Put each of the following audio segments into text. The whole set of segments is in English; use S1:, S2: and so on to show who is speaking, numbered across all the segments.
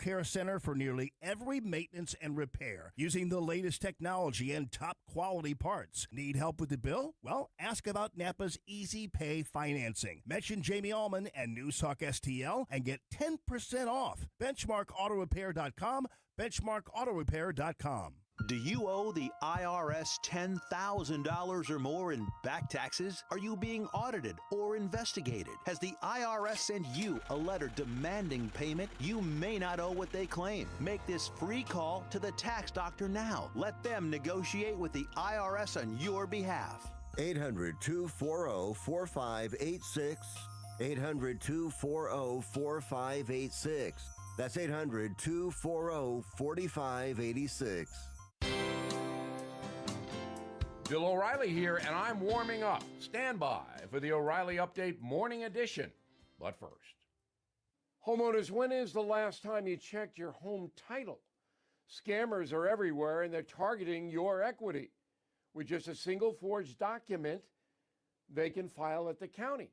S1: care center for nearly every maintenance and repair using the latest technology and top quality parts. Need help with the bill? Well, ask about Napa's Easy Pay financing. Mention Jamie Allman and NewsTalkSTL and get 10% off. BenchmarkAutoRepair.com, BenchmarkAutoRepair.com.
S2: Do you owe the IRS $10,000 or more in back taxes? Are you being audited or investigated? Has the IRS sent you a letter demanding payment? You may not owe what they claim. Make this free call to the tax doctor now. Let them negotiate with the IRS on your behalf.
S3: 800-240-4586. 800-240-4586. That's 800-240-4586.
S4: Bill O'Reilly here, and I'm warming up. Stand by for the O'Reilly Update Morning Edition. But first, homeowners, when is the last time you checked your home title? Scammers are everywhere, and they're targeting your equity. With just a single forged document, they can file at the county.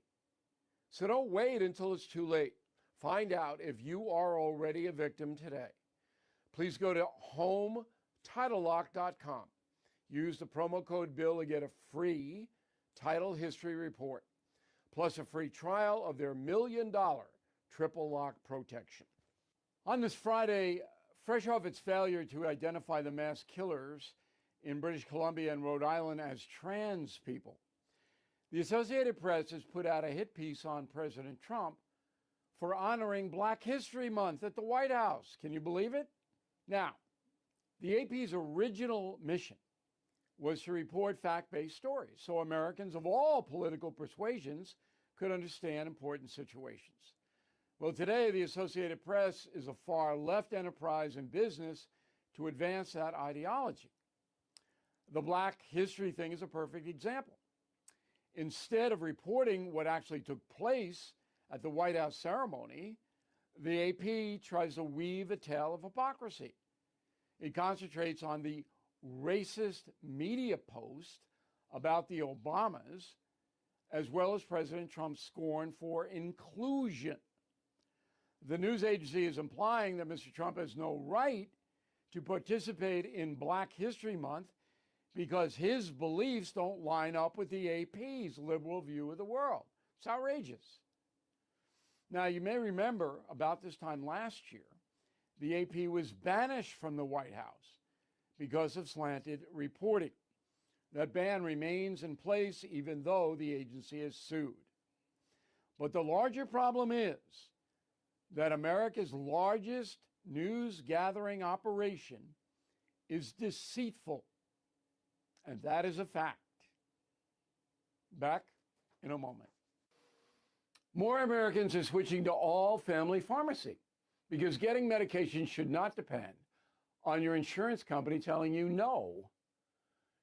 S4: So don't wait until it's too late. Find out if you are already a victim today. Please go to HomeTitleLock.com. Use the promo code BILL to get a free title history report, plus a free trial of their $1 million triple lock protection. On this Friday, fresh off its failure to identify the mass killers in British Columbia and Rhode Island as trans people, the Associated Press has put out a hit piece on President Trump for honoring Black History Month at the White House. Can you believe it? Now, the AP's original mission was to report fact-based stories so Americans of all political persuasions could understand important situations. Well, today, the Associated Press is a far-left enterprise in business to advance that ideology. The Black History thing is a perfect example. Instead of reporting what actually took place at the White House ceremony, the AP tries to weave a tale of hypocrisy. It concentrates on the racist media post about the Obamas, as well as President Trump's scorn for inclusion. The news agency is implying that Mr. Trump has no right to participate in Black History Month because his beliefs don't line up with the AP's liberal view of the world. It's outrageous. Now, you may remember about this time last year, the AP was banished from the White House because of slanted reporting. That ban remains in place even though the agency is sued. But the larger problem is that America's largest news gathering operation is deceitful. And that is a fact. Back in a moment. More Americans are switching to all-family pharmacy because getting medication should not depend on your insurance company telling you no.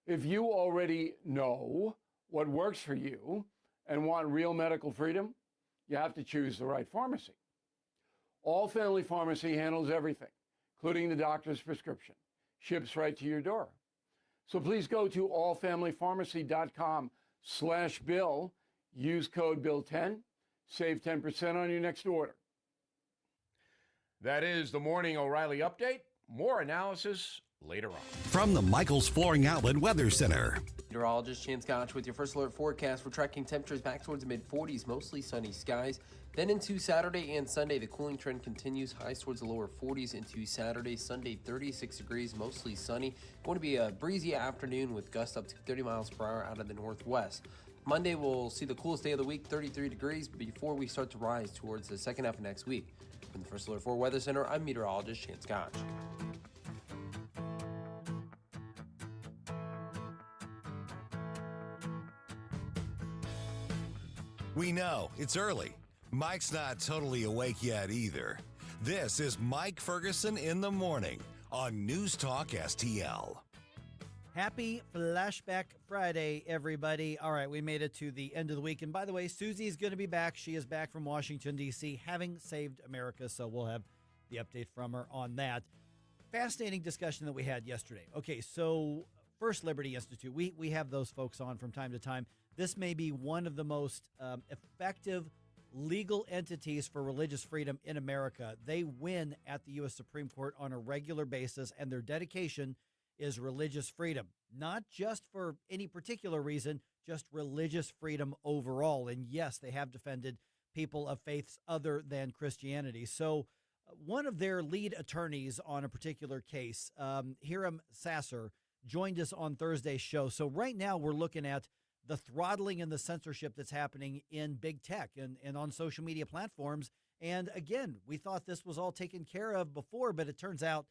S4: If you already know what works for you and want real medical freedom, you have to choose the right pharmacy. All Family Pharmacy handles everything, including the doctor's prescription, ships right to your door. So please go to allfamilypharmacy.com/bill, use code BILL10, save 10% on your next order. That is the Morning O'Reilly Update. More analysis later on.
S5: From the Michaels Flooring Outlet Weather Center.
S6: Meteorologist Chance Gotch with your first alert forecast. We're tracking temperatures back towards the mid-40s, mostly sunny skies. Then into Saturday and Sunday, the cooling trend continues. Highs towards the lower 40s into Saturday. Sunday, 36 degrees, mostly sunny. Going to be a breezy afternoon with gusts up to 30 miles per hour out of the northwest. Monday, we'll see the coolest day of the week, 33 degrees, before we start to rise towards the second half of next week. From the First Alert 4 Weather Center, I'm meteorologist Chance Gotch.
S5: We know it's early. Mike's not totally awake yet either. This is Mike Ferguson in the morning on News Talk STL.
S7: Happy Flashback Friday, everybody. All right, we made it to the end of the week. And by the way, Susie's going to be back. She is back from Washington, D.C., having saved America. So we'll have the update from her on that. Fascinating discussion that we had yesterday. Okay, so First Liberty Institute, we have those folks on from time to time. This may be one of the most effective legal entities for religious freedom in America. They win at the U.S. Supreme Court on a regular basis, and their dedication is religious freedom, not just for any particular reason, just religious freedom overall. And yes, they have defended people of faiths other than Christianity. So one of their lead attorneys on a particular case, Hiram Sasser, joined us on Thursday's show. So right now we're looking at the throttling and the censorship that's happening in big tech and on social media platforms. And again, we thought this was all taken care of before, but it turns out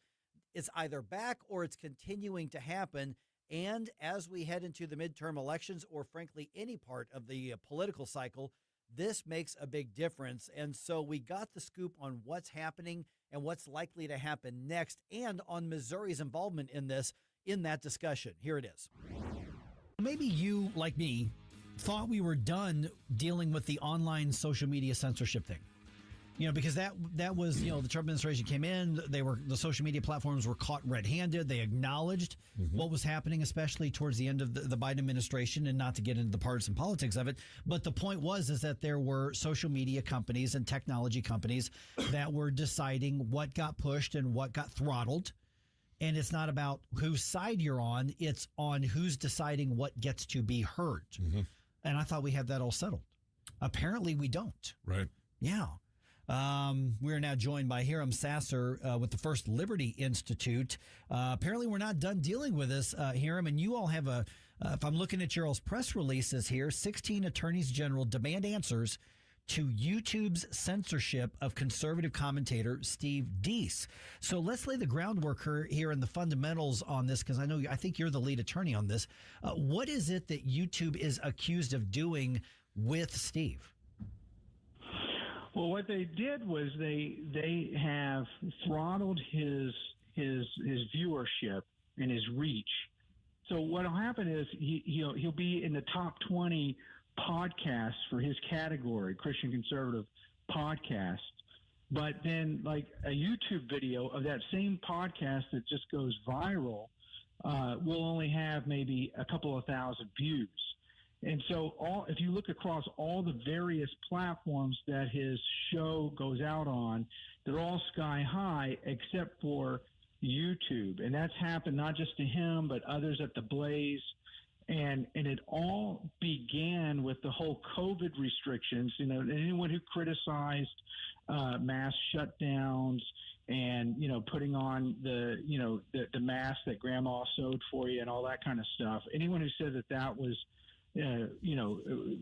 S7: it's either back or it's continuing to happen. And as we head into the midterm elections, or frankly, any part of the political cycle, this makes a big difference. And so we got the scoop on what's happening and what's likely to happen next, and on Missouri's involvement in this, in that discussion. Here it is.
S8: Maybe you, like me, thought we were done dealing with the online social media censorship thing. Because that was, the Trump administration came in, the social media platforms were caught red-handed. They acknowledged what was happening, especially towards the end of the Biden administration, and not to get into the partisan politics of it. But the point is that there were social media companies and technology companies that were deciding what got pushed and what got throttled. And it's not about whose side you're on. It's on who's deciding what gets to be heard. And I thought we had that all settled. Apparently we don't.
S9: Right.
S8: Yeah. We're now joined by Hiram Sasser with the First Liberty Institute. Apparently we're not done dealing with this, Hiram. And you all have if I'm looking at your all's press releases here, 16 attorneys general demand answers to YouTube's censorship of conservative commentator Steve Deese. So let's lay the groundwork here and the fundamentals on this, because I think you're the lead attorney on this. What is it that YouTube is accused of doing with Steve?
S10: Well, what they did was they have throttled his viewership and his reach. So what'll happen is he'll be in the top 20 podcasts for his category, Christian conservative podcasts. But then, like, a YouTube video of that same podcast that just goes viral will only have maybe a couple of thousand views. And so if you look across all the various platforms that his show goes out on, they're all sky high except for YouTube. And that's happened not just to him, but others at the Blaze. And it all began with the whole COVID restrictions. Anyone who criticized mass shutdowns and, putting on the mask that grandma sewed for you and all that kind of stuff. Anyone who said that was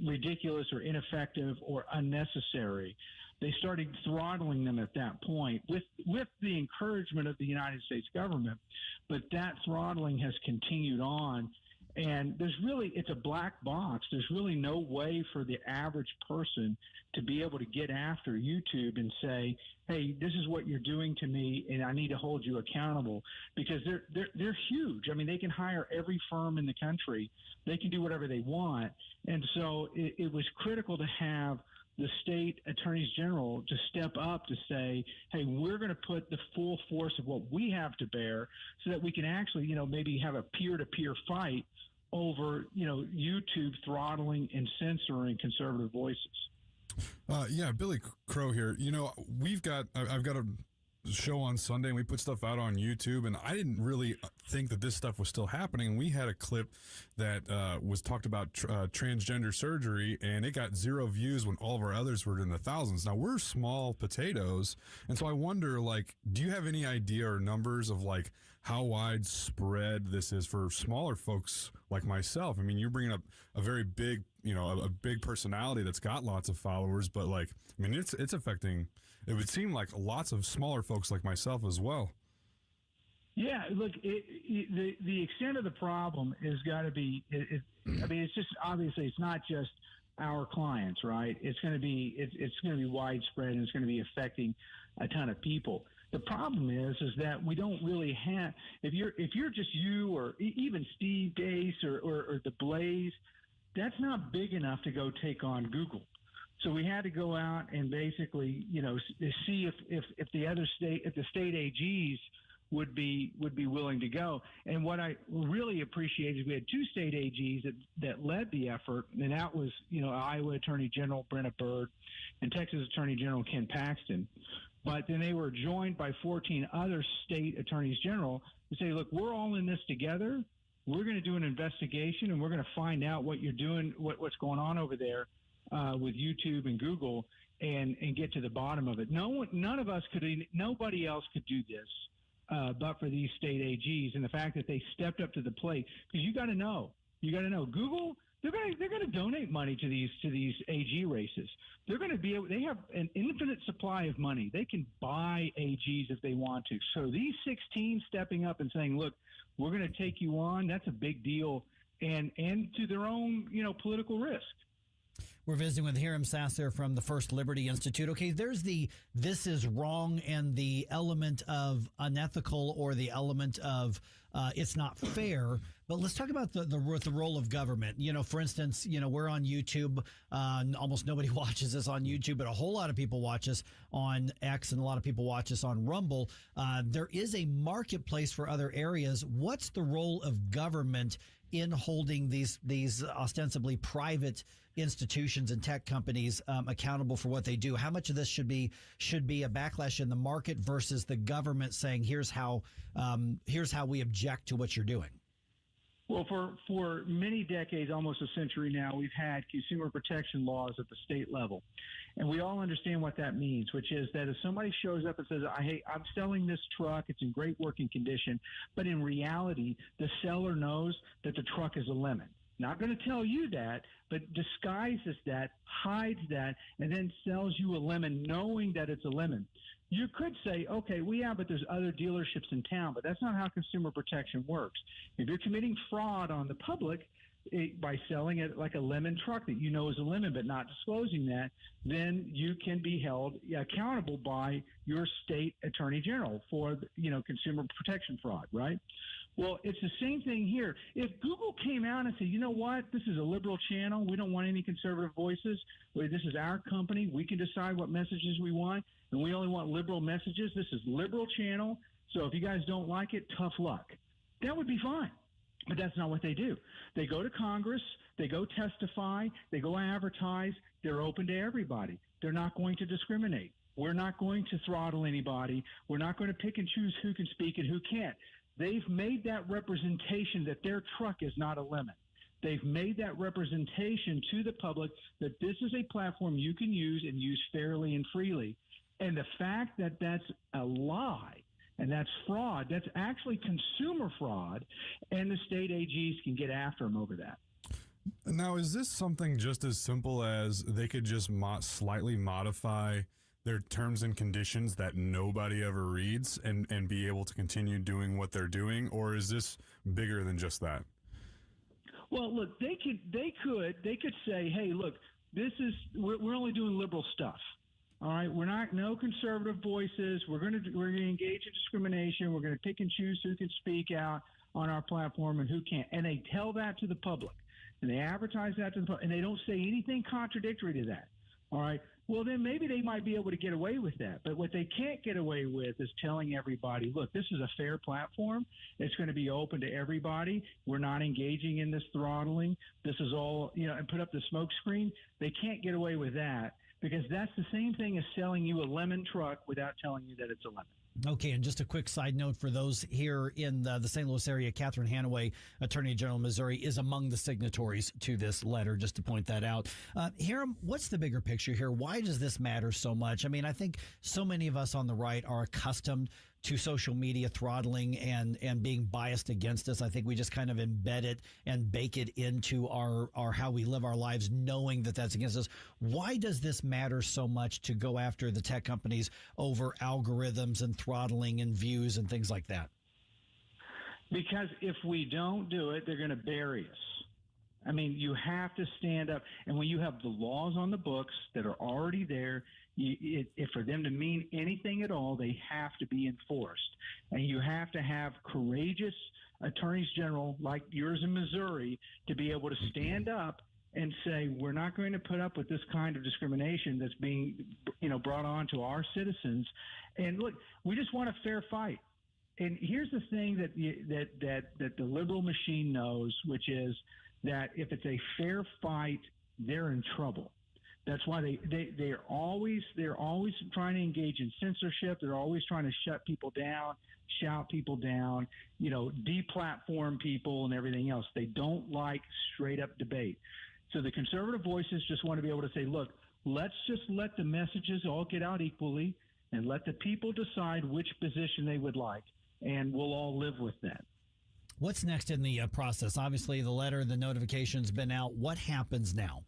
S10: ridiculous or ineffective or unnecessary, they started throttling them at that point with the encouragement of the United States government. But that throttling has continued on. And it's a black box. There's really no way for the average person to be able to get after YouTube and say, hey, this is what you're doing to me, and I need to hold you accountable, because they're huge. I mean, they can hire every firm in the country. They can do whatever they want. And so it was critical to have the state attorneys general to step up to say, hey, we're going to put the full force of what we have to bear so that we can actually, maybe have a peer-to-peer fight over, YouTube throttling and censoring conservative voices.
S9: Yeah, Billy Crow here. I've got a show on Sunday, and we put stuff out on YouTube, and I didn't really think that this stuff was still happening. We had a clip that was talked about transgender surgery, and it got 0 views when all of our others were in the thousands. Now, we're small potatoes, and so I wonder, do you have any idea or numbers of, how widespread this is for smaller folks like myself? I mean, you're bringing up a very big, a big personality that's got lots of followers, but it's affecting, it would seem like lots of smaller folks like myself as well.
S10: Yeah, look, the extent of the problem has got to be, it's just, obviously it's not just our clients, right? It's going to be widespread, and it's going to be affecting a ton of people. The problem is that we don't really have, if you're just you or even Steve Deese or the Blaze, that's not big enough to go take on Google. So we had to go out and basically, see if the state AGs would be willing to go. And what I really appreciate is we had two state AGs that led the effort, and that was, Iowa Attorney General Brenna Byrd and Texas Attorney General Ken Paxton. But then they were joined by 14 other state attorneys general to say, look, we're all in this together. We're going to do an investigation, and we're going to find out what you're doing, what's going on over there with YouTube and Google, and get to the bottom of it. Nobody else could do this but for these state AGs, and the fact that they stepped up to the plate. Because you got to know, Google, they're going to donate money to these AG races. They're going to be able. They have an infinite supply of money. They can buy AGs if they want to. So these 16 stepping up and saying, "Look, we're going to take you on." That's a big deal, and to their own political risk.
S8: We're visiting with Hiram Sasser from the First Liberty Institute. Okay, there's the this is wrong and the element of unethical or the element of it's not fair. But let's talk about the role of government. For instance, we're on YouTube. Almost nobody watches us on YouTube, but a whole lot of people watch us on X and a lot of people watch us on Rumble. There is a marketplace for other areas. What's the role of government in holding these ostensibly private institutions and tech companies accountable for what they do? How much of this should be a backlash in the market versus the government saying, here's how we object to what you're doing?
S10: Well, for many decades, almost a century now, we've had consumer protection laws at the state level. And we all understand what that means, which is that if somebody shows up and says, hey, I'm selling this truck, it's in great working condition, but in reality, the seller knows that the truck is a lemon. Not going to tell you that, but disguises that, hides that, and then sells you a lemon knowing that it's a lemon. You could say, okay, but there's other dealerships in town, but that's not how consumer protection works. If you're committing fraud on the public by selling it like a lemon truck that you know is a lemon but not disclosing that, then you can be held accountable by your state attorney general for, consumer protection fraud, right? Well, it's the same thing here. If Google came out and said, you know what, this is a liberal channel, we don't want any conservative voices, this is our company, we can decide what messages we want, and we only want liberal messages, this is liberal channel, so if you guys don't like it, tough luck. That would be fine. But that's not what they do. They go to Congress, they go testify, they go advertise, they're open to everybody. They're not going to discriminate. We're not going to throttle anybody. We're not going to pick and choose who can speak and who can't. They've made that representation that their truck is not a lemon. They've made that representation to the public that this is a platform you can use and use fairly and freely. And the fact that that's a lie and that's fraud, that's actually consumer fraud, and the state AGs can get after them over that.
S9: Now, is this something just as simple as they could just slightly modify their terms and conditions that nobody ever reads and be able to continue doing what they're doing? Or is this bigger than just that?
S10: Well, look, they could say, hey, look, we're only doing liberal stuff. All right, no conservative voices. We're going to engage in discrimination. We're going to pick and choose who can speak out on our platform and who can't. And they tell that to the public, and they advertise that to the public, and they don't say anything contradictory to that. All right. Well, then maybe they might be able to get away with that. But what they can't get away with is telling everybody, look, this is a fair platform. It's going to be open to everybody. We're not engaging in this throttling. This is all, and put up the smoke screen. They can't get away with that because that's the same thing as selling you a lemon truck without telling you that it's a lemon.
S8: Okay, and just a quick side note for those here in the St. Louis area, Katelyn Hanaway, Attorney General of Missouri, is among the signatories to this letter, just to point that out. Hiram, what's the bigger picture here? Why does this matter so much? I mean, I think so many of us on the right are accustomed to social media throttling and being biased against us. I think we just kind of embed it and bake it into our how we live our lives, knowing that that's against us. Why does this matter so much to go after the tech companies over algorithms and throttling and views and things like that?
S10: Because if we don't do it, they're going to bury us. I mean, you have to stand up. And when you have the laws on the books that are already there, if for them to mean anything at all, they have to be enforced. And you have to have courageous attorneys general like yours in Missouri to be able to stand up and say, we're not going to put up with this kind of discrimination that's being, brought on to our citizens. And look, we just want a fair fight. And here's the thing that the liberal machine knows, which is that if it's a fair fight, they're in trouble. That's why they're always trying to engage in censorship. They're always trying to shut people down, shout people down, deplatform people and everything else. They don't like straight up debate. So the conservative voices just want to be able to say, look, let's just let the messages all get out equally and let the people decide which position they would like, and we'll all live with that.
S8: What's next in the process? Obviously, the letter, the notification's been out. What happens now?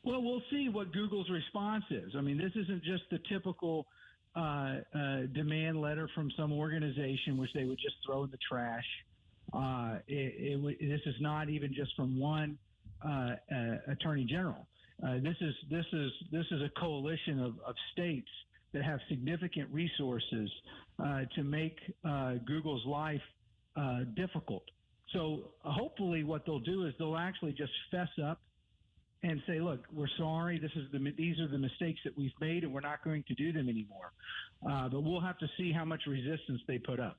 S10: Well, we'll see what Google's response is. I mean, this isn't just the typical demand letter from some organization which they would just throw in the trash. This is not even just from one attorney general. This is a coalition of states that have significant resources to make Google's life difficult. So hopefully, what they'll do is they'll actually just fess up and say, look, we're sorry. These are the mistakes that we've made, and we're not going to do them anymore. But we'll have to see how much resistance they put up.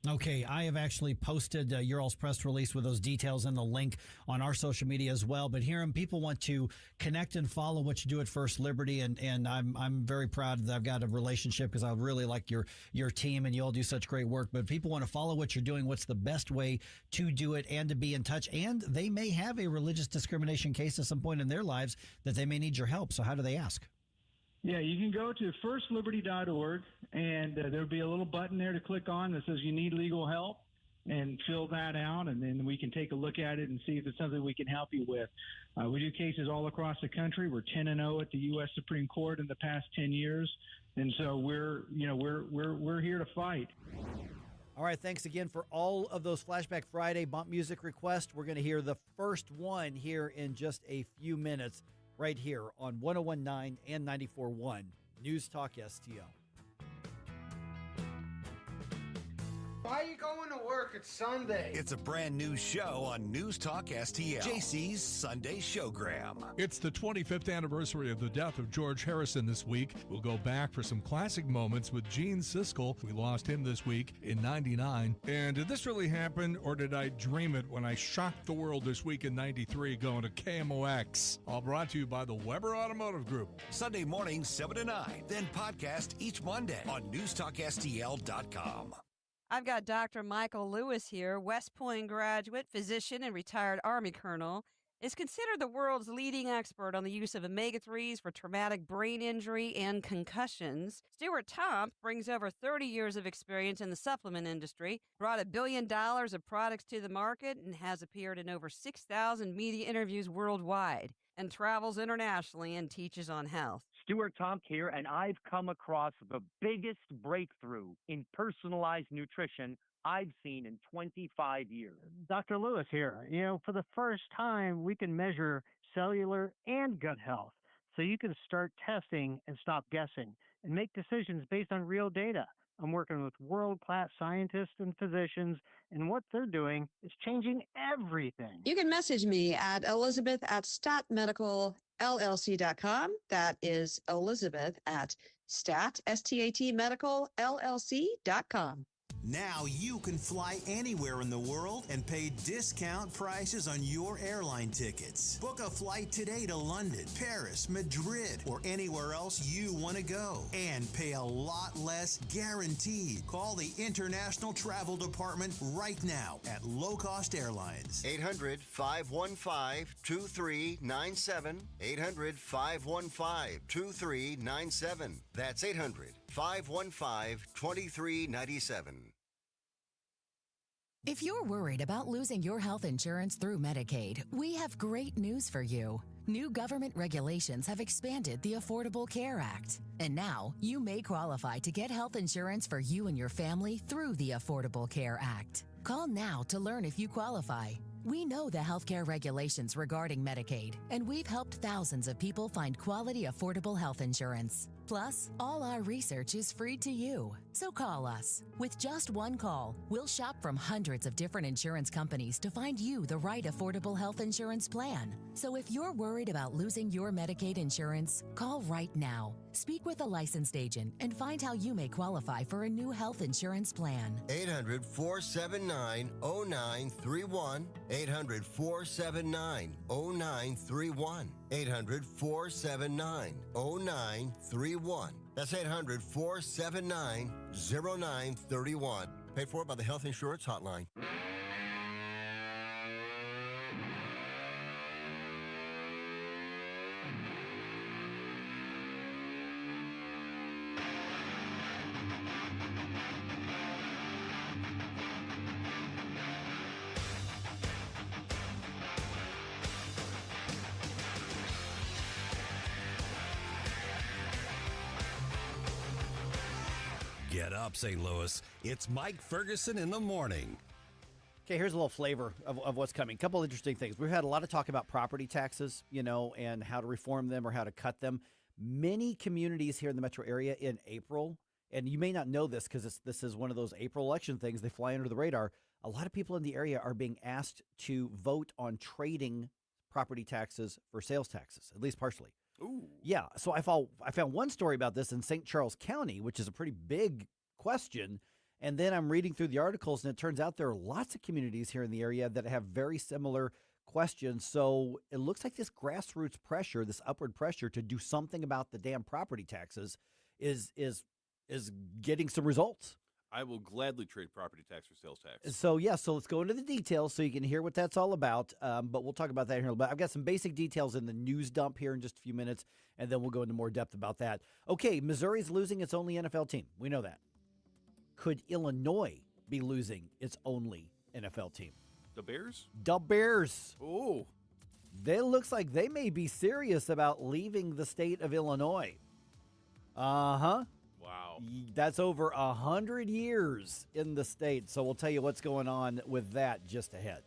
S8: Okay, I have actually posted your all's press release with those details and the link on our social media as well. But Hiram, people want to connect and follow what you do at First Liberty, and I'm very proud that I've got a relationship because I really like your team and you all do such great work. But people want to follow what you're doing. What's the best way to do it and to be in touch? And they may have a religious discrimination case at some point in their lives that they may need your help. So how do they ask?
S10: Yeah, you can go to firstliberty.org, and there'll be a little button there to click on that says you need legal help, and fill that out, and then we can take a look at it and see if it's something we can help you with. We do cases all across the country. We're 10-0 at the U.S. Supreme Court in the past 10 years, and so we're here to fight.
S7: All right, thanks again for all of those Flashback Friday bump music requests. We're going to hear the first one here in just a few minutes, right here on 101.9 and 94.1 News Talk STL.
S11: Why are you going to work? It's Sunday.
S5: It's a brand new show on News Talk STL, JC's Sunday Showgram.
S12: It's the 25th anniversary of the death of George Harrison this week. We'll go back for some classic moments with Gene Siskel. We lost him this week in 99. And did this really happen, or did I dream it when I shocked the world this week in 93 going to KMOX? All brought to you by the Weber Automotive Group.
S5: Sunday morning, 7 to 9. Then podcast each Monday on NewsTalkSTL.com.
S13: I've got Dr. Michael Lewis here, West Point graduate, physician, and retired Army colonel, is considered the world's leading expert on the use of omega-3s for traumatic brain injury and concussions. Stuart Tomp brings over 30 years of experience in the supplement industry, brought $1 billion of products to the market, and has appeared in over 6,000 media interviews worldwide, and travels internationally and teaches on health.
S14: Stuart Tomk here, and I've come across the biggest breakthrough in personalized nutrition I've seen in 25 years.
S15: Dr. Lewis here. For the first time, we can measure cellular and gut health. So you can start testing and stop guessing and make decisions based on real data. I'm working with world-class scientists and physicians, and what they're doing is changing everything.
S13: You can message me at elizabeth@statmedicalllc.com. That is Elizabeth at statmedicalllc.com.
S2: Now you can fly anywhere in the world and pay discount prices on your airline tickets. Book a flight today to London, Paris, Madrid, or anywhere else you want to go. And pay a lot less guaranteed. Call the International Travel Department right now at Low Cost Airlines.
S3: 800-515-2397. 800-515-2397. That's 800-515-2397.
S16: If you're worried about losing your health insurance through Medicaid, we have great news for you. New government regulations have expanded the Affordable Care Act. And now you may qualify to get health insurance for you and your family through the Affordable Care Act. Call now to learn if you qualify. We know the healthcare regulations regarding Medicaid, and we've helped thousands of people find quality, affordable health insurance. Plus, all our research is free to you. So call us. With just one call, we'll shop from hundreds of different insurance companies to find you the right affordable health insurance plan. So if you're worried about losing your Medicaid insurance, call right now. Speak with a licensed agent and find how you may qualify for a new health insurance plan.
S3: 800-479-0931. 800-479-0931. 800-479-0931. That's 800-479-0931. Paid for by the Health Insurance Hotline.
S5: Get up, St. Louis. It's Mike Ferguson in the morning.
S7: Okay, here's a little flavor of what's coming. A couple interesting things. We've had a lot of talk about property taxes, and how to reform them or how to cut them. Many communities here in the metro area in April, and you may not know this because this is one of those April election things, they fly under the radar. A lot of people in the area are being asked to vote on trading property taxes for sales taxes, at least partially.
S17: Ooh.
S7: Yeah, so I found one story about this in St. Charles County, which is a pretty big question. And then I'm reading through the articles, and it turns out there are lots of communities here in the area that have very similar questions. So it looks like this grassroots pressure, this upward pressure to do something about the damn property taxes is getting some results.
S17: I will gladly trade property tax for sales tax.
S7: So, so let's go into the details so you can hear what that's all about. But we'll talk about that here in a little bit. I've got some basic details in the news dump here in just a few minutes, and then we'll go into more depth about that. Okay, Missouri's losing its only NFL team. We know that. Could Illinois be losing its only NFL team?
S17: The Bears?
S7: The Bears.
S17: Oh.
S7: They looks like they may be serious about leaving the state of Illinois. Uh-huh.
S17: Wow.
S7: That's over 100 years in the state. So we'll tell you what's going on with that just ahead.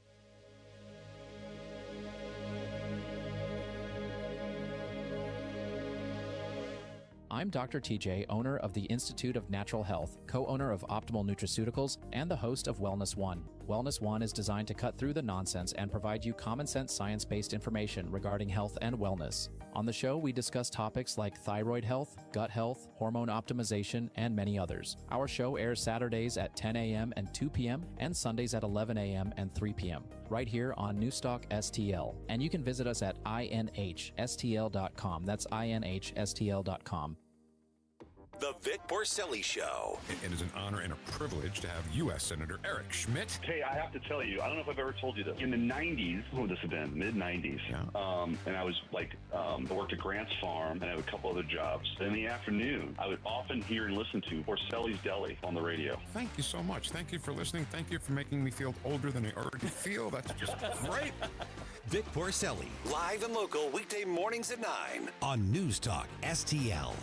S18: I'm Dr. TJ, owner of the Institute of Natural Health, co-owner of Optimal Nutraceuticals, and the host of Wellness One. Wellness One is designed to cut through the nonsense and provide you common sense science-based information regarding health and wellness. On the show, we discuss topics like thyroid health, gut health, hormone optimization, and many others. Our show airs Saturdays at 10 a.m. and 2 p.m. and Sundays at 11 a.m. and 3 p.m. right here on NewsTalkSTL. And you can visit us at inhstl.com. That's inhstl.com.
S5: The Vic Porcelli Show.
S19: It is an honor and a privilege to have U.S. Senator Eric Schmidt.
S20: Hey, I have to tell you, I don't know if I've ever told you this. In the 90s, what would this have been? Mid-90s.
S19: Yeah.
S20: And I was I worked at Grant's Farm, and I had a couple other jobs. In the afternoon, I would often hear and listen to Porcelli's Deli on the radio.
S19: Thank you so much. Thank you for listening. Thank you for making me feel older than I already feel. That's just great.
S5: Vic Porcelli, live and local, weekday mornings at 9 on News Talk STL.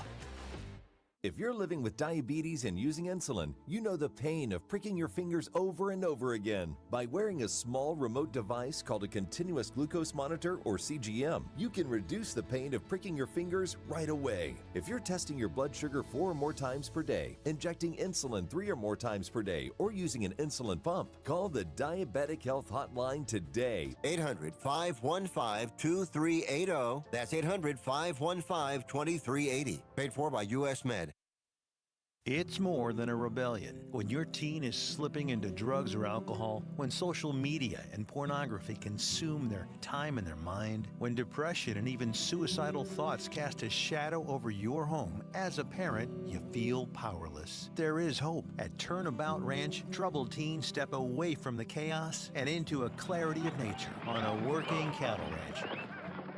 S21: If you're living with diabetes and using insulin, you know the pain of pricking your fingers over and over again. By wearing a small remote device called a continuous glucose monitor, or CGM, you can reduce the pain of pricking your fingers right away. If you're testing your blood sugar 4 or more times per day, injecting insulin 3 or more times per day, or using an insulin pump, call the Diabetic Health Hotline today.
S3: 800-515-2380. That's 800-515-2380. Paid for by U.S. Med.
S2: It's more than a rebellion. When your teen is slipping into drugs or alcohol, when social media and pornography consume their time and their mind, when depression and even suicidal thoughts cast a shadow over your home, as a parent, you feel powerless. There is hope. At Turnabout Ranch, troubled teens step away from the chaos and into a clarity of nature on a working cattle ranch.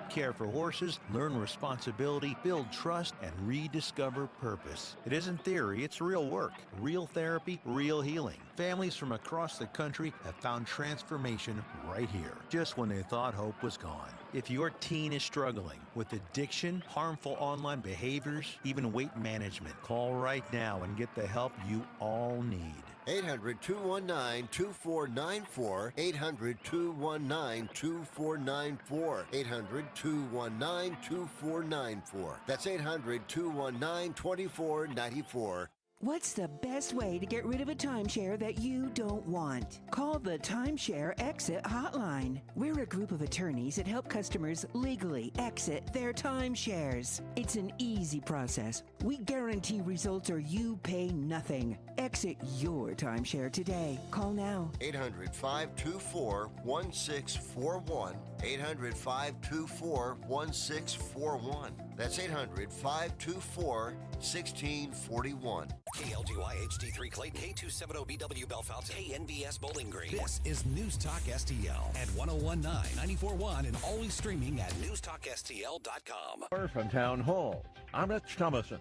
S2: Care for horses, learn responsibility, build trust, and rediscover purpose. It isn't theory, it's real work, real therapy, real healing. Families from across the country have found transformation right here, just when they thought hope was gone. If your teen is struggling with addiction, harmful online behaviors, even weight management, call right now and get the help you all need.
S3: 800-219-2494. 800-219-2494. 800-219-2494. That's 800-219-2494.
S1: What's the best way to get rid of a timeshare that you don't want? Call the Timeshare Exit Hotline. We're a group of attorneys that help customers legally exit their timeshares. It's an easy process. We guarantee results or you pay nothing. Exit your timeshare today. Call now.
S3: 800-524-1641. 800-524-1641. That's 800-524-1641.
S22: KLGY HD3 Clayton, K270BW Bellefonte, KNBS Bowling Green. This is News Talk STL at 1019, 94.1, and always streaming at NewsTalkSTL.com.
S23: From Town Hall, I'm Rich Thomason.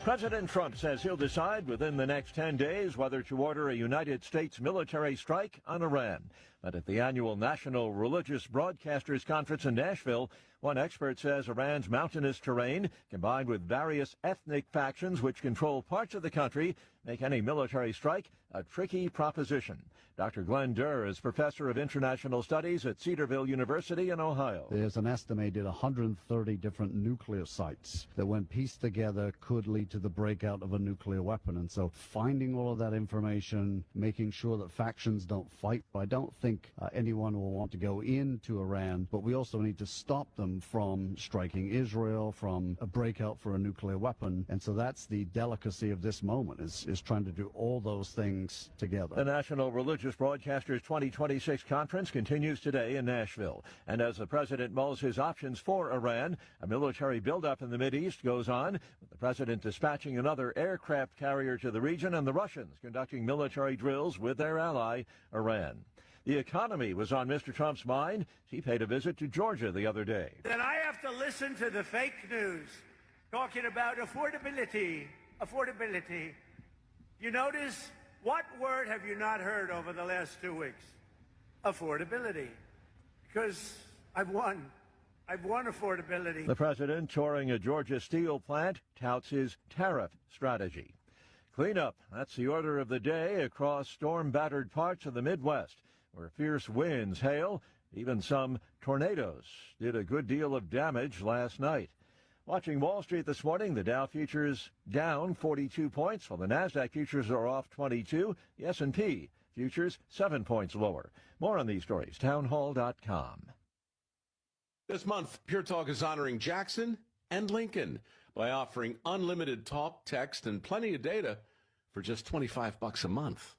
S23: President Trump says he'll decide within the next 10 days whether to order a United States military strike on Iran. But at the annual National Religious Broadcasters Conference in Nashville, one expert says Iran's mountainous terrain, combined with various ethnic factions which control parts of the country, make any military strike a tricky proposition. Dr. Glenn Durr is professor of international studies at Cedarville University in Ohio.
S24: There's an estimated 130 different nuclear sites that, when pieced together, could lead to the breakout of a nuclear weapon. And so finding all of that information, making sure that factions don't fight. I don't think anyone will want to go into Iran, but we also need to stop them from striking Israel, from a breakout for a nuclear weapon. And so that's the delicacy of this moment, is trying to do all those things together.
S23: The National Religious Broadcasters 2026 conference continues today in Nashville. And as the president mulls his options for Iran, a military buildup in the Mideast goes on, with the president dispatching another aircraft carrier to the region and the Russians conducting military drills with their ally, Iran. The economy was on Mr. Trump's mind. He paid a visit to Georgia the other day.
S25: Then I have to listen to the fake news talking about affordability. Affordability. You notice, what word have you not heard over the last 2 weeks? Affordability. Because I've won. I've won affordability.
S23: The president, touring a Georgia steel plant, touts his tariff strategy. Cleanup, that's the order of the day across storm-battered parts of the Midwest, where fierce winds, hail, even some tornadoes did a good deal of damage last night. Watching Wall Street this morning, the Dow futures down 42 points, while the NASDAQ futures are off 22. The S&P futures 7 points lower. More on these stories, townhall.com.
S17: This month, Pure Talk is honoring Jackson and Lincoln by offering unlimited talk, text, and plenty of data for just $25 a month.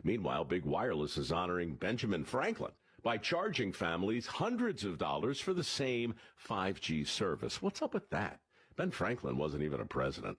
S17: Meanwhile, Big Wireless is honoring Benjamin Franklin by charging families hundreds of dollars for the same 5G service. What's up with that? Ben Franklin wasn't even a president.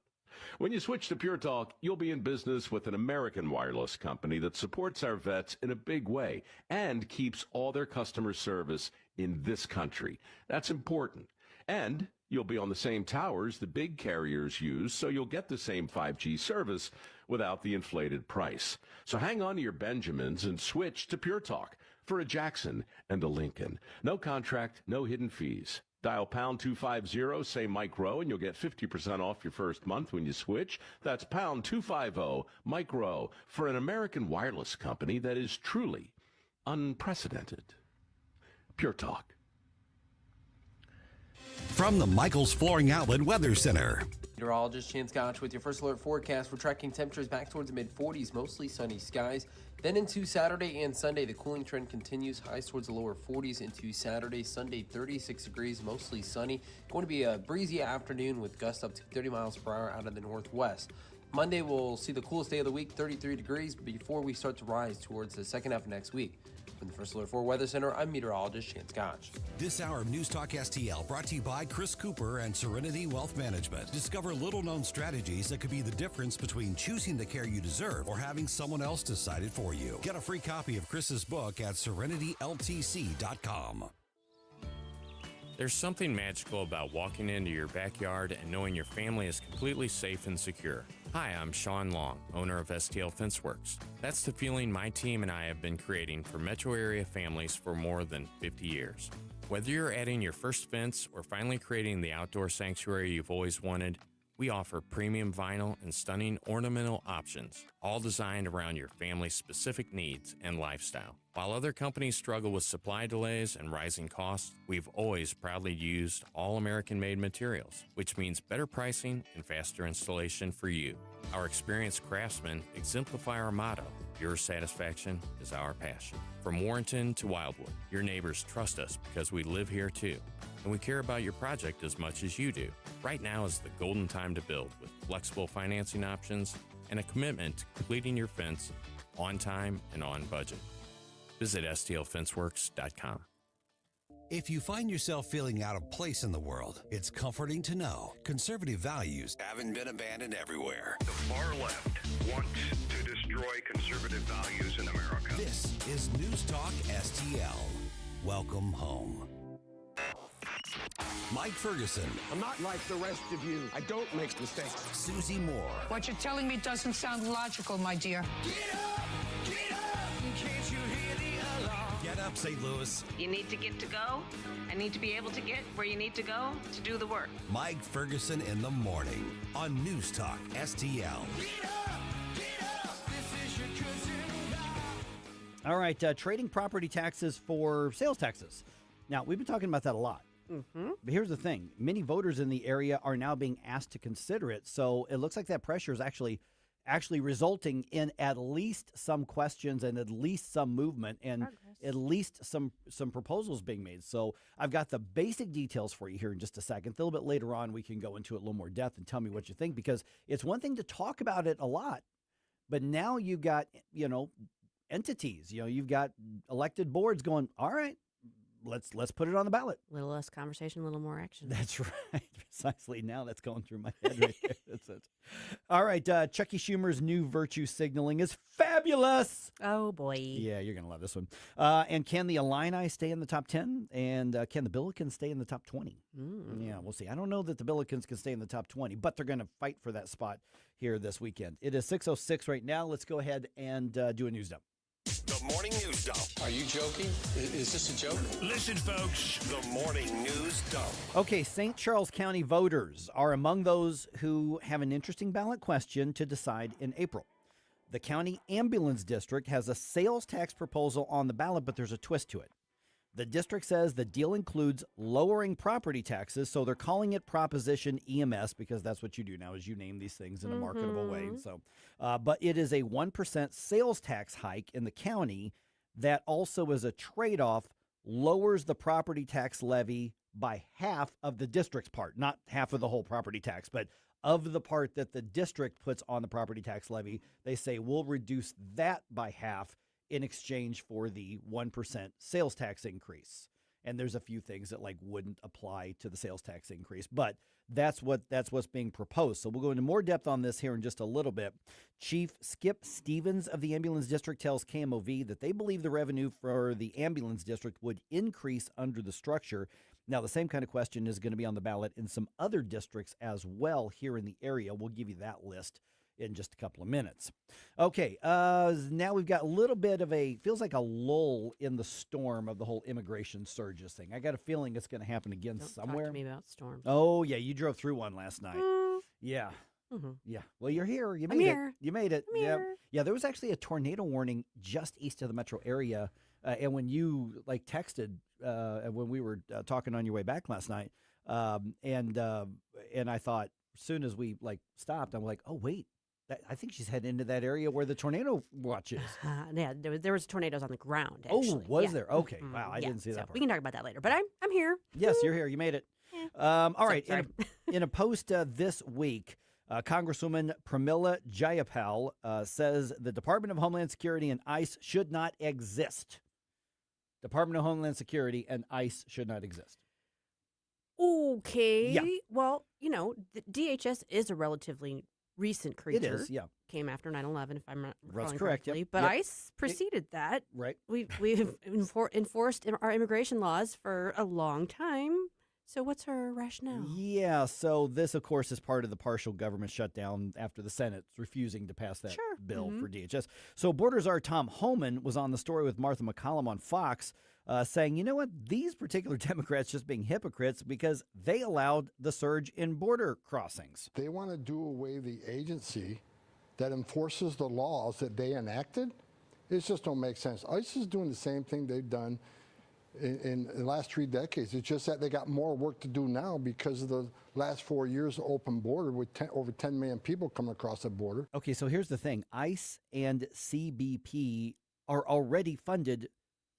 S17: When you switch to Pure Talk, you'll be in business with an American wireless company that supports our vets in a big way and keeps all their customer service in this country. That's important. And you'll be on the same towers the big carriers use, so you'll get the same 5G service without the inflated price. So hang on to your Benjamins and switch to Pure Talk for a Jackson and a Lincoln. No contract, no hidden fees. Dial pound 250, say Mike Rowe, and you'll get 50% off your first month when you switch. That's pound 250, Mike Rowe, for an American wireless company that is truly unprecedented. Pure Talk.
S22: From the Michaels Flooring Outlet Weather Center.
S6: Meteorologist Chance Gotch with your first alert forecast. We're tracking temperatures back towards the mid-40s, mostly sunny skies. Then into Saturday and Sunday, the cooling trend continues. Highs towards the lower 40s into Saturday. Sunday, 36 degrees, mostly sunny. Going to be a breezy afternoon with gusts up to 30 miles per hour out of the northwest. Monday, we'll see the coolest day of the week, 33 degrees, before we start to rise towards the second half of next week. From the First Alert 4 Weather Center, I'm meteorologist Chance Gotch.
S22: This hour of News Talk STL brought to you by Chris Cooper and Serenity Wealth Management. Discover little-known strategies that could be the difference between choosing the care you deserve or having someone else decide it for you. Get a free copy of Chris's book at serenityltc.com.
S26: There's something magical about walking into your backyard and knowing your family is completely safe and secure. Hi, I'm Sean Long, owner of STL Fence Works. That's the feeling my team and I have been creating for metro area families for more than 50 years. Whether you're adding your first fence or finally creating the outdoor sanctuary you've always wanted, We offer premium vinyl and stunning ornamental options, all designed around your family's specific needs and lifestyle. While other companies struggle with supply delays and rising costs, we've always proudly used all American-made materials, which means better pricing and faster installation for you. Our experienced craftsmen exemplify our motto, your satisfaction is our passion. From Warrenton to Wildwood, your neighbors trust us because we live here too. And we care about your project as much as you do. Right now is the golden time to build with flexible financing options and a commitment to completing your fence on time and on budget. Visit stlfenceworks.com.
S22: If you find yourself feeling out of place in the world, it's comforting to know conservative values haven't been abandoned everywhere.
S4: The far left wants to destroy conservative values in America.
S22: This is News Talk STL. Welcome home. Mike Ferguson.
S8: I'm not like the rest of you. I don't make mistakes.
S22: Susie Moore.
S9: What you're telling me doesn't sound logical, my dear.
S8: Get up! Get up! Can't you hear the alarm?
S22: Get up, St. Louis.
S10: You need to get to go. I need to be able to get where you need to go to do the work.
S22: Mike Ferguson in the morning on News Talk STL.
S8: Get up! Get up! This is your cousin.
S7: All right, trading property taxes for sales taxes. Now, we've been talking about that a lot.
S13: Mm-hmm.
S7: But here's the thing. Many voters in the area are now being asked to consider it. So it looks like that pressure is actually resulting in at least some questions and at least some movement and at least some proposals being made. So I've got the basic details for you here in just a second. A little bit later on, we can go into it a little more depth and tell me what you think, because it's one thing to talk about it a lot, but now you've got, entities, you've got elected boards going, all right, let's put it on the ballot.
S11: A little less conversation, a little more action.
S7: That's right. Precisely. Now that's going through my head right there. That's it. All right. Chucky Schumer's new virtue signaling is fabulous.
S11: Oh, boy.
S7: Yeah, you're going to love this one. And can the Illini stay in the top 10? And can the Billikens stay in the top 20? Yeah, we'll see. I don't know that the Billikens can stay in the top 20, but they're going to fight for that spot here this weekend. It is 6:06 right now. Let's go ahead and do a news dump.
S22: The Morning News Dump.
S12: Are you joking? Is this a joke?
S22: Listen, folks. The Morning News Dump.
S7: Okay, St. Charles County voters are among those who have an interesting ballot question to decide in April. The county ambulance district has a sales tax proposal on the ballot, but there's a twist to it. The district says the deal includes lowering property taxes, so they're calling it Proposition EMS because that's what you do now is you name these things in a marketable way. So, but it is a 1% sales tax hike in the county that also as a trade-off lowers the property tax levy by half of the district's part, not half of the whole property tax, but of the part that the district puts on the property tax levy. They say we'll reduce that by half in exchange for the 1% sales tax increase. And there's a few things that wouldn't apply to the sales tax increase, but that's what's being proposed. So we'll go into more depth on this here in just a little bit. Chief Skip Stevens of the ambulance district tells KMOV that they believe the revenue for the ambulance district would increase under the structure. Now, the same kind of question is going to be on the ballot in some other districts as well here in the area. We'll give you that list in just a couple of minutes. Okay, now we've got a little bit of feels like a lull in the storm of the whole immigration surges thing. I got a feeling it's going to happen again somewhere.
S11: Talk to me about storms.
S7: Oh, yeah, you drove through one last night. Yeah.
S11: Mm-hmm.
S7: Yeah. Well, you're here. You
S11: I'm
S7: made
S11: here.
S7: it. You made it.
S11: I'm
S7: Yeah.
S11: here.
S7: Yeah, there was actually a tornado warning just east of the metro area. And when you texted when we were talking on your way back last night, and I thought as soon as we stopped, I'm like, oh, wait. I think she's heading into that area where the tornado watch is.
S11: Yeah, there was tornadoes on the ground, actually.
S7: Oh, was
S11: Yeah.
S7: there? Okay.
S11: Mhm.
S7: Wow, I
S11: Yeah,
S7: didn't see that
S11: so
S7: part.
S11: we can talk about that later, but I'm here.
S7: Yes, you're here. You made it. All right.
S11: Sorry.
S7: In a post this week, Congresswoman Pramila Jayapal says the Department of Homeland Security and ICE should not exist. Department of Homeland Security and ICE should not exist.
S11: Okay.
S7: Yeah.
S11: Well, the DHS is a relatively recent creature.
S7: It is, yeah.
S11: Came after 9/11, if I'm not
S7: That's
S11: recalling
S7: correct,
S11: correctly.
S7: yep,
S11: But
S7: yep.
S11: ICE preceded that.
S7: Right.
S11: We've enforced our immigration laws for a long time. So what's her rationale?
S7: Yeah, so this, of course, is part of the partial government shutdown after the Senate's refusing to pass that bill for DHS. So Border Czar Tom Homan was on the story with Martha McCollum on Fox saying, you know what, these particular Democrats just being hypocrites because they allowed the surge in border crossings.
S14: They want to do away the agency that enforces the laws that they enacted. It just don't make sense. ICE is doing the same thing they've done in the last 3 decades. It's just that they got more work to do now because of the last 4 years of open border with over 10 million people coming across the border.
S7: Okay, so here's the thing. ICE and CBP are already funded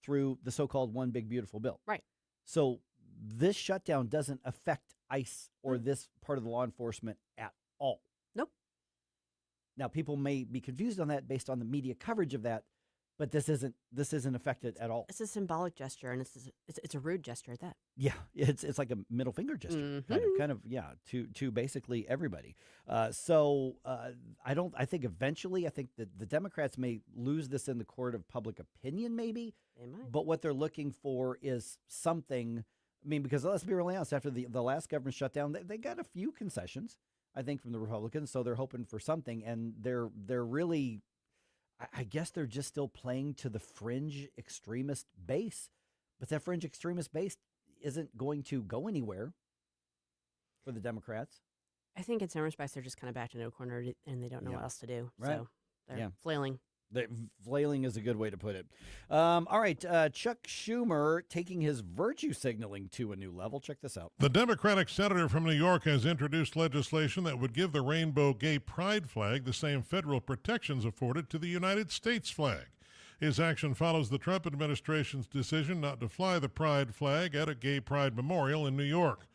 S7: through the so-called One Big Beautiful Bill.
S11: Right.
S7: So this shutdown doesn't affect ICE or this part of the law enforcement at all.
S11: Nope.
S7: Now, people may be confused on that based on the media coverage of that, but this isn't affected at all.
S11: It's a symbolic gesture, and it's a rude gesture at that.
S7: Yeah, it's like a middle finger gesture, kind of, to basically everybody. I think eventually, I think that the Democrats may lose this in the court of public opinion, maybe.
S11: They might.
S7: But what they're looking for is something. I mean, because let's be really honest, after the last government shutdown, they got a few concessions, I think, from the Republicans. So they're hoping for something, and they're really, I guess they're just still playing to the fringe extremist base. But that fringe extremist base isn't going to go anywhere for the Democrats.
S11: I think in some respects they're just kind of backed into a corner and they don't know what else to do.
S7: Right.
S11: So they're flailing.
S7: Flailing is a good way to put it. All right, Chuck Schumer taking his virtue signaling to a new level. Check this out.
S15: The Democratic senator from New York has introduced legislation that would give the rainbow gay pride flag the same federal protections afforded to the United States flag. His action follows the Trump administration's decision not to fly the pride flag at a gay pride memorial in New York.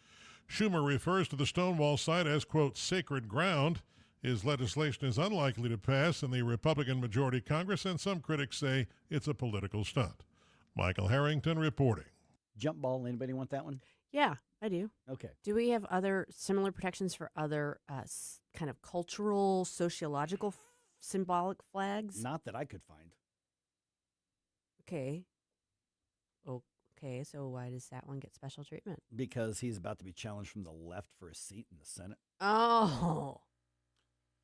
S15: Schumer refers to the Stonewall site as, quote, sacred ground. His legislation is unlikely to pass in the Republican majority Congress, and some critics say it's a political stunt. Michael Harrington reporting.
S7: Jump ball, anybody want that one?
S11: Yeah, I do.
S7: Okay.
S11: Do we have other similar protections for other kind of cultural, sociological, symbolic flags?
S7: Not that I could find.
S11: Okay. Okay, so why does that one get special treatment?
S7: Because he's about to be challenged from the left for a seat in the Senate.
S11: Oh.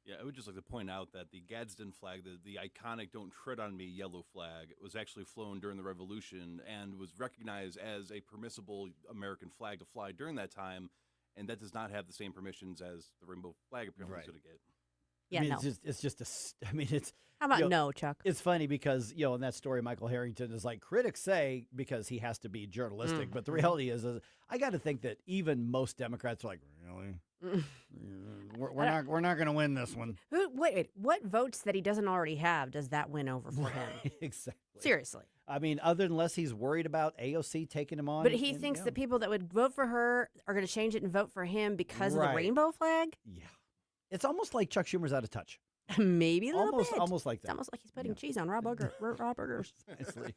S16: Yeah, I would just like to point out that the Gadsden flag, the iconic Don't Tread on Me yellow flag, was actually flown during the Revolution and was recognized as a permissible American flag to fly during that time, and that does not have the same permissions as the rainbow flag apparently is going to get.
S11: Yeah,
S7: I mean,
S11: no.
S7: it's just it's.
S11: How about no, Chuck?
S7: It's funny because, in that story, Michael Harrington is like, critics say, because he has to be journalistic, but the reality is I got to think that even most Democrats are like, really? We're not going to win this one.
S11: Wait, what votes that he doesn't already have does that win over for him?
S7: Exactly.
S11: Seriously.
S7: I mean, unless he's worried about AOC taking him on.
S11: But he thinks that people that would vote for her are going to change it and vote for him because of the rainbow flag?
S7: Yeah. It's almost like Chuck Schumer's out of touch.
S11: Maybe a little bit.
S7: Almost like that.
S11: It's almost like he's putting cheese on raw burgers.
S7: Precisely.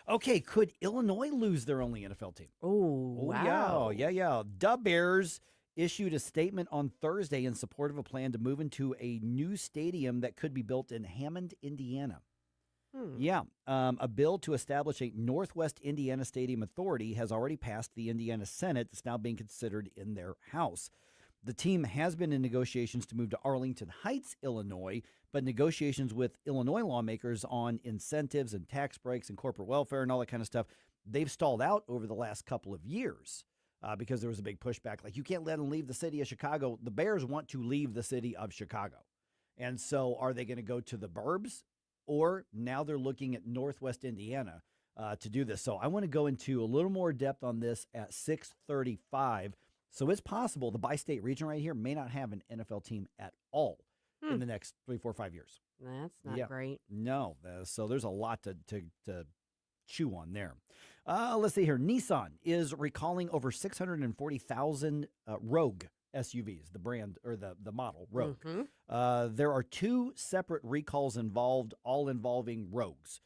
S7: Okay, could Illinois lose their only NFL team?
S11: Oh, wow.
S7: Yeah. The Bears issued a statement on Thursday in support of a plan to move into a new stadium that could be built in Hammond, Indiana. Yeah. A bill to establish a Northwest Indiana Stadium Authority has already passed the Indiana Senate. It's now being considered in their House. The team has been in negotiations to move to Arlington Heights, Illinois, but negotiations with Illinois lawmakers on incentives and tax breaks and corporate welfare and all that kind of stuff, they've stalled out over the last couple of years because there was a big pushback. Like, you can't let them leave the city of Chicago. The Bears want to leave the city of Chicago. And so are they going to go to the burbs? Or now they're looking at Northwest Indiana to do this. So I want to go into a little more depth on this at 6:35. So it's possible the bi-state region right here may not have an NFL team at all in the next 3, 4, 5 years.
S11: That's not great.
S7: No. So there's a lot to chew on there. Let's see here. Nissan is recalling over 640,000 Rogue SUVs, the brand or the model Rogue. There are 2 separate recalls involved, all involving Rogues,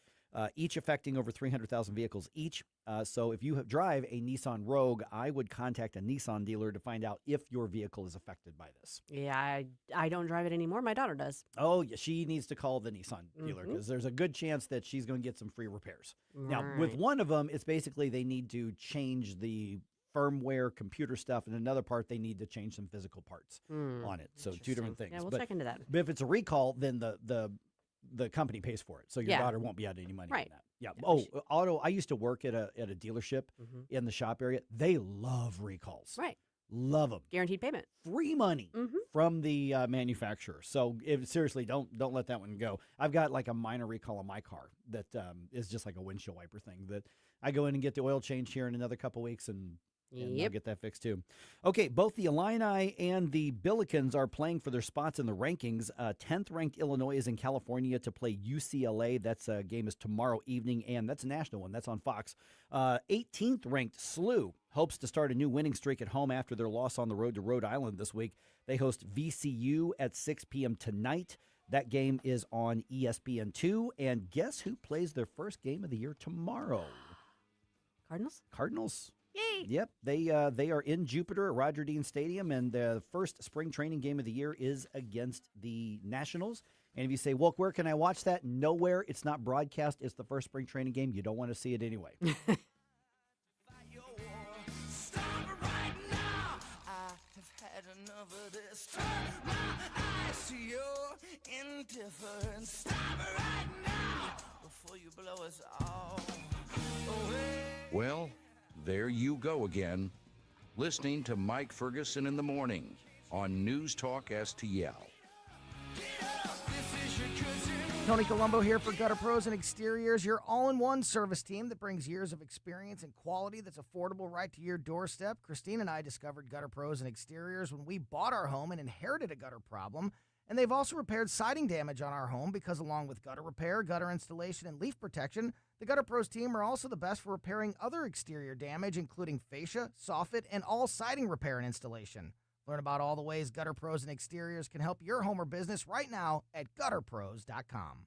S7: each affecting over 300,000 vehicles each. So if you drive a Nissan Rogue, I would contact a Nissan dealer to find out if your vehicle is affected by this.
S11: Yeah, I don't drive it anymore. My daughter does.
S7: Oh, yeah, she needs to call the Nissan dealer because there's a good chance that she's going to get some free repairs. Now, with one of them, it's basically they need to change the firmware, computer stuff, and another part they need to change some physical parts on it. So 2 different things.
S11: Yeah, we'll check into that.
S7: But if it's a recall, then the the company pays for it, so your daughter won't be out any money
S11: Right.
S7: on that. Yeah.
S11: Yeah,
S7: Auto. I used to work at a dealership in the shop area. They love recalls.
S11: Right.
S7: Love them.
S11: Guaranteed payment.
S7: Free money from the manufacturer. So seriously, don't let that one go. I've got like a minor recall on my car that is just like a windshield wiper thing that I go in and get the oil change here in another couple weeks and I'll get that fixed too. Okay, both the Illini and the Billikens are playing for their spots in the rankings. 10th ranked Illinois is in California to play UCLA. That's game is tomorrow evening, and that's a national one. That's on Fox. 18th ranked SLU hopes to start a new winning streak at home after their loss on the road to Rhode Island this week. They host VCU at 6 p.m. tonight. That game is on ESPN2. And guess who plays their first game of the year tomorrow? Cardinals.
S11: Yay!
S7: Yep, they are in Jupiter at Roger Dean Stadium, and the first spring training game of the year is against the Nationals. And if you say, well, where can I watch that? Nowhere. It's not broadcast. It's the first spring training game. You don't want to see it anyway.
S2: Well, there you go again, listening to Mike Ferguson in the morning on News Talk STL.
S5: Tony Colombo here for Gutter Pros and Exteriors, your all-in-one service team that brings years of experience and quality that's affordable right to your doorstep. Christine and I discovered Gutter Pros and Exteriors when we bought our home and inherited a gutter problem. And they've also repaired siding damage on our home because along with gutter repair, gutter installation, and leaf protection, the Gutter Pros team are also the best for repairing other exterior damage, including fascia, soffit, and all siding repair and installation. Learn about all the ways Gutter Pros and Exteriors can help your home or business right now at gutterpros.com.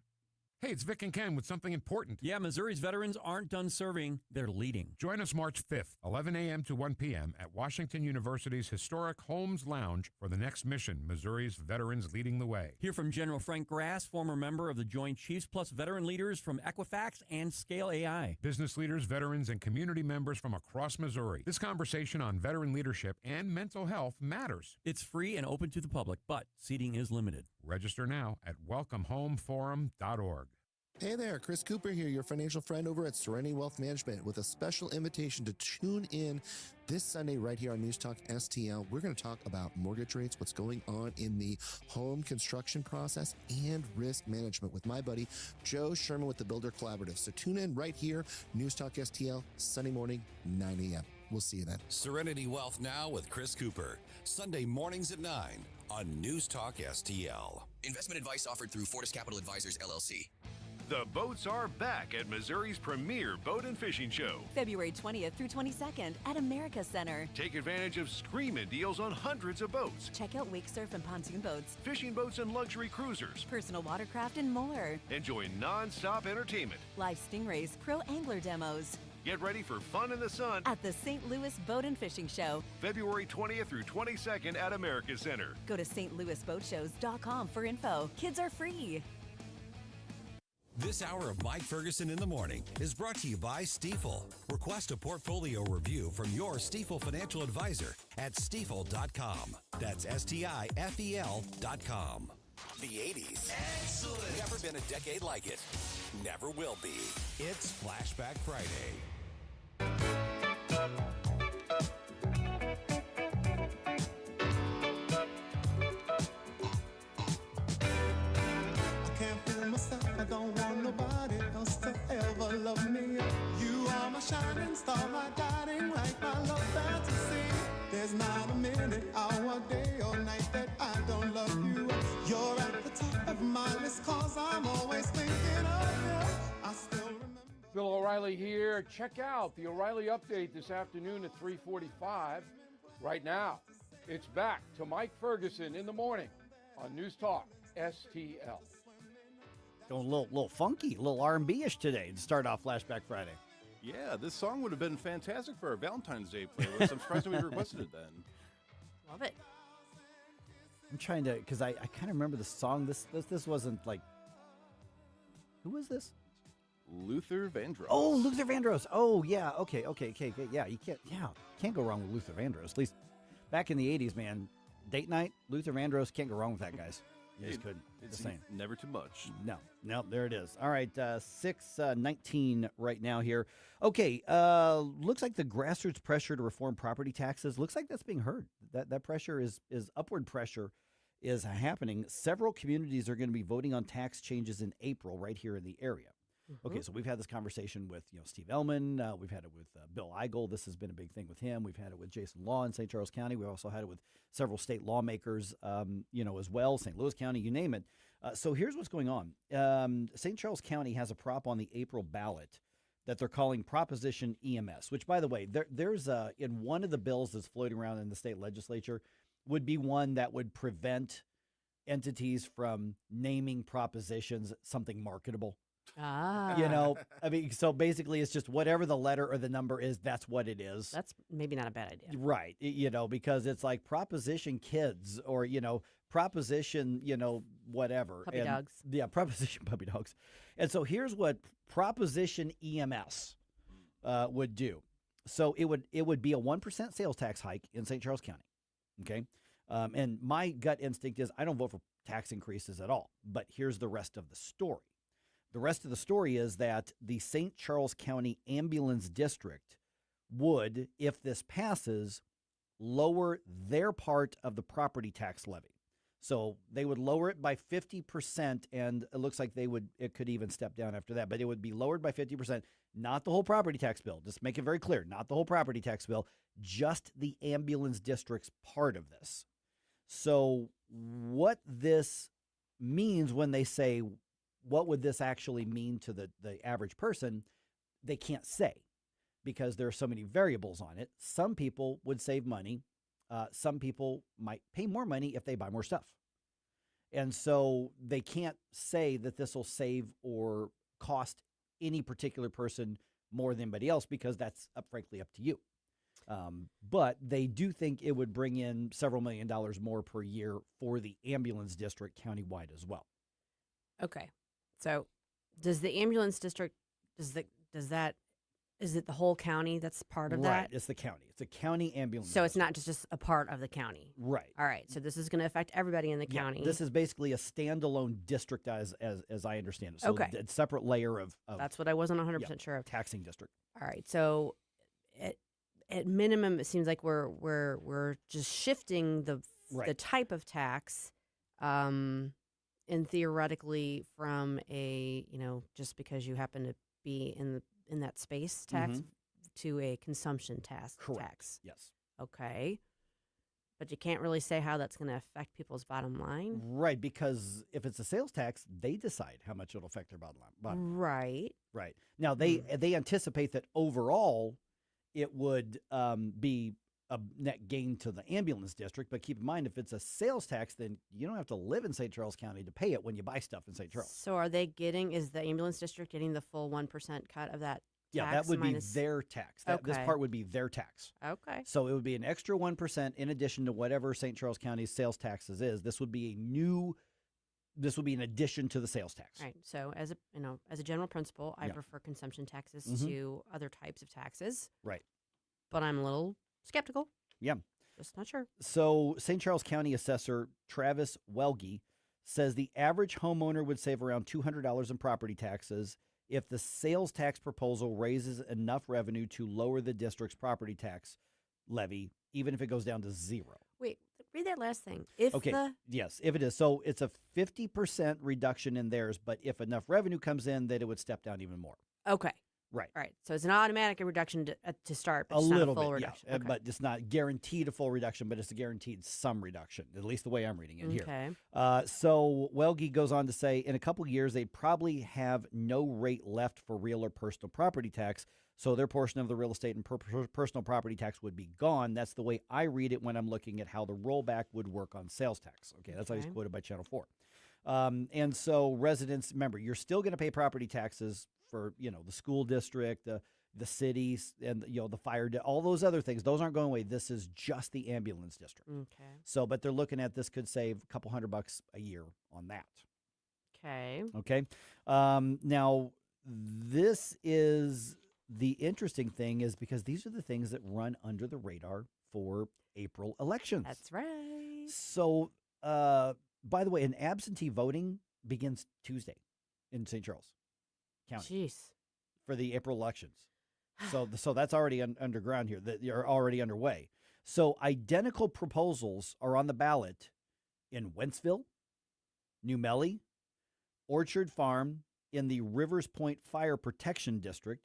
S18: Hey, it's Vic and Ken with something important.
S19: Yeah, Missouri's veterans aren't done serving, they're leading.
S18: Join us March 5th, 11 a.m. to 1 p.m. at Washington University's historic Holmes Lounge for the next mission, Missouri's Veterans Leading the Way.
S19: Hear from General Frank Grass, former member of the Joint Chiefs, plus veteran leaders from Equifax and Scale AI.
S18: Business leaders, veterans, and community members from across Missouri. This conversation on veteran leadership and mental health matters.
S19: It's free and open to the public, but seating is limited.
S18: Register now at welcomehomeforum.org.
S20: Hey there, Chris Cooper here, your financial friend over at Serenity Wealth Management with a special invitation to tune in this Sunday right here on News Talk STL. We're going to talk about mortgage rates, what's going on in the home construction process, and risk management with my buddy Joe Sherman with the Builder Collaborative. So tune in right here, News Talk STL, Sunday morning, 9 a.m. We'll see you then.
S22: Serenity Wealth Now with Chris Cooper, Sunday mornings at 9 on News Talk STL.
S21: Investment advice offered through Fortis Capital Advisors, LLC.
S27: The boats are back at Missouri's premier boat and fishing show.
S28: February 20th through 22nd at America Center.
S27: Take advantage of screaming deals on hundreds of boats.
S28: Check out wake surf and pontoon boats,
S27: fishing boats and luxury cruisers,
S28: personal watercraft, and more.
S27: Enjoy non-stop entertainment.
S28: Live stingrays, pro angler demos.
S27: Get ready for fun in the sun
S28: at the St. Louis Boat and Fishing Show.
S27: February 20th through 22nd at America Center.
S28: Go to stlouisboatshows.com for info. Kids are free.
S22: This hour of Mike Ferguson in the morning is brought to you by Stifel. Request a portfolio review from your Stifel financial advisor at stifel.com. That's STIFEL.com. The 80s. Excellent. Never been a decade like it. Never will be. It's Flashback Friday.
S8: I don't want nobody else to ever love me. You are my shining star, my guiding light, my love fantasy. There's not a minute, hour, day, or night that I don't love you. You're at the top of my list, cause I'm always thinking of you. I still remember.
S29: Bill O'Reilly here. Check out the O'Reilly Update this afternoon at 3:45. Right now, it's back to Mike Ferguson in the morning on News Talk STL.
S7: Going a little funky, a little R&B-ish today to start off Flashback Friday.
S16: Yeah, this song would have been fantastic for our Valentine's Day playlist. I'm surprised we requested it then.
S11: Love it.
S7: I'm trying to, because I kind of remember the song. This wasn't like, who was this?
S16: Luther Vandross.
S7: Oh, Luther Vandross. Oh, yeah. Okay. Yeah, you can't go wrong with Luther Vandross. At least back in the 80s, man. Date night, Luther Vandross, can't go wrong with that, guys. You just couldn't. Just saying.
S16: Never too much.
S7: No, there it is. All right, 6:19 right now here. Okay, looks like the grassroots pressure to reform property taxes, looks like that's being heard. That pressure is upward pressure is happening. Several communities are going to be voting on tax changes in April right here in the area. Okay, so we've had this conversation with Steve Ellman. We've had it with Bill Eigel. This has been a big thing with him. We've had it with Jason Law in St. Charles County. We've also had it with several state lawmakers, as well, St. Louis County, you name it. So here's what's going on. St. Charles County has a prop on the April ballot that they're calling Proposition EMS, which, by the way, there's in one of the bills that's floating around in the state legislature would be one that would prevent entities from naming propositions something marketable. So basically it's just whatever the letter or the number is, that's what it is.
S11: That's maybe not a bad idea.
S7: Right. Because it's like Proposition Kids or, Proposition, whatever.
S11: Puppy dogs.
S7: Yeah, Proposition Puppy Dogs. And so here's what Proposition EMS would do. So it would be a 1% sales tax hike in St. Charles County. Okay. And my gut instinct is I don't vote for tax increases at all. But here's the rest of the story. The rest of the story is that the St. Charles County Ambulance District would, if this passes, lower their part of the property tax levy. So they would lower it by 50%, and it looks like it could even step down after that, but it would be lowered by 50%, not the whole property tax bill. Just make it very clear, not the whole property tax bill, just the ambulance district's part of this. So what this means when they say, what would this actually mean to the average person? They can't say because there are so many variables on it. Some people would save money. Some people might pay more money if they buy more stuff. And so they can't say that this will save or cost any particular person more than anybody else because that's, frankly, up to you. But they do think it would bring in several $1 million more per year for the ambulance district countywide as well.
S11: Okay. So does the ambulance district, is it the whole county that's part of that?
S7: Right, it's the county. It's a county ambulance
S11: So
S7: district.
S11: it's not just a part of the county.
S7: Right.
S11: All right. So this is going to affect everybody in the county.
S7: This is basically a standalone district as I understand it. So
S11: Okay.
S7: it's a separate layer of
S11: That's what I wasn't 100% sure of.
S7: taxing district.
S11: All right. So at minimum, it seems like we're just shifting the type of tax, and theoretically from a just because you happen to be in that space tax to a consumption tax.
S7: Yes.
S11: Okay. But you can't really say how that's going to affect people's bottom line.
S7: Right, because if it's a sales tax, they decide how much it'll affect their bottom line.
S11: Right.
S7: Right. Now, they anticipate that overall it would be a net gain to the ambulance district. But keep in mind, if it's a sales tax, then you don't have to live in St. Charles County to pay it when you buy stuff in St. Charles.
S11: So is the ambulance district getting the full 1% cut of that tax?
S7: Yeah, that would be their tax. This part would be their tax.
S11: Okay.
S7: So it would be an extra 1% in addition to whatever St. Charles County's sales taxes is. This would be an addition to the sales tax.
S11: Right. So as a general principle, I prefer consumption taxes to other types of taxes.
S7: Right.
S11: But I'm a little skeptical.
S7: Yeah.
S11: Just not sure.
S7: So St. Charles County Assessor Travis Welge says the average homeowner would save around $200 in property taxes if the sales tax proposal raises enough revenue to lower the district's property tax levy, even if it goes down to zero.
S11: Wait, read that last thing.
S7: Yes, if it is. So it's a 50% reduction in theirs, but if enough revenue comes in, then it would step down even more.
S11: Okay.
S7: Right.
S11: All right. So it's an automatic reduction to start, but
S7: a
S11: it's
S7: little
S11: not a full
S7: bit,
S11: reduction.
S7: yeah.
S11: Okay.
S7: But it's not guaranteed a full reduction, but it's a guaranteed some reduction, at least the way I'm reading it here.
S11: Okay.
S7: So Welge goes on to say, in a couple of years, they'd probably have no rate left for real or personal property tax, so their portion of the real estate and personal property tax would be gone. That's the way I read it when I'm looking at how the rollback would work on sales tax. Okay, that's how he's quoted by Channel 4. And so residents, remember, you're still going to pay property taxes for, the school district, the cities, and the fire, all those other things. Those aren't going away. This is just the ambulance district.
S11: Okay.
S7: So, but they're looking at this could save a couple $100 a year on that.
S11: Okay.
S7: Okay. Now, this is the interesting thing is because these are the things that run under the radar for April elections.
S11: That's right.
S7: So by the way, an absentee voting begins Tuesday in St. Charles County.
S11: Jeez.
S7: For the April elections. So that's already underground here. That are already underway. So identical proposals are on the ballot in Wentzville, New Melly, Orchard Farm, in the Rivers Point Fire Protection District,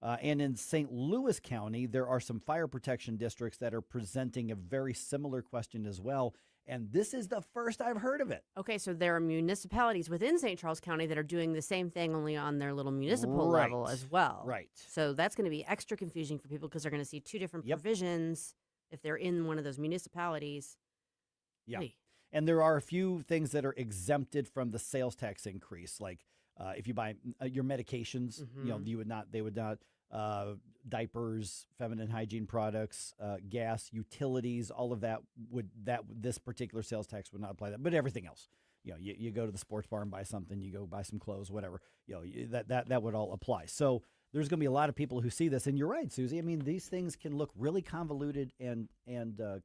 S7: and in St. Louis County, there are some fire protection districts that are presenting a very similar question as well. And this is the first I've heard of it.
S11: Okay, so there are municipalities within St. Charles County that are doing the same thing, only on their little municipal level as well.
S7: Right.
S11: So that's going to be extra confusing for people because they're going to see two different provisions if they're in one of those municipalities.
S7: Yeah.
S11: Hey.
S7: And there are a few things that are exempted from the sales tax increase, like if you buy your medications, they would not. Diapers, feminine hygiene products, gas, utilities, all of that this particular sales tax would not apply that, but everything else, you go to the sports bar and buy something, you go buy some clothes, whatever, that would all apply. So there's going to be a lot of people who see this, and you're right, Susie. I mean, these things can look really convoluted and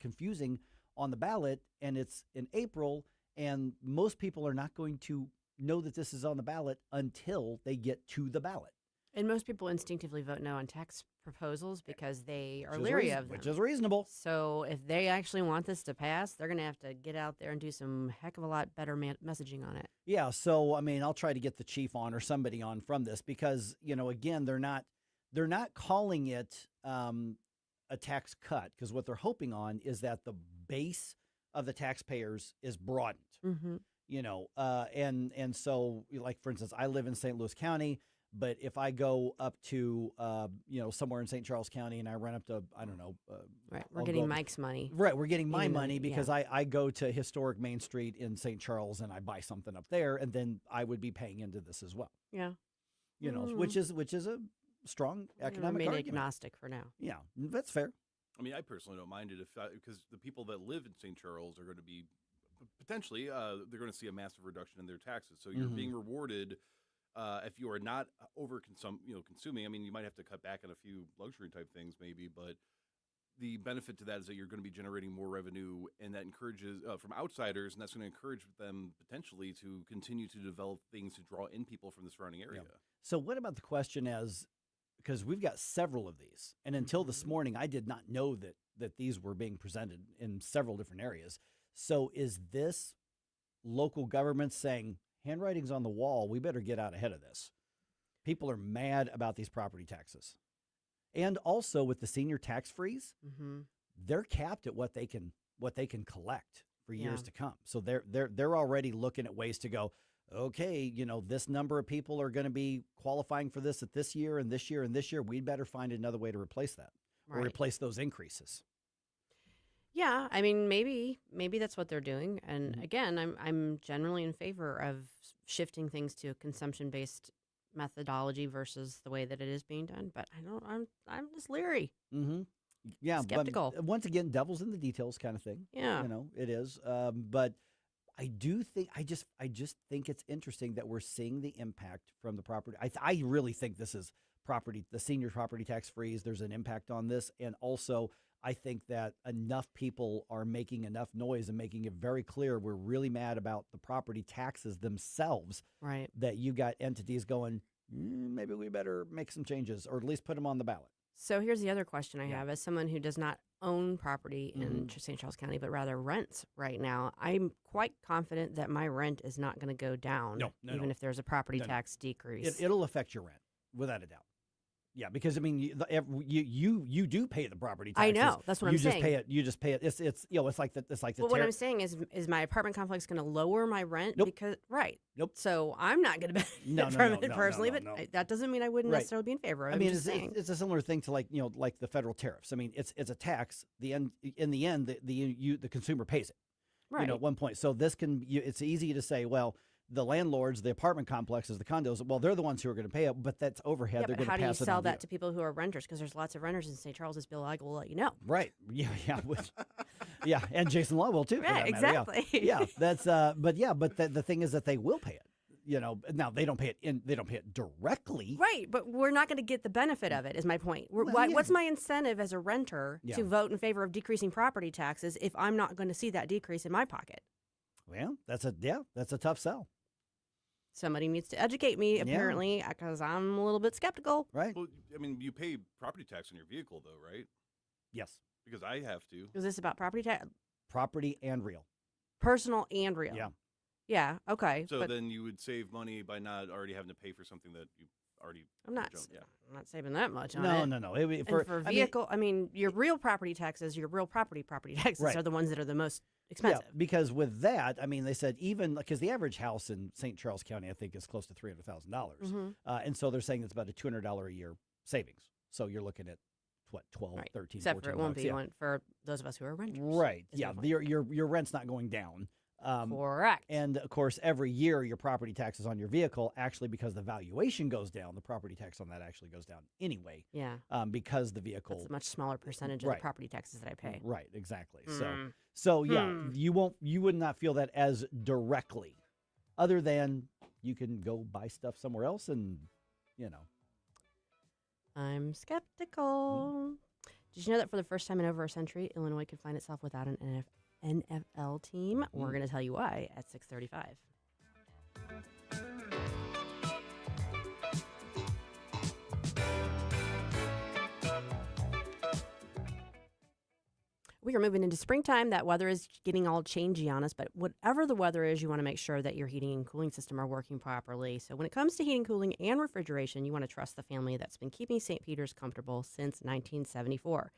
S7: confusing on the ballot, and it's in April, and most people are not going to know that this is on the ballot until they get to the ballot.
S11: And most people instinctively vote no on tax proposals because they are leery of them.
S7: Which is reasonable.
S11: So if they actually want this to pass, they're going to have to get out there and do some heck of a lot better messaging on it.
S7: Yeah, so, I mean, I'll try to get the chief on or somebody on from this because, again, they're not calling it a tax cut because what they're hoping on is that the base of the taxpayers is broadened.
S11: Mm-hmm.
S7: And so, like, for instance, I live in St. Louis County. But if I go up to, somewhere in St. Charles County and I run up to, I don't know.
S11: Right, we're getting Mike's money.
S7: Right, we're getting my money because I go to historic Main Street in St. Charles and I buy something up there, and then I would be paying into this as well.
S11: Yeah.
S7: Which is a strong economic
S11: remain
S7: argument.
S11: agnostic for now.
S7: Yeah, that's fair.
S16: I mean, I personally don't mind it because the people that live in St. Charles are going to be potentially they're going to see a massive reduction in their taxes. So you're being rewarded. If you are not consuming, I mean, you might have to cut back on a few luxury type things maybe, but the benefit to that is that you're going to be generating more revenue, and that encourages from outsiders, and that's going to encourage them potentially to continue to develop things to draw in people from the surrounding area.
S7: Yeah. So what about the question because we've got several of these, and until this morning, I did not know that these were being presented in several different areas. So is this local government saying, handwriting's on the wall, we better get out ahead of this? People are mad about these property taxes. And also with the senior tax freeze, they're capped at what they can collect for years to come. So they're already looking at ways to go, okay, this number of people are going to be qualifying for this at this year and this year and this year. We'd better find another way to replace that or replace those increases.
S11: Yeah, I mean, maybe that's what they're doing. And again, I'm generally in favor of shifting things to a consumption-based methodology versus the way that it is being done. But I'm just leary.
S7: Mm-hmm. Yeah,
S11: skeptical.
S7: But once again, devil's in the details kind of thing.
S11: Yeah,
S7: it is. But I do think I just think it's interesting that we're seeing the impact from the property. I really think this is the senior property tax freeze. There's an impact on this, and also I think that enough people are making enough noise and making it very clear we're really mad about the property taxes themselves.
S11: Right.
S7: That you got entities going, maybe we better make some changes or at least put them on the ballot.
S11: So here's the other question I have. As someone who does not own property in St. Charles County, but rather rents right now, I'm quite confident that my rent is not going to go down, even if there's a property tax decrease.
S7: It'll affect your rent, without a doubt. Yeah, because I mean, you do pay the property taxes.
S11: I know, that's what I'm saying.
S7: You just pay it. It's like the.
S11: Well, what I'm saying is my apartment complex going to lower my rent?
S7: Nope.
S11: Because
S7: Nope.
S11: So I'm not going to benefit from it personally, but that doesn't mean I wouldn't necessarily be in favor of it.
S7: I mean, it's a similar thing to like the federal tariffs. I mean, it's a tax. In the end, the consumer pays it.
S11: Right.
S7: At one point. So it's easy to say, well, the landlords, the apartment complexes, the condos, well, they're the ones who are going to pay it, but that's overhead. They're going to pass it on.
S11: How do you sell that to people who are renters? Because there's lots of renters in St. Charles, as Bill Ige will let you know.
S7: Right. Yeah. Yeah. And Jason Law will too.
S11: Right. Exactly.
S7: Yeah. That's. But the thing is that they will pay it. Now they don't pay it they don't pay it directly.
S11: Right. But we're not going to get the benefit of it. Is my point. What's my incentive as a renter to vote in favor of decreasing property taxes if I'm not going to see that decrease in my pocket?
S7: Well, that's a tough sell.
S11: Somebody needs to educate me, apparently, because I'm a little bit skeptical.
S7: Right.
S16: Well, I mean, you pay property tax on your vehicle, though, right?
S7: Yes.
S16: Because I have to.
S11: Is this about property tax?
S7: Property and real.
S11: Personal and real.
S7: Yeah.
S11: Yeah, okay.
S16: So
S11: but
S16: then you would save money by not already having to pay for something that you already.
S11: I'm not saving that much on
S7: No,
S11: it.
S7: no.
S11: And for vehicle, your real property taxes, your real property taxes
S7: Right.
S11: are the ones that are the most expensive.
S7: Yeah, because with that, I mean, they said even because the average house in St. Charles County, I think, is close to $300,000,
S11: Mhm.
S7: And so they're saying it's about a $200 a year savings. So you're looking at what 12,
S11: Right.
S7: 13,
S11: Except for it won't
S7: $14,
S11: be
S7: yeah.
S11: one for those of us who are renters.
S7: Right.
S11: is
S7: Yeah.
S11: my point.
S7: Your rent's not going down.
S11: Correct.
S7: And of course, every year your property taxes on your vehicle actually, because the valuation goes down, the property tax on that actually goes down anyway.
S11: Yeah.
S7: Because the vehicle.
S11: That's a much smaller percentage of
S7: Right.
S11: the property taxes that I pay.
S7: Right. Exactly.
S11: Hmm.
S7: So yeah, you would not feel that as directly, other than you can go buy stuff somewhere else, and
S11: I'm skeptical. Did you know that for the first time in over a century, Illinois could find itself without an NFL team? We're going to tell you why at 6:35. We are moving into springtime. That weather is getting all changey on us, but whatever the weather is, you want to make sure that your heating and cooling system are working properly. So when it comes to heating, cooling, and refrigeration, you want to trust the family that's been keeping St. Peter's comfortable since 1974.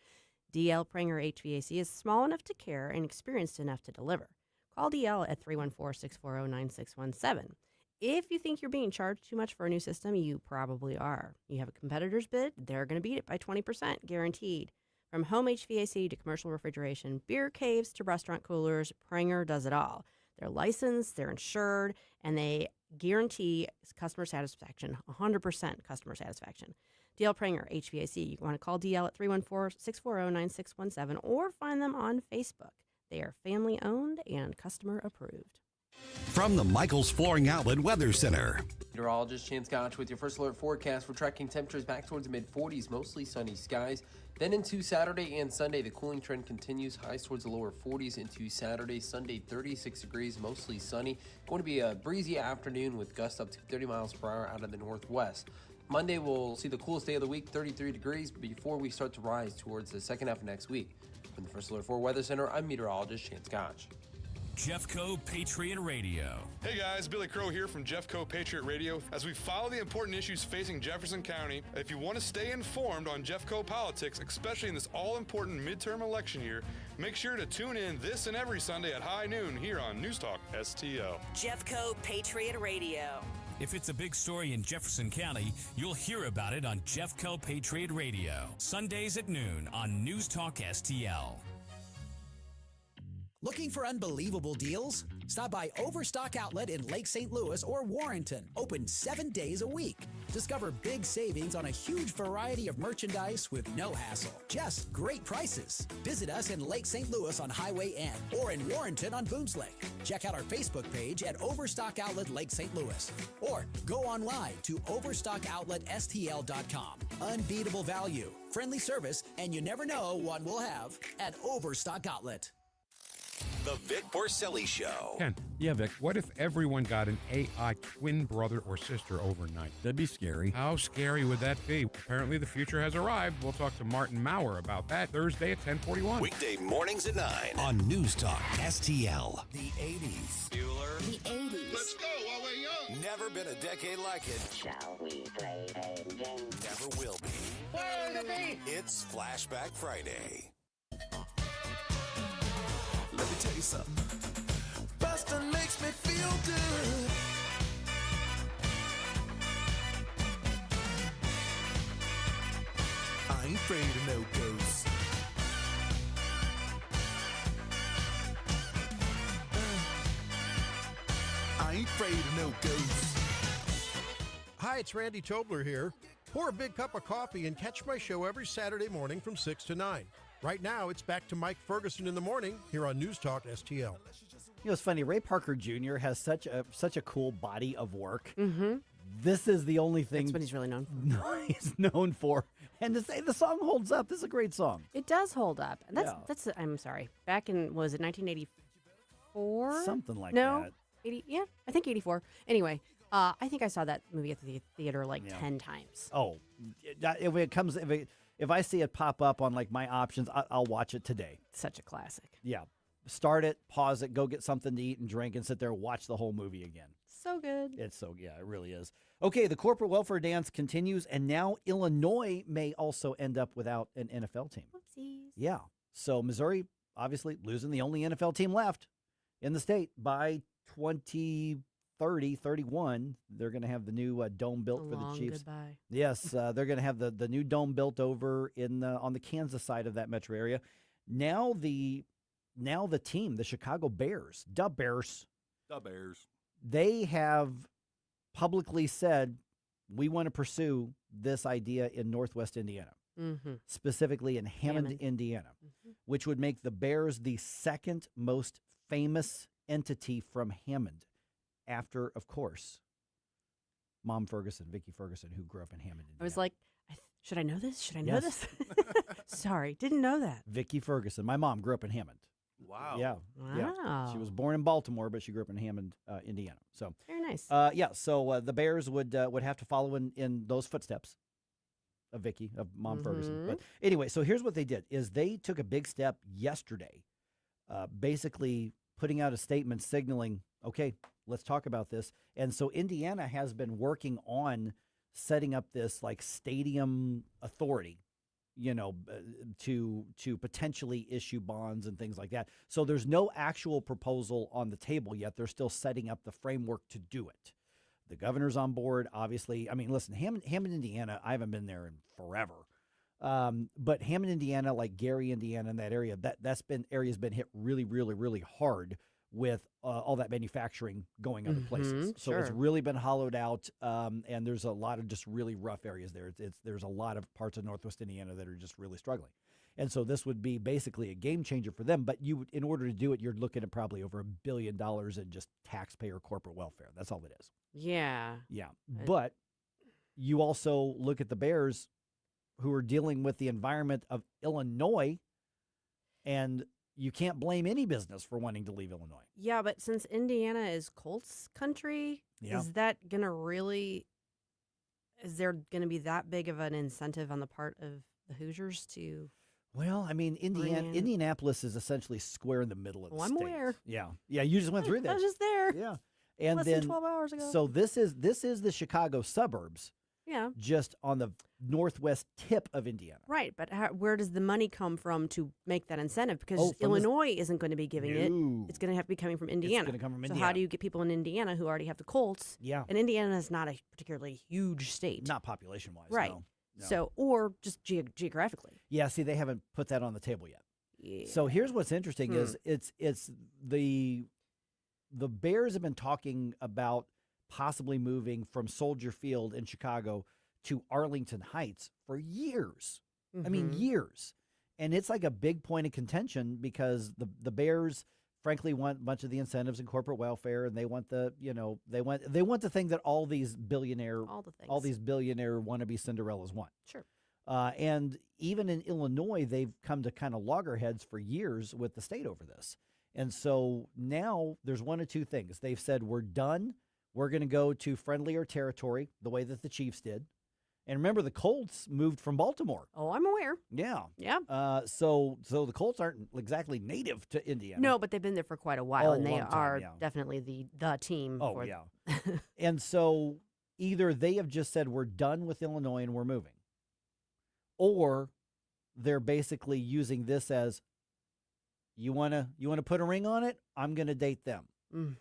S11: DL Pranger HVAC is small enough to care and experienced enough to deliver. Call DL at 314-640-9617. If you think you're being charged too much for a new system, you probably are. You have a competitor's bid, they're going to beat it by 20%, guaranteed. From home HVAC to commercial refrigeration, beer caves to restaurant coolers, Pranger does it all. They're licensed, they're insured, and they guarantee customer satisfaction, 100% customer satisfaction. DL Pranger HVAC. You want to call DL at 314-640-9617 or find them on Facebook. They are family owned and customer approved.
S22: From the Michaels Flooring Outlet Weather Center.
S1: Meteorologist Chance Gotch with your first alert forecast. We're tracking temperatures back towards the mid-40s, mostly sunny skies. Then into Saturday and Sunday, the cooling trend continues. Highs towards the lower 40s into Saturday. Sunday, 36 degrees, mostly sunny. Going to be a breezy afternoon with gusts up to 30 miles per hour out of the northwest. Monday, we'll see the coolest day of the week, 33 degrees, before we start to rise towards the second half of next week. From the First Alert 4 Weather Center, I'm meteorologist Chance Gotch.
S3: Jeffco Patriot Radio.
S4: Hey guys, Billy Crow here from Jeffco Patriot Radio. As we follow the important issues facing Jefferson County, if you want to stay informed on Jeffco politics, especially in this all-important midterm election year, make sure to tune in this and every Sunday at high noon here on NewsTalkSTL.
S28: Jeffco Patriot Radio.
S3: If it's a big story in Jefferson County, you'll hear about it on Jeffco Patriot Radio. Sundays at noon on NewsTalkSTL.
S6: Looking for unbelievable deals? Stop by Overstock Outlet in Lake St. Louis or Warrenton. Open 7 days a week. Discover big savings on a huge variety of merchandise with no hassle. Just great prices. Visit us in Lake St. Louis on Highway N or in Warrenton on Boones Lake. Check out our Facebook page at Overstock Outlet Lake St. Louis or go online to overstockoutletstl.com. Unbeatable value, friendly service, and you never know what we'll have at Overstock Outlet.
S22: The Vic Porcelli Show.
S18: Ken, yeah, Vic, what if everyone got an AI twin brother or sister overnight?
S19: That'd be scary.
S18: How scary would that be? Apparently the future has arrived. We'll talk to Martin Maurer about that Thursday at 10:41.
S22: Weekday mornings at 9 on News Talk STL.
S21: The 80s.
S28: Bueller. The 80s.
S21: Let's go while we're young. Never been a decade like it.
S28: Shall we play a game?
S21: Never will be.
S28: Where the beat?
S21: It's Flashback Friday.
S8: Let me tell you something. Bustin' makes me feel good. I ain't afraid of no ghosts. I ain't afraid of no ghosts.
S17: Hi, it's Randy Tobler here. Pour a big cup of coffee and catch my show every Saturday morning from 6 to 9. Right now, it's back to Mike Ferguson in the morning here on News Talk STL.
S7: You know, it's funny. Ray Parker Jr. has such a cool body of work.
S11: Mm-hmm.
S7: This is the only thing.
S11: That's what he's really known for.
S7: No, he's known for. And to say the song holds up, this is a great song.
S11: It does hold up. And that's I'm sorry. Back in, was it 1980? 84?
S7: Something like
S11: no,
S7: that.
S11: 80, yeah, I think 84. Anyway, I think I saw that movie at the theater like 10 times.
S7: Oh, if I see it pop up on like my options, I'll watch it today.
S11: Such a classic.
S7: Yeah. Start it, pause it, go get something to eat and drink, and sit there and watch the whole movie again.
S11: So good.
S7: It really is. Okay, the corporate welfare dance continues, and now Illinois may also end up without an NFL team.
S11: Whoopsies.
S7: Yeah. So Missouri, obviously, losing the only NFL team left in the state. By 2030, 31, they're going to have the new dome built for the Chiefs.
S11: Goodbye.
S7: Yes, they're going to have the new dome built over on the Kansas side of that metro area. Now the team, the Chicago Bears, the Bears, they have publicly said, we want to pursue this idea in Northwest Indiana, specifically in Hammond, Indiana, which would make the Bears the second most famous entity from Hammond after, of course, Mom Ferguson, Vicky Ferguson, who grew up in Hammond, Indiana.
S11: I was like, should I know this? Should I know this? Sorry, didn't know that.
S7: Vicky Ferguson. My mom grew up in Hammond.
S16: Wow.
S7: Yeah.
S11: Wow.
S7: Yeah. She was born in Baltimore, but she grew up in Hammond, Indiana. So
S11: very nice.
S7: So the Bears would have to follow in those footsteps of Vicky, of Mom Ferguson. But anyway, so here's what they did: is they took a big step yesterday, basically putting out a statement signaling, okay, let's talk about this. And so Indiana has been working on setting up this like stadium authority, to potentially issue bonds and things like that. So there's no actual proposal on the table yet. They're still setting up the framework to do it. The governor's on board, obviously. I mean, listen, Hammond, Indiana, I haven't been there in forever. But Hammond, Indiana, like Gary, Indiana, and that area, area's been hit really, really, really hard with all that manufacturing going other places. So it's really been hollowed out, and there's a lot of just really rough areas there. There's a lot of parts of Northwest Indiana that are just really struggling. And so this would be basically a game changer for them. But in order to do it, you're looking at probably over $1 billion in just taxpayer corporate welfare. That's all it is.
S11: Yeah.
S7: Yeah. But you also look at the Bears, who are dealing with the environment of Illinois, and you can't blame any business for wanting to leave Illinois.
S11: Yeah, but since Indiana is Colts country, is there going to be that big of an incentive on the part of the Hoosiers to?
S7: Well, I mean, Indianapolis is essentially square in the middle of the state.
S11: I'm aware.
S7: Yeah. Yeah, you just went through that.
S11: I was just there.
S7: Yeah. And
S11: less
S7: then
S11: than 12 hours ago.
S7: So this is the Chicago suburbs.
S11: Yeah.
S7: Just on the northwest tip of Indiana.
S11: Right, but where does the money come from to make that incentive? Because Illinois isn't going to be giving it. It's going to have to be coming from Indiana.
S7: It's going to come from
S11: So
S7: Indiana.
S11: how do you get people in Indiana who already have the Colts?
S7: Yeah.
S11: And Indiana is not a particularly huge state.
S7: Not population-wise,
S11: right.
S7: No.
S11: So, or just geographically.
S7: Yeah, see, they haven't put that on the table yet.
S11: Yeah.
S7: So here's what's interesting is it's the Bears have been talking about possibly moving from Soldier Field in Chicago to Arlington Heights for years. I mean, years. And it's like a big point of contention because the Bears, frankly, want a bunch of the incentives in corporate welfare, and they want the thing that all these billionaire wannabe Cinderellas want.
S11: Sure.
S7: And even in Illinois, they've come to kind of loggerheads for years with the state over this. And so now there's one of two things. They've said, we're done. We're going to go to friendlier territory, the way that the Chiefs did. And remember, the Colts moved from Baltimore.
S11: Oh, I'm aware.
S7: Yeah.
S11: Yeah.
S7: So the Colts aren't exactly native to Indiana.
S11: No, but they've been there for quite a while, and they
S7: long time,
S11: are definitely the team.
S7: Oh, yeah. And so either they have just said, we're done with Illinois and we're moving, or they're basically using this as, you want to put a ring on it? I'm going to date them.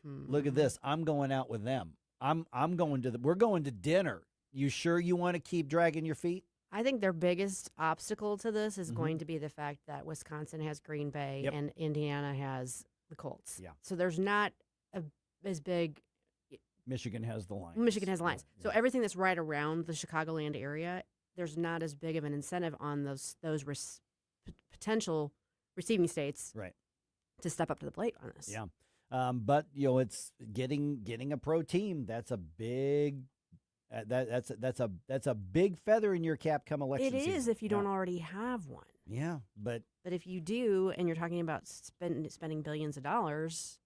S7: Look at this. I'm going out with them. We're going to dinner. You sure you want to keep dragging your feet?
S11: I think their biggest obstacle to this is going to be the fact that Wisconsin has Green Bay and Indiana has the Colts.
S7: Yeah.
S11: So there's not as big.
S7: Michigan has the Lions.
S11: Michigan has Lions. So everything that's right around the Chicagoland area, there's not as big of an incentive on those potential receiving states to step up to the plate on this.
S7: Yeah. But it's getting a pro team. That's a big that's a big feather in your cap come election season.
S11: It is if you don't already have one.
S7: Yeah, but
S11: if you do, and you're talking about spending billions of dollars,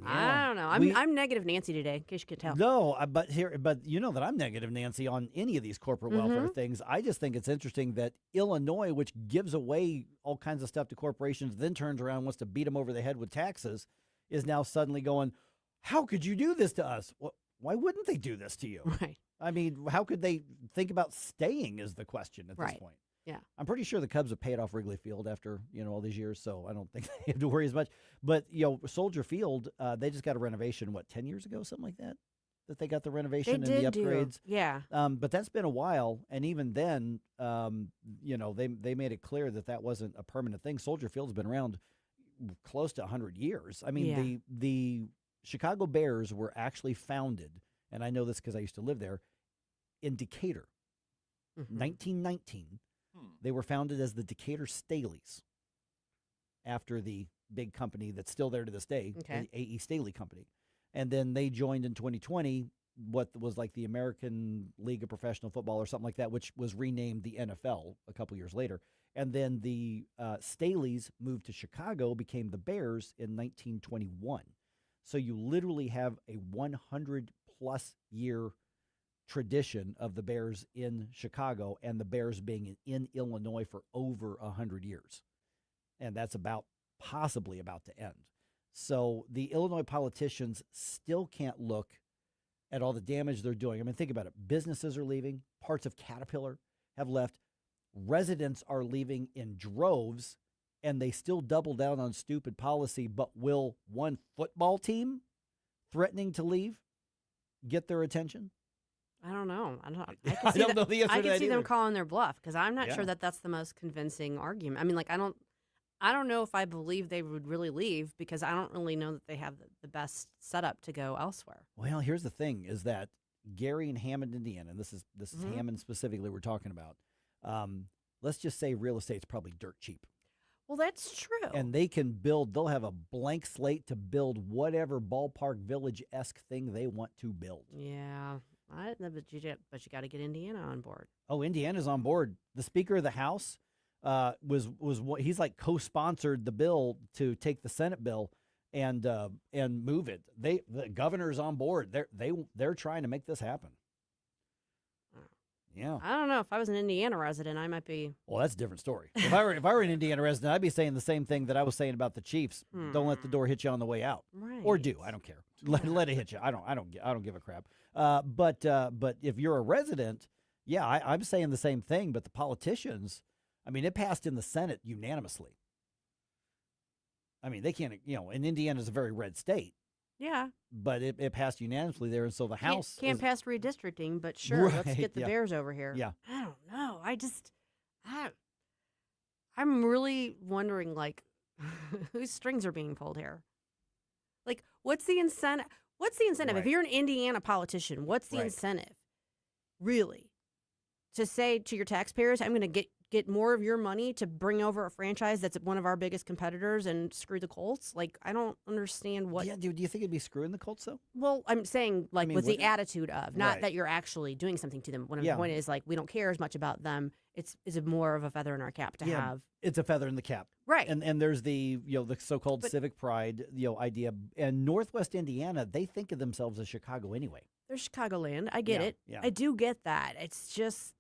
S11: I don't know. I'm negative Nancy today, in case you could tell.
S7: No, but you know that I'm negative Nancy on any of these corporate welfare things. I just think it's interesting that Illinois, which gives away all kinds of stuff to corporations, then turns around and wants to beat them over the head with taxes, is now suddenly going, how could you do this to us? Well, why wouldn't they do this to you?
S11: Right.
S7: I mean, how could they think about staying is the question at this point.
S11: Yeah.
S7: I'm pretty sure the Cubs have paid off Wrigley Field after, all these years, so I don't think they have to worry as much. But, Soldier Field, they just got a renovation, 10 years ago, something like that? That they got the renovation and the upgrades.
S11: Yeah.
S7: But that's been a while, and even then, they made it clear that wasn't a permanent thing. Soldier Field's been around close to 100 years. I mean, the Chicago Bears were actually founded, and I know this because I used to live there, in Decatur, 1919. They were founded as the Decatur Staleys after the big company that's still there to this day, the A.E. Staley Company. And then they joined in 2020 what was like the American League of Professional Football or something like that, which was renamed the NFL a couple years later. And then the Staleys moved to Chicago, became the Bears in 1921. So you literally have a 100-plus year tradition of the Bears in Chicago and the Bears being in Illinois for over 100 years. And that's possibly about to end. So the Illinois politicians still can't look at all the damage they're doing. I mean, think about it. Businesses are leaving. Parts of Caterpillar have left. Residents are leaving in droves, and they still double down on stupid policy. But will one football team threatening to leave get their attention?
S11: I don't know. I
S7: don't know the answer to that
S11: I can see them
S7: either.
S11: calling their bluff because I'm not sure
S7: Yeah.
S11: that that's the most convincing argument. I mean, I don't know if I believe they would really leave because I don't really know that they have the best setup to go elsewhere.
S7: Well, here's the thing: is that Gary and Hammond, Indiana, and this is Hammond specifically we're talking about. Let's just say real estate's probably dirt cheap.
S11: Well, that's true.
S7: And they can build. They'll have a blank slate to build whatever ballpark village-esque thing they want to build.
S11: Yeah, but you got to get Indiana on board.
S7: Oh, Indiana's on board. The Speaker of the House was he's like co-sponsored the bill to take the Senate bill and move it. The governor's on board. They're trying to make this happen. Yeah.
S11: I don't know. If I was an Indiana resident, I might be.
S7: Well, that's a different story. If I were an Indiana resident, I'd be saying the same thing that I was saying about the Chiefs. Don't let the door hit you on the way out.
S11: Right.
S7: Or do. I don't care. Let it hit you. I don't give a crap. But if you're a resident, yeah, I'm saying the same thing. But the politicians, I mean, it passed in the Senate unanimously. I mean, they can't. And Indiana's a very red state.
S11: Yeah.
S7: But it passed unanimously there, and so the House
S11: can't pass redistricting. But sure, let's get the
S7: yeah.
S11: Bears over here.
S7: Yeah.
S11: I don't know. I'm really wondering, whose strings are being pulled here? Like, what's the incentive?
S7: Right.
S11: If you're an Indiana politician, what's the incentive, really, to say to your taxpayers, I'm going to get more of your money to bring over a franchise that's one of our biggest competitors and screw the Colts? Like, I don't understand what.
S7: Yeah, do you think it'd be screwing the Colts, though?
S11: Well, I'm saying, with the attitude of, not
S7: Right.
S11: that you're actually doing something to them. What
S7: Yeah.
S11: the point is, we don't care as much about them. It's more of a feather in our cap to have.
S7: It's a feather in the cap.
S11: Right.
S7: And there's the, the so-called civic pride, idea. And Northwest Indiana, they think of themselves as Chicago anyway.
S11: They're Chicagoland. I get it.
S7: Yeah.
S11: I do get that. It's just,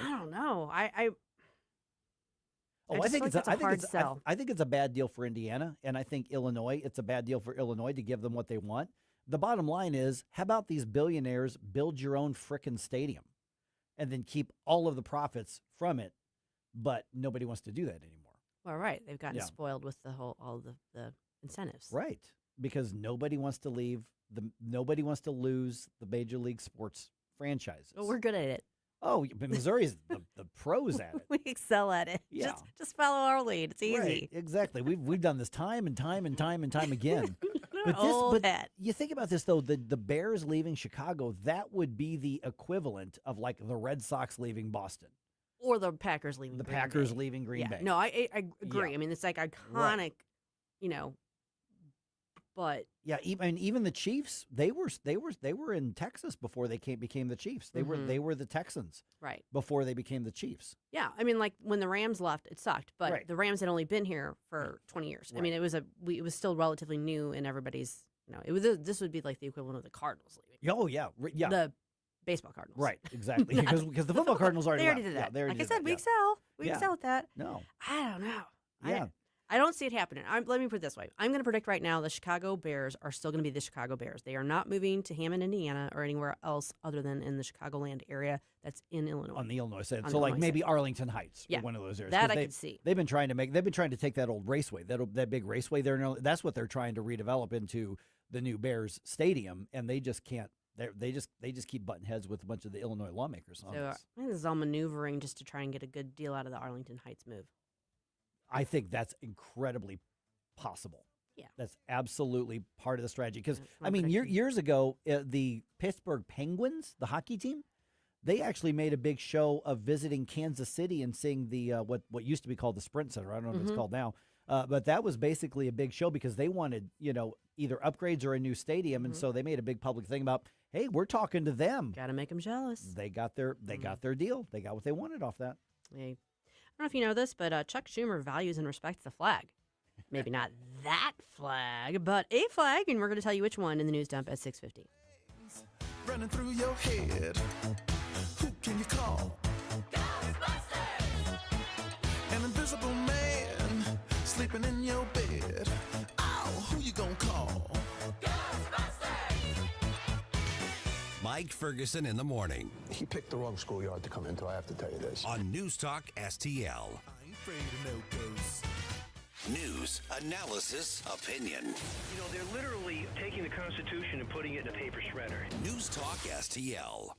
S11: I don't know.
S7: I think it's
S11: a hard sell.
S7: I think it's a bad deal for Indiana, and I think Illinois, it's a bad deal for Illinois to give them what they want. The bottom line is, how about these billionaires build your own frickin' stadium and then keep all of the profits from it, but nobody wants to do that anymore.
S11: Well, right. They've gotten spoiled with all the incentives.
S7: Right. Because nobody wants to nobody wants to lose the major league sports franchises.
S11: Well, we're good at it.
S7: Oh, but Missouri's the pros at it.
S11: We excel at it.
S7: Yeah.
S11: Just follow our lead. It's easy.
S7: Right, exactly. We've done this time and time again.
S11: But
S7: you think about this though, the Bears leaving Chicago, that would be the equivalent of the Red Sox leaving Boston.
S11: Or the Packers leaving
S7: The
S11: Green
S7: Packers
S11: Bay.
S7: leaving Green Bay.
S11: No, I agree.
S7: Yeah.
S11: I mean, it's iconic,
S7: Right.
S11: But
S7: yeah, even the Chiefs, they were in Texas before they became the Chiefs. They were the Texans,
S11: right,
S7: before they became the Chiefs.
S11: Yeah, I mean, when the Rams left, it sucked, but
S7: Right.
S11: the Rams had only been here for 20 years. I mean, it was still relatively new in everybody's No, this would be like the equivalent of the Cardinals leaving.
S7: Oh yeah, yeah.
S11: The baseball Cardinals.
S7: Right, exactly. Because the football Cardinals already
S11: they already
S7: left.
S11: did that.
S7: Yeah, they already
S11: like I
S7: did
S11: said,
S7: that,
S11: we
S7: yeah.
S11: excel. We
S7: Yeah.
S11: excel at that.
S7: No.
S11: I don't know.
S7: Yeah.
S11: I don't see it happening. Let me put it this way. I'm going to predict right now the Chicago Bears are still going to be the Chicago Bears. They are not moving to Hammond, Indiana, or anywhere else other than in the Chicagoland area that's in Illinois.
S7: On the Illinois side.
S11: On
S7: So
S11: the
S7: like
S11: Illinois
S7: maybe
S11: side.
S7: Arlington Heights,
S11: Yeah,
S7: or one of those areas.
S11: that
S7: 'Cause
S11: I could see.
S7: They've been trying to take that old raceway, that big raceway there. That's what they're trying to redevelop into the new Bears Stadium, and they just can't. They just keep butting heads with a bunch of the Illinois lawmakers on
S11: So I
S7: this.
S11: think this is all maneuvering just to try and get a good deal out of the Arlington Heights move.
S7: I think that's incredibly possible.
S11: Yeah.
S7: That's absolutely part of the strategy. Because,
S11: That's my
S7: I mean,
S11: prediction.
S7: years ago, the Pittsburgh Penguins, the hockey team, they actually made a big show of visiting Kansas City and seeing the what used to be called the Sprint Center. I don't know what it's called now. But that was basically a big show because they wanted, either upgrades or a new stadium. And so they made a big public thing about, hey, we're talking to them.
S11: Got to make them jealous.
S7: They got their deal. They got what they wanted off that.
S11: Hey. I don't know if you know this, but Chuck Schumer values and respects the flag. Maybe not that flag, but a flag, and we're going to tell you which one in the news dump at 6:50.
S8: Running through your head. Who can you call? Ghostbusters! An invisible man sleeping in your bed. Oh, who you gonna call?
S22: Mike Ferguson in the morning.
S9: He picked the wrong schoolyard to come into, I have to tell you this.
S22: On News Talk STL.
S8: I ain't afraid of no ghosts.
S21: News, analysis, opinion.
S10: You know, they're literally taking the Constitution and putting it in a paper shredder.
S21: News Talk STL.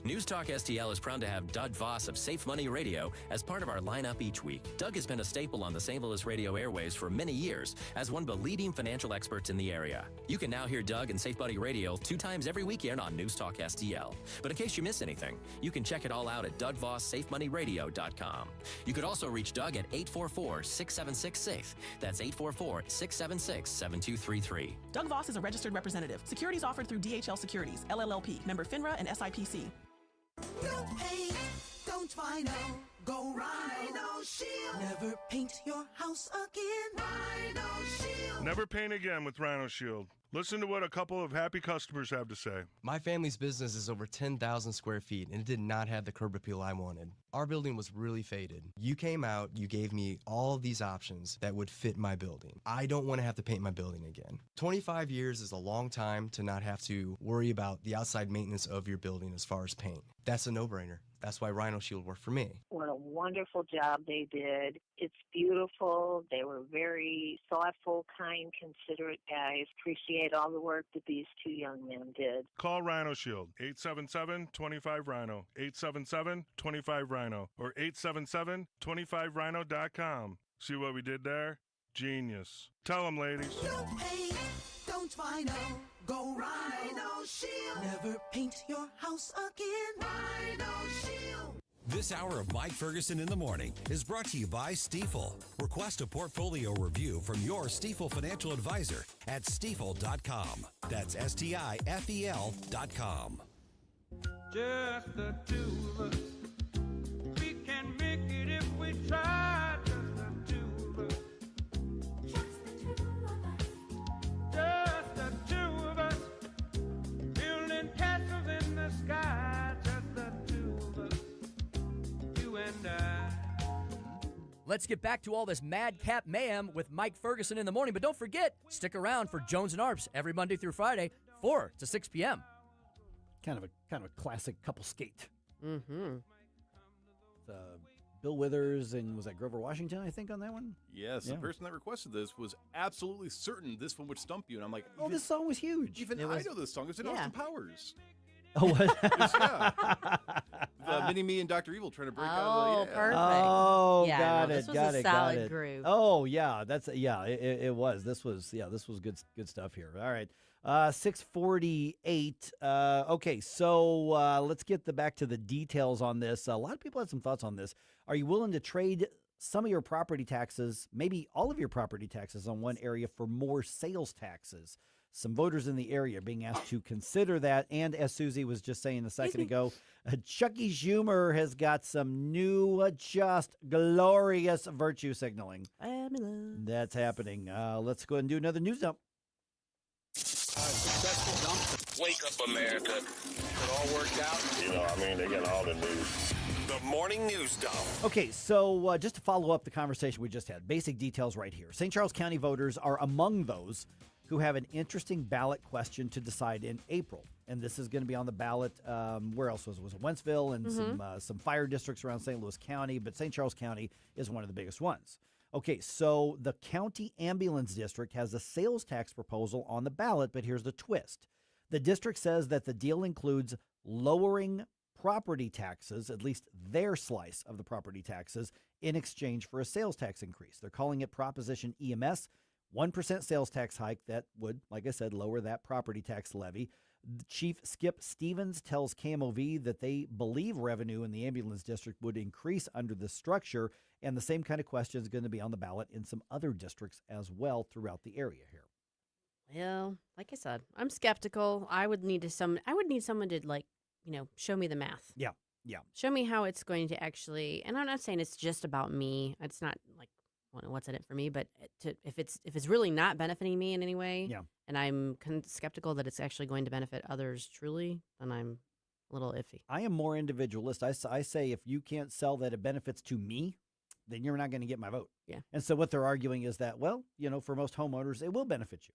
S12: News Talk STL is proud to have Doug Voss of Safe Money Radio as part of our lineup each week. Doug has been a staple on the St. Louis radio airways for many years as one of the leading financial experts in the area. You can now hear Doug and Safe Money Radio 2 times every weekend on News Talk STL. But in case you miss anything, you can check it all out at DougVossSafeMoneyRadio.com. You could also reach Doug at 844-676-SAFE. That's 844-676-7233.
S13: Doug Voss is a registered representative. Securities offered through DHL Securities, LLLP, member FINRA and SIPC.
S8: No paint, don't vinyl, go Rhino Shield. Never paint your house again. Rhino Shield.
S4: Never paint again with Rhino Shield. Listen to what a couple of happy customers have to say.
S14: My family's business is over 10,000 square feet, and it did not have the curb appeal I wanted. Our building was really faded. You came out, you gave me all of these options that would fit my building. I don't want to have to paint my building again. 25 years is a long time to not have to worry about the outside maintenance of your building as far as paint. That's a no-brainer. That's why Rhino Shield worked for me.
S23: What a wonderful job they did. It's beautiful. They were very thoughtful, kind, considerate guys. Appreciate all the work that these two young men did.
S4: Call Rhino Shield, 877-25-RHINO, 877-25-RHINO, or 877-25rhino.com. See what we did there? Genius. Tell them, ladies.
S8: No paint, don't vinyl, go Rhino Shield. Never paint your house again. Rhino Shield.
S22: This hour of Mike Ferguson in the morning is brought to you by Stifel. Request a portfolio review from your Stifel financial advisor at stifel.com. That's STIFEL.com.
S8: Just the two of us. We can make it if we try. Just the two of us. Just the two of us. Building castles in the sky. Just the two of us. You and I.
S24: Let's get back to all this madcap mayhem with Mike Ferguson in the morning. But don't forget, stick around for Jones and Arps every Monday through Friday, 4 to 6 p.m.
S7: Kind of a classic couple skate.
S11: Mm-hmm.
S7: Bill Withers and was that Grover Washington, I think, on that one?
S16: Yes,
S7: Yeah.
S16: the person that requested this was absolutely certain this one would stump you. And I'm like,
S7: Oh, this song was huge.
S16: Even
S7: It
S16: I
S7: was-
S16: know this song. It's in
S7: Yeah.
S16: Austin Powers.
S7: Oh, what?
S16: Mini-Me and Dr. Evil trying to break out
S11: Oh,
S16: of the...
S11: perfect.
S7: Oh,
S11: Yeah,
S7: got
S11: no,
S7: it,
S11: this was
S7: got
S11: a
S7: it,
S11: solid
S7: got it.
S11: groove.
S7: Oh, yeah, it was. This was good stuff here. All right, 6:48. Okay, so let's get back to the details on this. A lot of people had some thoughts on this. Are you willing to trade some of your property taxes, maybe all of your property taxes, on one area for more sales taxes? Some voters in the area are being asked to consider that. And as Susie was just saying a second ago, Chucky Schumer has got some new, just glorious virtue signaling.
S11: Fabulous.
S7: That's happening. Let's go ahead and do another news dump.
S1: Successful dump.
S21: Wake up, America.
S1: It all worked out.
S2: You know, I mean, they got all the news.
S21: The morning news dump.
S7: Okay, so just to follow up the conversation we just had, basic details right here. St. Charles County voters are among those who have an interesting ballot question to decide in April. And this is going to be on the ballot. Where else was it? Was it Wentzville and some fire districts around St. Louis County, but St. Charles County is one of the biggest ones. Okay, so the county ambulance district has a sales tax proposal on the ballot, but here's the twist. The district says that the deal includes lowering property taxes, at least their slice of the property taxes, in exchange for a sales tax increase. They're calling it Proposition EMS, 1% sales tax hike that would, like I said, lower that property tax levy. Chief Skip Stevens tells KMOV that they believe revenue in the ambulance district would increase under this structure, and the same kind of question is going to be on the ballot in some other districts as well throughout the area here.
S11: Well, like I said, I'm skeptical. I would need someone to show me the math.
S7: Yeah.
S11: Show me how it's going to actually, and I'm not saying it's just about me. It's not like what's in it for me, but if it's really not benefiting me in any way, and I'm skeptical that it's actually going to benefit others truly, then I'm a little iffy.
S7: I am more individualist. I say if you can't sell that it benefits to me, then you're not going to get my vote.
S11: Yeah.
S7: And so what they're arguing is that, well, for most homeowners, it will benefit you.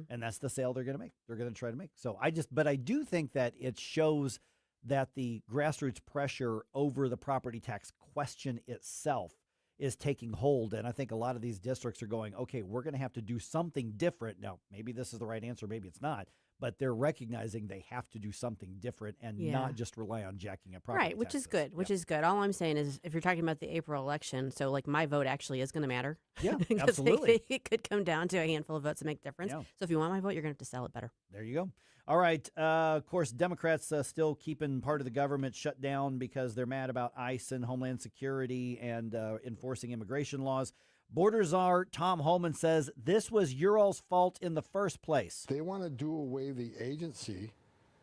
S7: And that's the sale they're going to make. They're going to try to make. So but I do think that it shows that the grassroots pressure over the property tax question itself is taking hold. And I think a lot of these districts are going, okay, we're going to have to do something different. Now, maybe this is the right answer, maybe it's not, but they're recognizing they have to do something different and not just rely on jacking up property
S11: Right, which
S7: taxes.
S11: is good, which is good. All I'm saying is if you're talking about the April election, so like my vote actually is going to matter.
S7: Yeah, absolutely.
S11: It could come down to a handful of votes to make a difference.
S7: Yeah.
S11: So if you want my vote, you're going to have to sell it better.
S7: There you go. All right. Of course, Democrats still keeping part of the government shut down because they're mad about ICE and Homeland Security and enforcing immigration laws. Border Czar Tom Holman says this was your all's fault in the first place.
S9: They want to do away the agency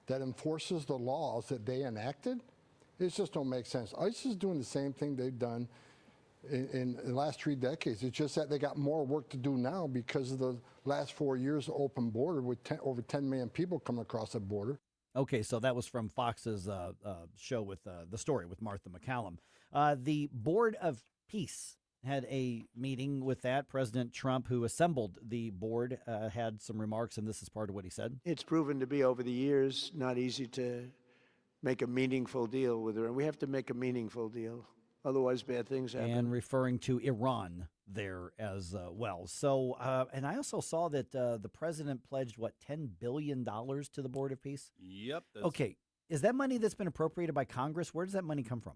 S9: that enforces the laws that they enacted. It just don't make sense. ICE is doing the same thing they've done in the last 3 decades. It's just that they got more work to do now because of the last 4 years of open border with over 10 million people coming across the border.
S7: Okay, so that was from Fox's show with The Story with Martha McCallum. The Board of Peace had a meeting with that. President Trump, who assembled the board, had some remarks, and this is part of what he said.
S5: It's proven to be, over the years, not easy to make a meaningful deal with Iran. We have to make a meaningful deal. Otherwise, bad things happen.
S7: And referring to Iran there as well. So, and I also saw that the president pledged, $10 billion to the Board of Peace?
S16: Yep.
S7: Okay. Is that money that's been appropriated by Congress? Where does that money come from?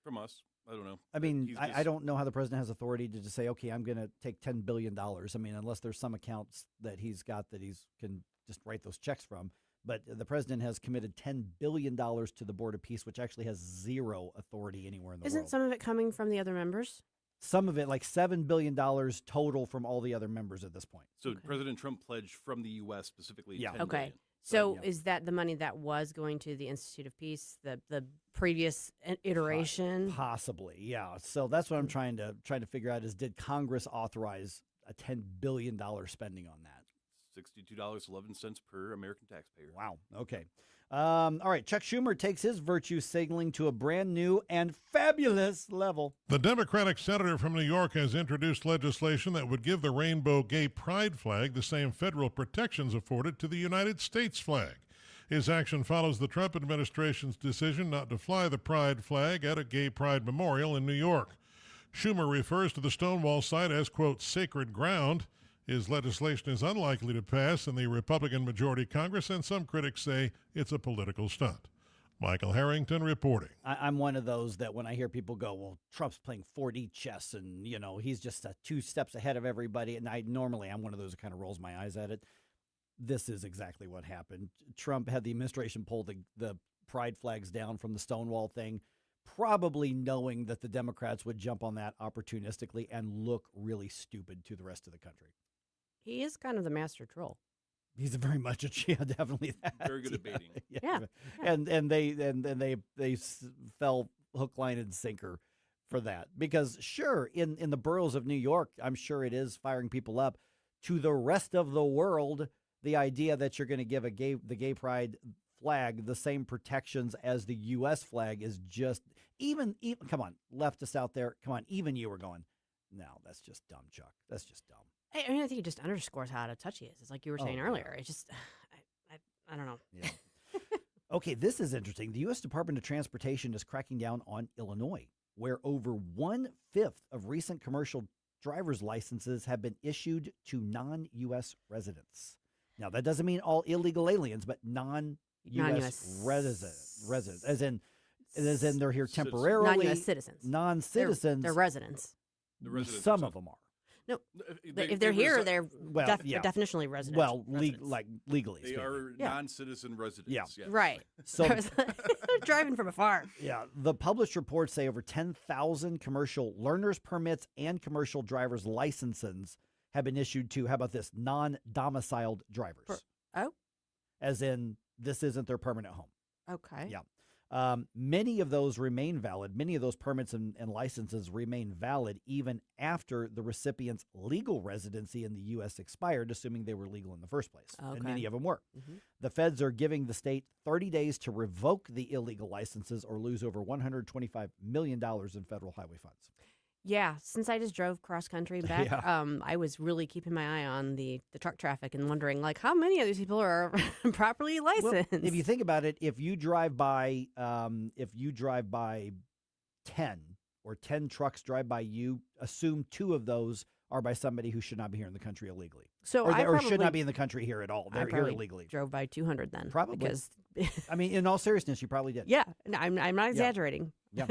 S16: From us. I don't know.
S7: I mean, I don't know how the president has authority to just say, okay, I'm going to take $10 billion. I mean, unless there's some accounts that he's got that can just write those checks from. But the president has committed $10 billion to the Board of Peace, which actually has zero authority anywhere in the world.
S11: Isn't some of it coming from the other members?
S7: Some of it, like $7 billion total from all the other members at this point.
S16: So President Trump pledged from the U.S. specifically.
S7: Yeah.
S16: $10
S11: Okay.
S16: billion.
S11: So is that the money that was going to the Institute of Peace, the previous iteration?
S7: Possibly, yeah. So that's what I'm trying to figure out is, did Congress authorize a $10 billion spending on that?
S16: $62.11 per American taxpayer.
S7: Wow. Okay. All right. Chuck Schumer takes his virtue signaling to a brand new and fabulous level.
S15: The Democratic senator from New York has introduced legislation that would give the rainbow gay pride flag the same federal protections afforded to the United States flag. His action follows the Trump administration's decision not to fly the pride flag at a gay pride memorial in New York. Schumer refers to the Stonewall site as, quote, sacred ground. His legislation is unlikely to pass in the Republican majority Congress, and some critics say it's a political stunt. Michael Harrington reporting.
S7: I'm one of those that when I hear people go, well, Trump's playing 4D chess and, he's just 2 steps ahead of everybody. And I'm one of those that kind of rolls my eyes at it. This is exactly what happened. Trump had the administration pull the pride flags down from the Stonewall thing, probably knowing that the Democrats would jump on that opportunistically and look really stupid to the rest of the country.
S11: He is kind of the master troll.
S7: He's very much definitely that.
S16: Very good at baiting.
S11: Yeah.
S7: And they fell hook, line, and sinker for that. Because sure, in the boroughs of New York, I'm sure it is firing people up. To the rest of the world, the idea that you're going to give the gay pride flag the same protections as the U.S. flag is just even come on, leftists out there, come on, even you were going, no, that's just dumb, Chuck. That's just dumb.
S11: I mean, I think it just underscores how out of touch he is. It's like you were saying earlier. It's just, I don't know.
S7: Yeah. Okay, this is interesting. The U.S. Department of Transportation is cracking down on Illinois, where over 1/5 of recent commercial driver's licenses have been issued to non-U.S. residents. Now, that doesn't mean all illegal aliens, but non-U.S. residents, as in they're here temporarily.
S11: Non-U.S. citizens.
S7: Non-citizens.
S11: They're residents.
S7: Some of them are.
S11: No, if they're here, they're definitionally residents.
S7: Well, legally
S16: they
S7: speaking.
S16: are non-citizen residents.
S7: Yeah.
S16: Yes.
S11: Right.
S7: So
S11: they're driving from afar.
S7: Yeah. The published reports say over 10,000 commercial learner's permits and commercial driver's licenses have been issued to, how about this, non-domiciled drivers. As in, this isn't their permanent home.
S11: Okay.
S7: Yeah. Many of those remain valid. Many of those permits and licenses remain valid even after the recipient's legal residency in the U.S. expired, assuming they were legal in the first place.
S11: Okay.
S7: And many of them were.
S11: Mm-hmm.
S7: The feds are giving the state 30 days to revoke the illegal licenses or lose over $125 million in federal highway funds.
S11: Yeah, since I just drove cross country back, I was really keeping my eye on the truck traffic and wondering, like, how many of these people are properly licensed?
S7: Well, if you think about it, if you drive by 10 or 10 trucks drive by you, assume 2 of those are by somebody who should not be here in the country illegally.
S11: So
S7: or should not be in the country here at all. They're here illegally.
S11: Drove by 200 then.
S7: Probably.
S11: Because
S7: I mean, in all seriousness, you probably did.
S11: Yeah, no, I'm not exaggerating.
S7: Yeah.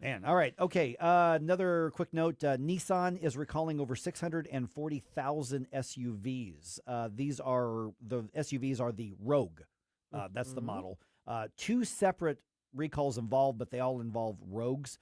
S7: Man, all right. Okay, another quick note. Nissan is recalling over 640,000 SUVs. The SUVs are the Rogue. That's the model. 2 separate recalls involved, but they all involve Rogues.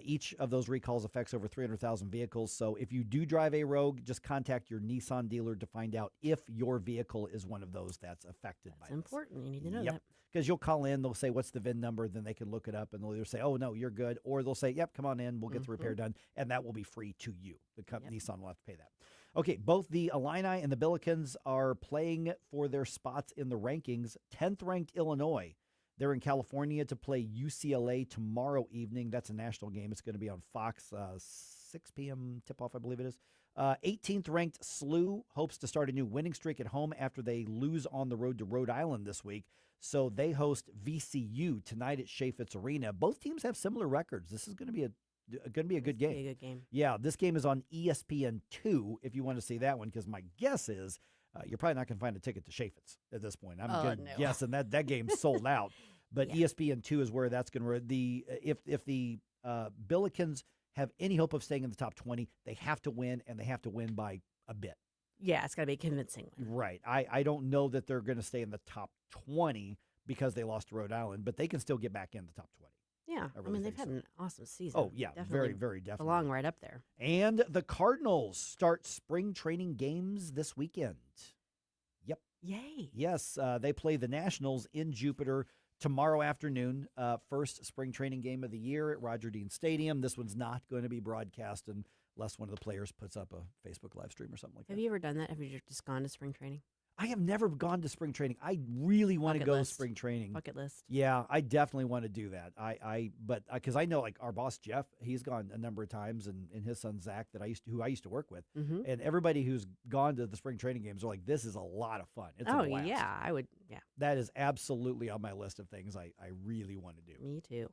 S7: Each of those recalls affects over 300,000 vehicles. So if you do drive a Rogue, just contact your Nissan dealer to find out if your vehicle is one of those that's affected by this.
S11: That's important. You need to know that.
S7: Because you'll call in, they'll say, what's the VIN number? Then they can look it up, and they'll either say, oh, no, you're good. Or they'll say, yep, come on in. We'll get the repair done. And that will be free to you. The Nissan will have to pay that. Okay, both the Illini and the Billikens are playing for their spots in the rankings. 10th ranked Illinois. They're in California to play UCLA tomorrow evening. That's a national game. It's going to be on Fox, 6 p.m. tip-off, I believe it is. 18th ranked SLU hopes to start a new winning streak at home after they lose on the road to Rhode Island this week. So they host VCU tonight at Chaffetz Arena. Both teams have similar records. This is going to be a good game.
S11: A good game.
S7: Yeah, this game is on ESPN2 if you want to see that one, because my guess is you're probably not going to find a ticket to Chaffetz at this point. I'm guessing that game's sold out. But ESPN2 is where that's going to be. If the Billikens have any hope of staying in the top 20, they have to win, and they have to win by a bit.
S11: Yeah, it's got to be a convincing win.
S7: Right. I don't know that they're going to stay in the top 20 because they lost to Rhode Island, but they can still get back in the top 20.
S11: Yeah. I mean, they've had an awesome season.
S7: Oh, yeah. Very, very definitely.
S11: Belong right up there.
S7: And the Cardinals start spring training games this weekend. Yep.
S11: Yay.
S7: Yes. They play the Nationals in Jupiter tomorrow afternoon. First spring training game of the year at Roger Dean Stadium. This one's not going to be broadcast unless one of the players puts up a Facebook live stream or something like that.
S11: Have you ever done that? Have you just gone to spring training?
S7: I have never gone to spring training. I really want to go to spring training.
S11: Bucket list.
S7: Yeah, I definitely want to do that. But because I know, like, our boss Jeff, he's gone a number of times, and his son Zach who I used to work with, and everybody who's gone to the spring training games are like, this is a lot of fun. It's a blast.
S11: Yeah, I would. Yeah,
S7: that is absolutely on my list of things I really want to do.
S11: Me too.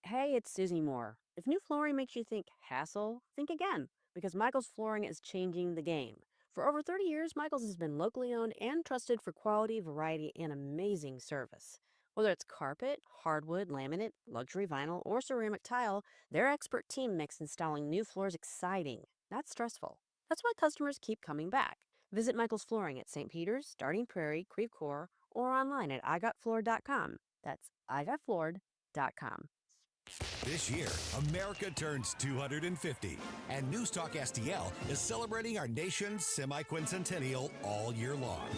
S11: Hey, it's Susie Moore. If new flooring makes you think hassle, think again, because Michael's Flooring is changing the game. For over 30 years, Michael's has been locally owned and trusted for quality, variety, and amazing service. Whether it's carpet, hardwood, laminate, luxury vinyl, or ceramic tile, their expert team makes installing new floors exciting, not stressful. That's why customers keep coming back. Visit Michael's Flooring at St. Peter's, Starting Prairie, Creve Coeur, or online at igotfloor.com.
S3: That's ivafloored.com.
S22: This year, America turns 250, and News Talk STL is celebrating our nation's semi-quincentennial all year long.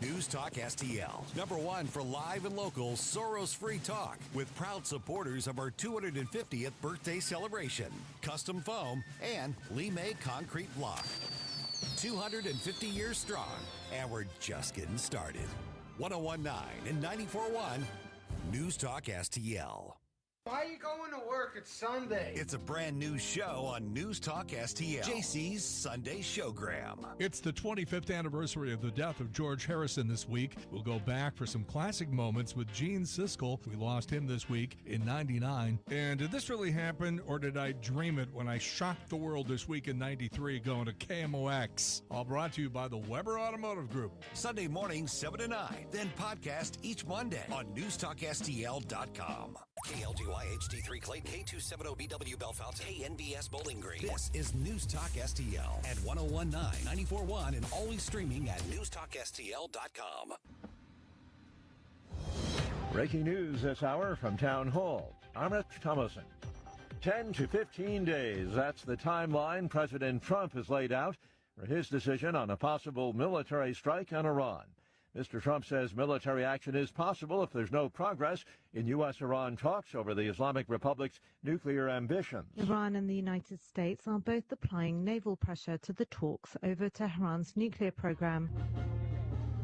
S22: News Talk STL, #1 for live and local Soros-free talk, with proud supporters of our 250th birthday celebration, custom foam, and Lee May concrete block. 250 years strong, and we're just getting started. 101.9 and 94.1 News Talk STL.
S6: Why are you going to work? It's Sunday.
S22: It's a brand new show on News Talk STL, JC's Sunday Showgram.
S18: It's the 25th anniversary of the death of George Harrison this week. We'll go back for some classic moments with Gene Siskel. We lost him this week in '99. And did this really happen, or did I dream it when I shocked the world this week in '93 going to KMOX? All brought to you by the Weber Automotive Group.
S22: Sunday morning, 7 to 9. Then podcast each Monday on NewsTalkSTL.com. KLGY HD3 Clayton, K270BW Bellefonte, KNBS Bowling Green. This is News Talk STL at 101.9, 94.1, and always streaming at NewsTalkSTL.com.
S19: Breaking news this hour from Town Hall. Amit Thomason. 10 to 15 days, that's the timeline President Trump has laid out for his decision on a possible military strike on Iran. Mr. Trump says military action is possible if there's no progress in U.S.-Iran talks over the Islamic Republic's nuclear ambitions.
S20: Iran and the United States are both applying naval pressure to the talks over Tehran's nuclear program.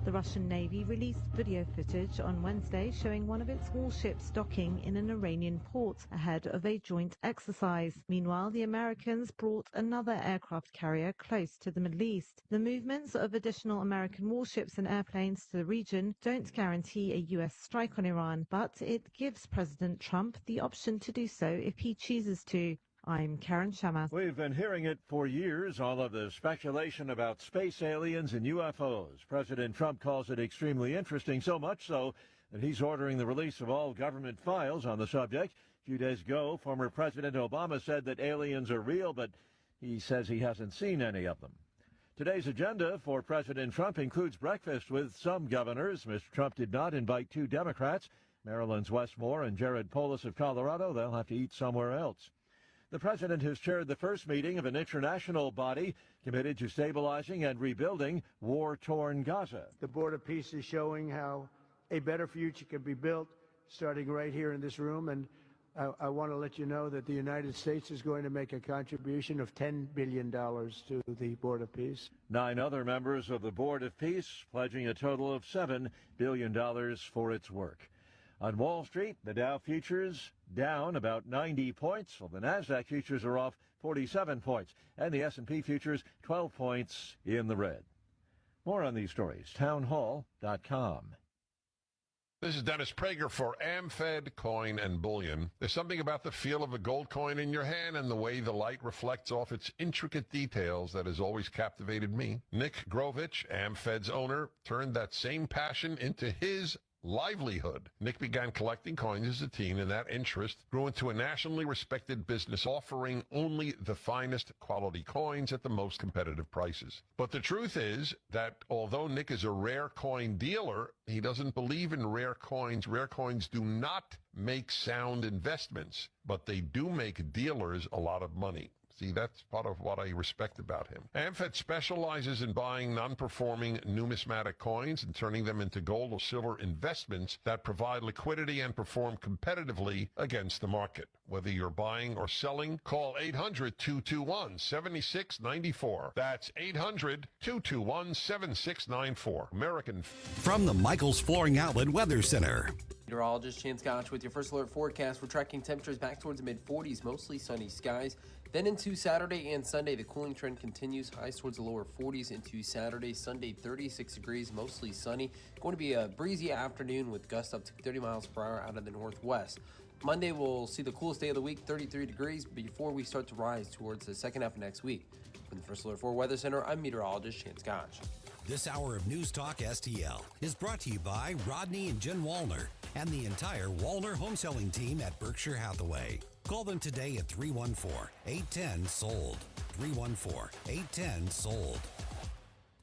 S20: The Russian Navy released video footage on Wednesday showing one of its warships docking in an Iranian port ahead of a joint exercise. Meanwhile, the Americans brought another aircraft carrier close to the Middle East. The movements of additional American warships and airplanes to the region don't guarantee a U.S. strike on Iran, but it gives President Trump the option to do so if he chooses to. I'm Karen Shamas.
S19: We've been hearing it for years, all of the speculation about space aliens and UFOs. President Trump calls it extremely interesting, so much so that he's ordering the release of all government files on the subject. A few days ago, former President Obama said that aliens are real, but he says he hasn't seen any of them. Today's agenda for President Trump includes breakfast with some governors. Mr. Trump did not invite 2 Democrats, Maryland's Wes Moore and Jared Polis of Colorado. They'll have to eat somewhere else. The president has chaired the first meeting of an international body committed to stabilizing and rebuilding war-torn Gaza.
S5: The Board of Peace is showing how a better future can be built starting right here in this room. And I want to let you know that the United States is going to make a contribution of $10 billion to the Board of Peace.
S19: 9 other members of the Board of Peace pledging a total of $7 billion for its work. On Wall Street, the Dow futures down about 90 points, while the NASDAQ futures are off 47 points, and the S&P futures 12 points in the red. More on these stories, townhall.com.
S25: This is Dennis Prager for AmFed Coin and Bullion. There's something about the feel of a gold coin in your hand and the way the light reflects off its intricate details that has always captivated me. Nick Grovich, AmFed's owner, turned that same passion into his livelihood. Nick began collecting coins as a teen, and that interest grew into a nationally respected business offering only the finest quality coins at the most competitive prices. But the truth is that although Nick is a rare coin dealer, he doesn't believe in rare coins. Rare coins do not make sound investments, but they do make dealers a lot of money. See, that's part of what I respect about him. AmFed specializes in buying non-performing numismatic coins and turning them into gold or silver investments that provide liquidity and perform competitively against the market. Whether you're buying or selling, call 800-221-7694. That's 800-221-7694. American.
S22: From the Michaels Flooring Outlet Weather Center.
S26: Meteorologist Chance Gotch with your first alert forecast. We're tracking temperatures back towards the mid-40s, mostly sunny skies. Then into Saturday and Sunday, the cooling trend continues. Highs towards the lower 40s into Saturday. Sunday, 36 degrees, mostly sunny. Going to be a breezy afternoon with gusts up to 30 miles per hour out of the northwest. Monday, we'll see the coolest day of the week, 33 degrees, before we start to rise towards the second half of next week. From the First Alert 4 Weather Center, I'm meteorologist Chance Gotch.
S22: This hour of News Talk STL is brought to you by Rodney and Jen Wallner and the entire Wallner home selling team at Berkshire Hathaway. Call them today at 314-810-SOLD. 314-810-SOLD.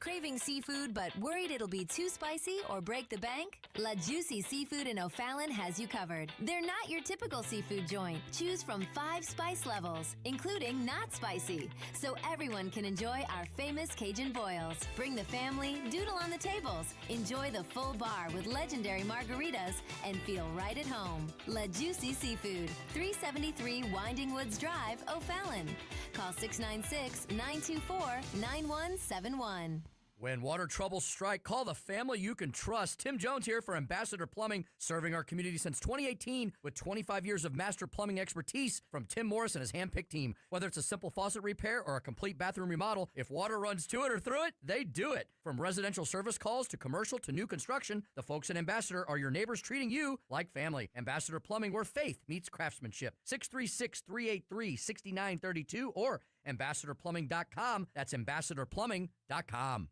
S10: Craving seafood but worried it'll be too spicy or break the bank? La Juicy Seafood in O'Fallon has you covered. They're not your typical seafood joint. Choose from 5 spice levels, including not spicy, so everyone can enjoy our famous Cajun boils. Bring the family, doodle on the tables, enjoy the full bar with legendary margaritas, and feel right at home. La Juicy Seafood, 373 Winding Woods Drive, O'Fallon. Call 696-924-9171.
S24: When water troubles strike, call the family you can trust. Tim Jones here for Ambassador Plumbing, serving our community since 2018 with 25 years of master plumbing expertise from Tim Morris and his handpicked team. Whether it's a simple faucet repair or a complete bathroom remodel, if water runs to it or through it, they do it. From residential service calls to commercial to new construction, the folks at Ambassador are your neighbors treating you like family. Ambassador Plumbing, where faith meets craftsmanship. 636-383-6932 or ambassadorplumbing.com. That's ambassadorplumbing.com.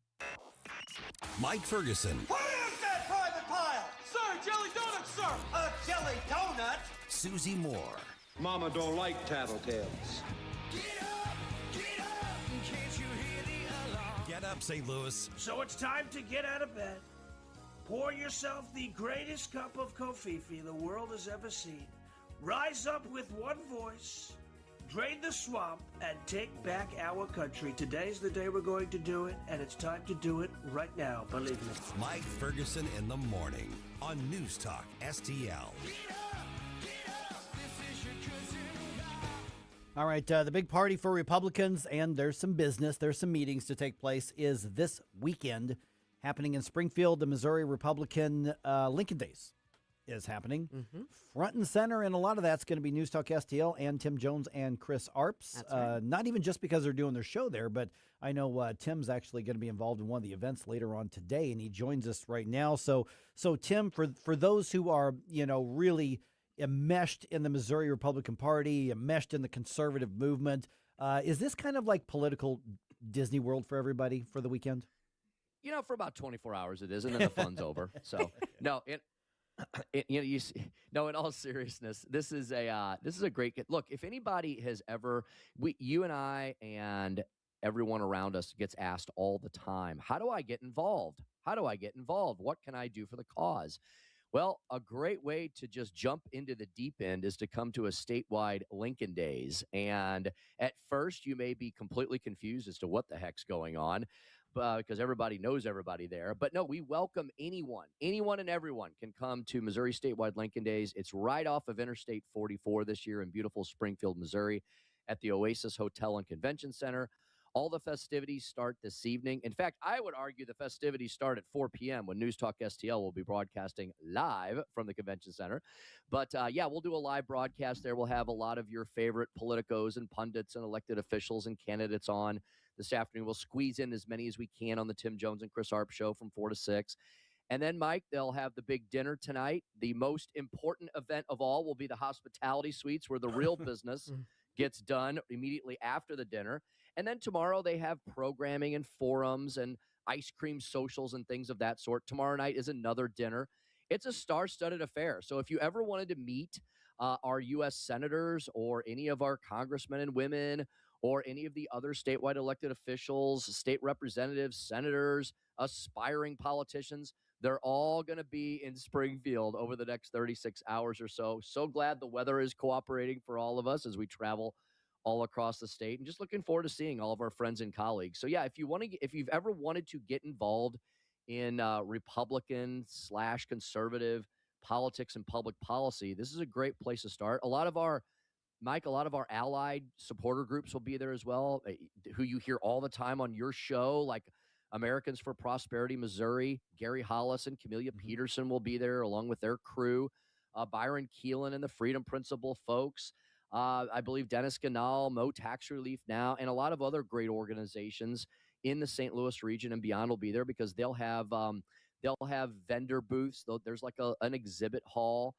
S22: Mike Ferguson,
S6: What is that private pile? Sir, jelly donut, sir. A jelly donut?
S22: Susie Moore,
S12: Mama don't like tattletales.
S22: Get up, St. Louis.
S13: So it's time to get out of bed. Pour yourself the greatest cup of kofifi the world has ever seen. Rise up with one voice. Drain the swamp and take back our country. Today's the day we're going to do it, and it's time to do it right now, believe me.
S22: Mike Ferguson in the morning on News Talk STL.
S7: All right, the big party for Republicans, and there's some business, there's some meetings to take place, is this weekend happening in Springfield. The Missouri Republican Lincoln Days is happening. Front and center, and a lot of that's going to be News Talk STL and Tim Jones and Chris Arps.
S11: That's right.
S7: Not even just because they're doing their show there, but I know Tim's actually going to be involved in one of the events later on today, and he joins us right now. So Tim, for those who are, really enmeshed in the Missouri Republican Party, enmeshed in the conservative movement, is this kind of like political Disney World for everybody for the weekend?
S24: For about 24 hours it is, and then the fun's over. So, no, in all seriousness, this is a great look. If anybody has ever, you and I and everyone around us gets asked all the time, how do I get involved? How do I get involved? What can I do for the cause? Well, a great way to just jump into the deep end is to come to a statewide Lincoln Days. And at first, you may be completely confused as to what the heck's going on, because everybody knows everybody there. But no, we welcome anyone. Anyone and everyone can come to Missouri statewide Lincoln Days. It's right off of Interstate 44 this year in beautiful Springfield, Missouri, at the Oasis Hotel and Convention Center. All the festivities start this evening. In fact, I would argue the festivities start at 4 p.m. when News Talk STL will be broadcasting live from the convention center. But we'll do a live broadcast there. We'll have a lot of your favorite politicos and pundits and elected officials and candidates on this afternoon. We'll squeeze in as many as we can on the Tim Jones and Chris Arp show from 4 to 6. And then, Mike, they'll have the big dinner tonight. The most important event of all will be the hospitality suites, where the real business gets done immediately after the dinner. And then tomorrow they have programming and forums and ice cream socials and things of that sort. Tomorrow night is another dinner. It's a star-studded affair. So if you ever wanted to meet our U.S. senators or any of our congressmen and women or any of the other statewide elected officials, state representatives, senators, aspiring politicians, they're all going to be in Springfield over the next 36 hours or so. So glad the weather is cooperating for all of us as we travel all across the state, and just looking forward to seeing all of our friends and colleagues. So yeah, if you've ever wanted to get involved in Republican/conservative politics and public policy, this is a great place to start. A lot of our allied supporter groups will be there as well, who you hear all the time on your show, like Americans for Prosperity Missouri. Gary Hollis and Camelia Peterson will be there along with their crew. Byron Keelan and the Freedom Principle folks. I believe Dennis Ganal, Mo Tax Relief Now, and a lot of other great organizations in the St. Louis region and beyond will be there, because they'll have vendor booths. There's like an exhibit hall,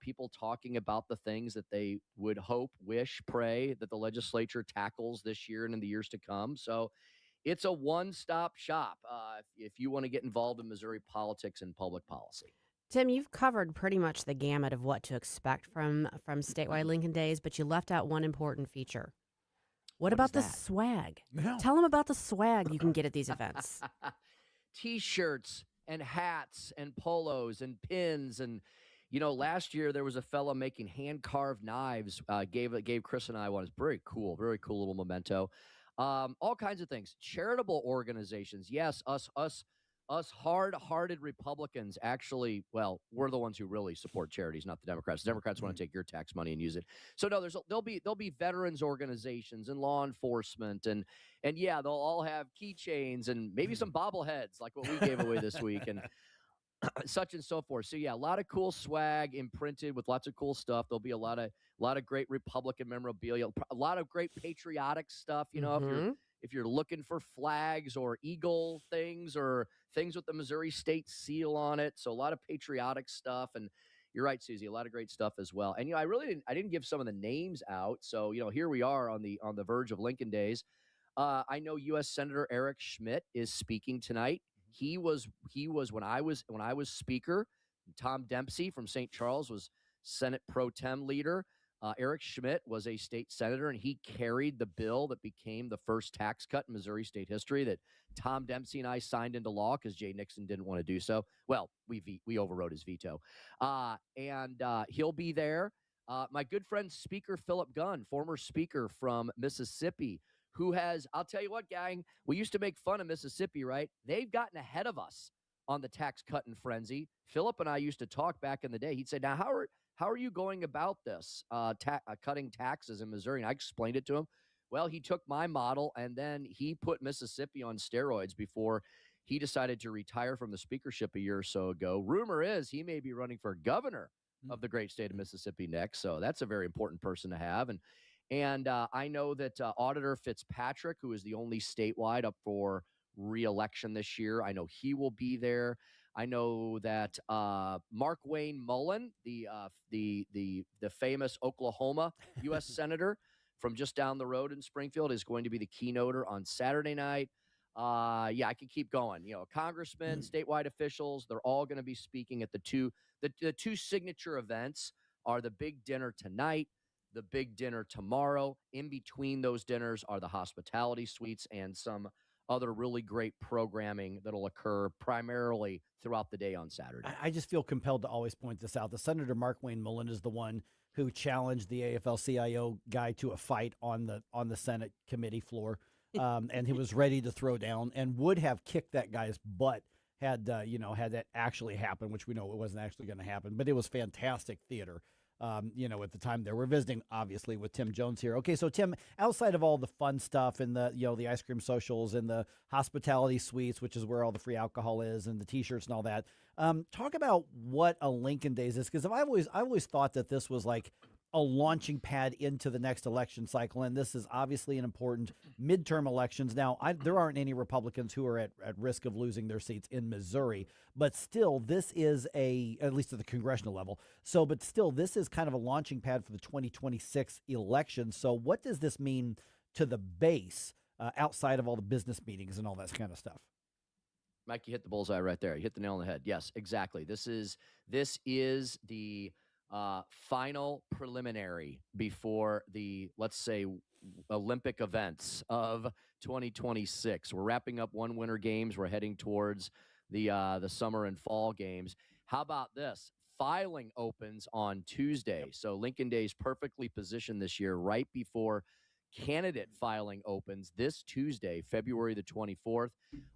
S24: people talking about the things that they would hope, wish, pray that the legislature tackles this year and in the years to come. So it's a one-stop shop if you want to get involved in Missouri politics and public policy.
S11: Tim, you've covered pretty much the gamut of what to expect from statewide Lincoln Days, but you left out one important feature. What about
S24: is
S11: the
S24: that?
S11: swag?
S7: No.
S11: Tell them about the swag you can get at these events.
S24: T-shirts and hats and polos and pins and last year there was a fella making hand-carved knives. Gave Chris and I one. It's very cool little memento. All kinds of things. Charitable organizations. Yes, us hard-hearted Republicans actually, well, we're the ones who really support charities, not the Democrats. The Democrats want to take your tax money and use it. So no, there'll be veterans organizations and law enforcement and yeah, they'll all have keychains and maybe some bobbleheads like what we gave away this week and such and so forth. So yeah, a lot of cool swag imprinted with lots of cool stuff. There'll be a lot of great Republican memorabilia, a lot of great patriotic stuff. If you're looking for flags or eagle things or things with the Missouri State seal on it, so a lot of patriotic stuff. And you're right, Susie, a lot of great stuff as well. And I didn't give some of the names out. So here we are on the verge of Lincoln Days. I know U.S. Senator Eric Schmidt is speaking tonight. He was when I was speaker. Tom Dempsey from St. Charles was Senate Pro Tem leader. Eric Schmidt was a state senator, and he carried the bill that became the first tax cut in Missouri state history that Tom Dempsey and I signed into law because Jay Nixon didn't want to do so. Well, we overrode his veto. And he'll be there. My good friend Speaker Philip Gunn, former speaker from Mississippi, who has, I'll tell you what, gang, we used to make fun of Mississippi, right? They've gotten ahead of us on the tax cutting frenzy. Philip and I used to talk back in the day. He'd say, now, how are you going about this, cutting taxes in Missouri? And I explained it to him. Well, he took my model, and then he put Mississippi on steroids before he decided to retire from the speakership a year or so ago. Rumor is he may be running for governor of the great state of Mississippi next, so that's a very important person to have. And I know that Auditor Fitzpatrick, who is the only statewide up for re-election this year, I know he will be there. I know that Mark Wayne Mullen, the famous Oklahoma U.S. senator from just down the road in Springfield, is going to be the keynoter on Saturday night. I could keep going. Congressmen, statewide officials, they're all going to be speaking at the two signature events are the big dinner tonight, the big dinner tomorrow. In between those dinners are the hospitality suites and some other really great programming that'll occur primarily throughout the day on Saturday.
S7: I just feel compelled to always point this out. The Senator Mark Wayne Mullen is the one who challenged the AFL-CIO guy to a fight on the Senate committee floor, and he was ready to throw down and would have kicked that guy's butt had that actually happened, which we know it wasn't actually going to happen. But it was fantastic theater. At the time there. We're visiting, obviously, with Tim Jones here. Okay, so Tim, outside of all the fun stuff and the ice cream socials and the hospitality suites, which is where all the free alcohol is, and the T-shirts and all that, talk about what a Lincoln Days is, because I always thought that this was like a launching pad into the next election cycle, and this is obviously an important midterm elections. Now, there aren't any Republicans who are at risk of losing their seats in Missouri, but still, this is at least at the congressional level. So, but still, this is kind of a launching pad for the 2026 election. So what does this mean to the base outside of all the business meetings and all that kind of stuff?
S24: Mike, you hit the bullseye right there. You hit the nail on the head. Yes, exactly. This is the final preliminary before the, let's say, Olympic events of 2026. We're wrapping up one winter games. We're heading towards the summer and fall games. How about this? Filing opens on Tuesday. So Lincoln Day is perfectly positioned this year right before candidate filing opens this Tuesday, February the 24th.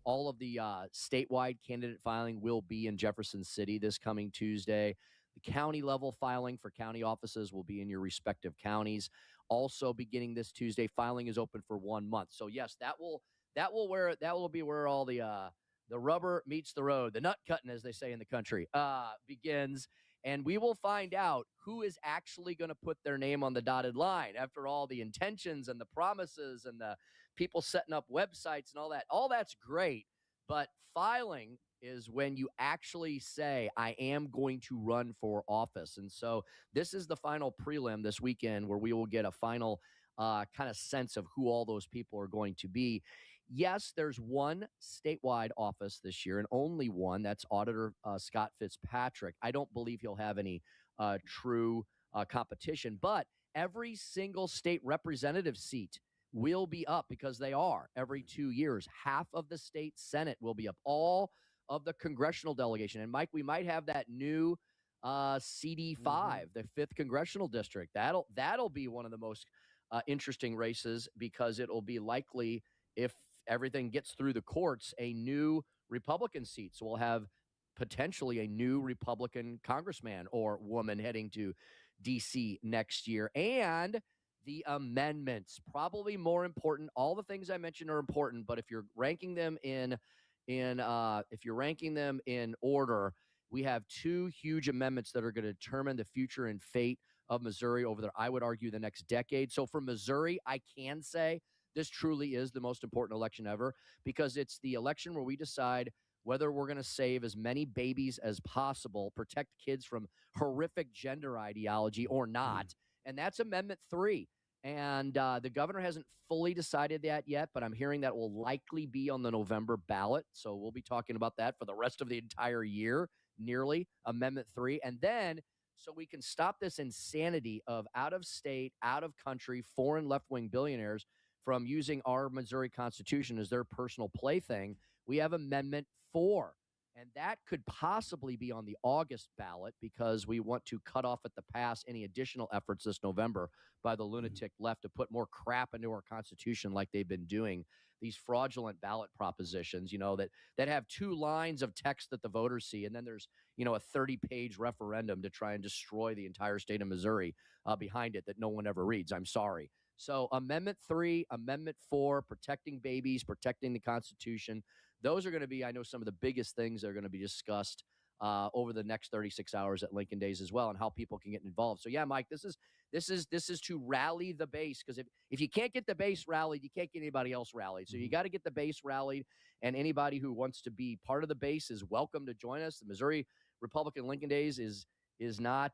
S24: All of the statewide candidate filing will be in Jefferson City this coming Tuesday. The county level filing for county offices will be in your respective counties. Also beginning this Tuesday, filing is open for 1 month. So yes, that will be where all the rubber meets the road, the nut cutting, as they say in the country, begins. And we will find out who is actually going to put their name on the dotted line after all the intentions and the promises and the people setting up websites and all that. All that's great, but filing is when you actually say, I am going to run for office. And so this is the final prelim this weekend where we will get a final kind of sense of who all those people are going to be. Yes, there's one statewide office this year and only one. That's Auditor Scott Fitzpatrick. I don't believe he'll have any true competition, but every single state representative seat will be up because they are every 2 years. Half of the state Senate will be up. All of the congressional delegation. And Mike, we might have that new CD5, the 5th congressional district. That'll be one of the most interesting races because it'll be likely, if everything gets through the courts, a new Republican seat. So we'll have potentially a new Republican congressman or woman heading to D.C. next year. And the amendments, probably more important. All the things I mentioned are important, but if you're ranking them in order, we have 2 huge amendments that are going to determine the future and fate of Missouri over there, I would argue, the next decade. So for Missouri, I can say this truly is the most important election ever because it's the election where we decide whether we're going to save as many babies as possible, protect kids from horrific gender ideology or not. And that's Amendment 3. And the governor hasn't fully decided that yet, but I'm hearing that will likely be on the November ballot. So we'll be talking about that for the rest of the entire year, nearly, Amendment 3. And then, so we can stop this insanity of out-of-state, out-of-country, foreign left-wing billionaires from using our Missouri Constitution as their personal plaything, we have Amendment 4. And that could possibly be on the August ballot because we want to cut off at the pass any additional efforts this November by the lunatic left to put more crap into our Constitution like they've been doing. These fraudulent ballot propositions, that have 2 lines of text that the voters see. And then there's, a 30-page referendum to try and destroy the entire state of Missouri behind it that no one ever reads. I'm sorry. So Amendment 3, Amendment 4, protecting babies, protecting the Constitution. Those are going to be, I know, some of the biggest things that are going to be discussed over the next 36 hours at Lincoln Days as well, and how people can get involved. So yeah, Mike, this is to rally the base, because if you can't get the base rallied, you can't get anybody else rallied. So you got to get the base rallied, and anybody who wants to be part of the base is welcome to join us. The Missouri Republican Lincoln Days is not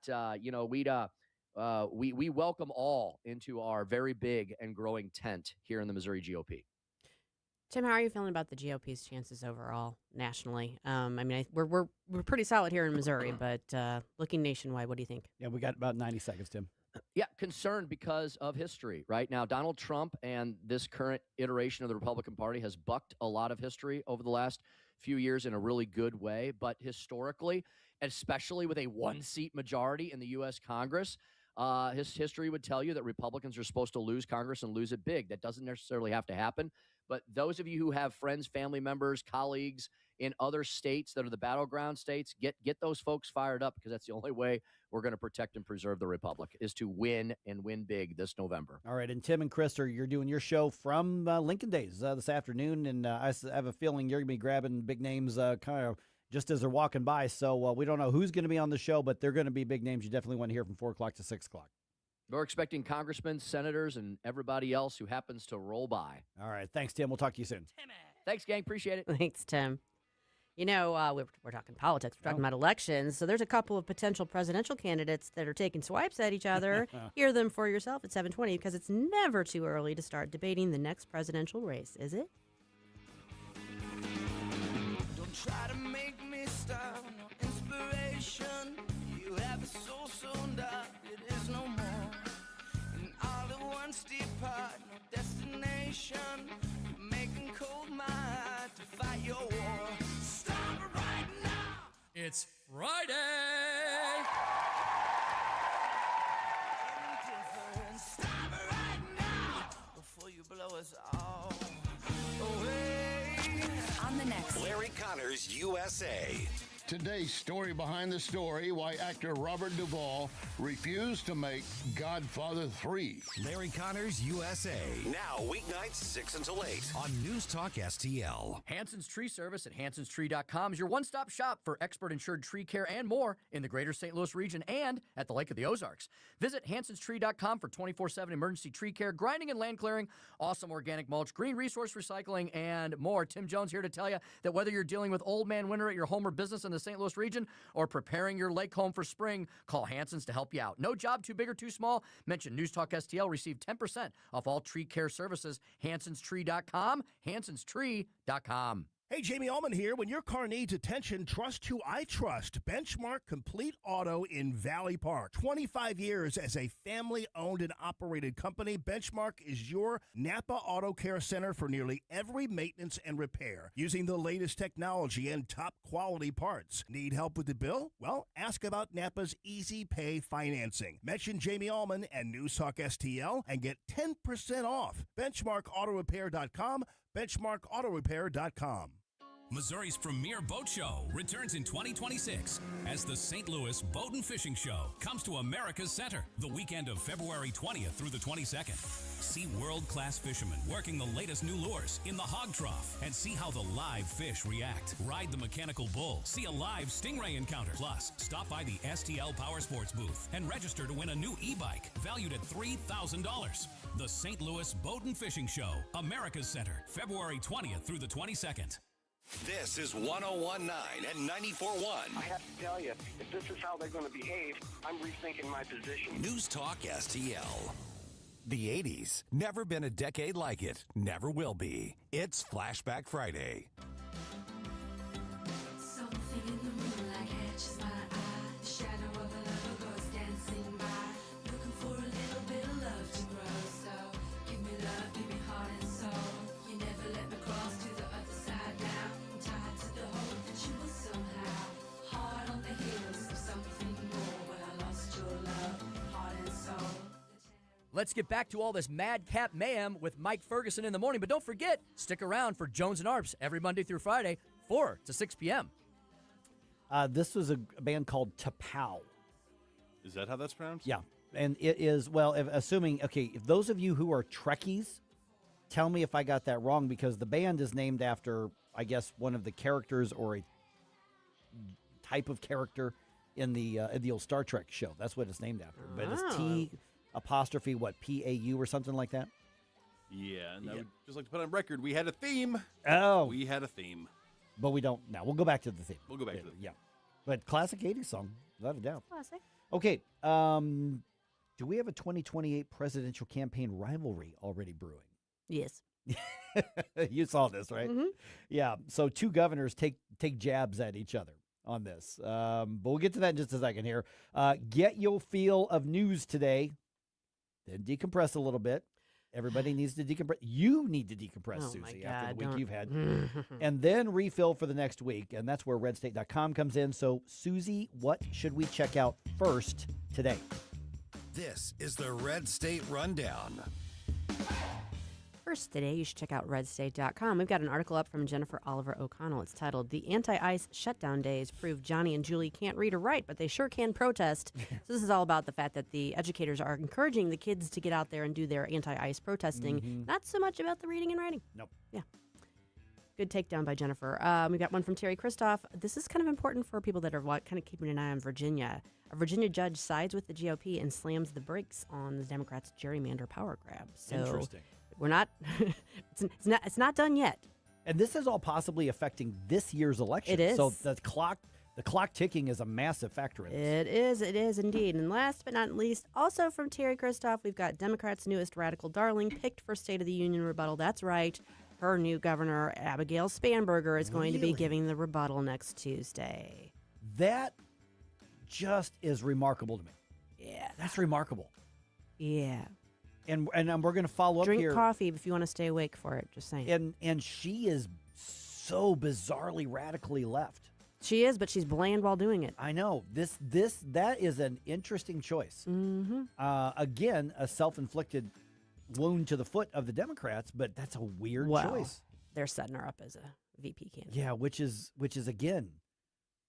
S24: we welcome all into our very big and growing tent here in the Missouri GOP.
S11: Tim, how are you feeling about the GOP's chances overall nationally? We're pretty solid here in Missouri, but looking nationwide, what do you think?
S7: Yeah, we got about 90 seconds, Tim.
S24: Yeah, concerned because of history, right? Now, Donald Trump and this current iteration of the Republican Party has bucked a lot of history over the last few years in a really good way. But historically, especially with a 1-seat majority in the U.S. Congress, his history would tell you that Republicans are supposed to lose Congress and lose it big. That doesn't necessarily have to happen. But those of you who have friends, family members, colleagues in other states that are the battleground states, get those folks fired up, because that's the only way we're going to protect and preserve the Republic, is to win, and win big this November.
S7: All right, and Tim and Chris, you're doing your show from Lincoln Days this afternoon, and I have a feeling you're going to be grabbing big names kind of just as they're walking by. So we don't know who's going to be on the show, but they're going to be big names you definitely want to hear from 4 o'clock to 6 o'clock.
S24: We're expecting congressmen, senators, and everybody else who happens to roll by.
S7: All right. Thanks, Tim. We'll talk to you soon.
S24: Thanks, gang. Appreciate it.
S11: Thanks, Tim. We're talking politics. We're talking about elections. So there's a couple of potential presidential candidates that are taking swipes at each other. Hear them for yourself at 7:20, because it's never too early to start debating the next presidential race, is it?
S1: Don't try to make me stop. No inspiration. You have a soul so dark it is no more. And all at once depart, no destination. Making cold my heart to fight your war. Stop it right now.
S4: It's Friday.
S1: Stop it right now before you blow us all away.
S21: On the next Larry Connors USA.
S8: Today's story behind the story: why actor Robert Duvall refused to make Godfather 3.
S22: Larry Connors USA. Now weeknights 6 until 8 on News Talk STL.
S24: Hanson's Tree Service at hansonstree.com is your one-stop shop for expert insured tree care and more in the greater St. Louis region and at the Lake of the Ozarks. Visit hansonstree.com for 24/7 emergency tree care, grinding and land clearing, awesome organic mulch, green resource recycling, and more. Tim Jones here to tell you that whether you're dealing with old man winter at your home or business in the St. Louis region or preparing your lake home for spring, call Hanson's to help you out. No job too big or too small. Mention News Talk STL. Receive 10% off all tree care services. hansonstree.com. hansonstree.com.
S2: Hey, Jamie Allman here. When your car needs attention, trust who I trust. Benchmark Complete Auto in Valley Park. 25 years as a family-owned and operated company, Benchmark is your Napa Auto Care Center for nearly every maintenance and repair, using the latest technology and top-quality parts. Need help with the bill? Well, ask about Napa's Easy Pay financing. Mention Jamie Allman and NewsTalkSTL and get 10% off. BenchmarkAutoRepair.com, BenchmarkAutoRepair.com.
S4: Missouri's premier boat show returns in 2026 as the St. Louis Boat and Fishing Show comes to America's Center the weekend of February 20th through the 22nd. See world-class fishermen working the latest new lures in the hog trough and see how the live fish react. Ride the mechanical bull, see a live stingray encounter. Plus, stop by the STL Power Sports booth and register to win a new e-bike valued at $3,000. The St. Louis Boat and Fishing Show, America's Center, February 20th through the 22nd.
S21: This is 101.9 and 94.1.
S9: I have to tell you, if this is how they're going to behave, I'm rethinking my position.
S21: News Talk STL. The 80s. Never been a decade like it. Never will be. It's Flashback Friday.
S1: Something in the moonlight catches my eye. The shadow of a lover goes dancing by. Looking for a little bit of love to grow. So give me love, give me heart and soul. You never let me cross to the other side now. I'm tied to the hope that you will somehow. Heart on the heels of something more. But I lost your love, heart and soul.
S14: Let's get back to all this madcap mayhem with Mike Ferguson in the morning. But don't forget, stick around for Jones and Arps every Monday through Friday, 4 to 6 p.m.
S7: This was a band called Tapao.
S16: Is that how that's pronounced?
S7: Yeah. And it is, well, if those of you who are Trekkies, tell me if I got that wrong, because the band is named after, I guess, one of the characters or a type of character in the old Star Trek show. That's what it's named after. But it's T''P''AU or something like that?
S16: Yeah, and I would just like to put on record, we had a theme.
S7: Oh.
S16: We had a theme.
S7: But we don't now. We'll go back to the theme.
S16: We'll go back to the theme.
S7: Yeah. But classic 80s song, without a doubt.
S11: Classic.
S7: Okay. Do we have a 2028 presidential campaign rivalry already brewing?
S11: Yes.
S7: You saw this, right?
S11: Mm-hmm.
S7: Yeah. So two governors take jabs at each other on this. But we'll get to that in just a second here. Get your feel of news today. Then decompress a little bit. Everybody needs to decompress. You need to decompress, Susie, after the week you've had. And then refill for the next week. And that's where redstate.com comes in. So, Susie, what should we check out first today?
S21: This is the Red State Rundown.
S11: First today, you should check out redstate.com. We've got an article up from Jennifer Oliver O'Connell. It's titled, "The Anti-ICE Shutdown Days Prove Johnny and Julie Can't Read or Write, but They Sure Can Protest." So this is all about the fact that the educators are encouraging the kids to get out there and do their anti-ICE protesting. Not so much about the reading and writing.
S7: Nope.
S11: Yeah. Good takedown by Jennifer. We got one from Terry Christoph. This is kind of important for people that are kind of keeping an eye on Virginia. A Virginia judge sides with the GOP and slams the brakes on the Democrats' gerrymander power grab. So
S7: Interesting.
S11: We're not. It's not done yet.
S7: And this is all possibly affecting this year's election.
S11: It is.
S7: So the clock ticking is a massive factor in this.
S11: It is indeed. And last but not least, also from Terry Christoph, we've got Democrats' newest radical darling picked for State of the Union rebuttal. That's right. Her new governor, Abigail Spanberger, is going to be giving the rebuttal next Tuesday.
S7: That just is remarkable to me.
S11: Yeah.
S7: That's remarkable.
S11: Yeah.
S7: And we're going to follow up here.
S11: Drink coffee if you want to stay awake for it, just saying.
S7: And she is so bizarrely radically left.
S11: She is, but she's bland while doing it.
S7: I know. That is an interesting choice.
S11: Mm-hmm.
S7: Again, a self-inflicted wound to the foot of the Democrats, but that's a weird choice.
S11: They're setting her up as a VP candidate.
S7: Yeah, which is again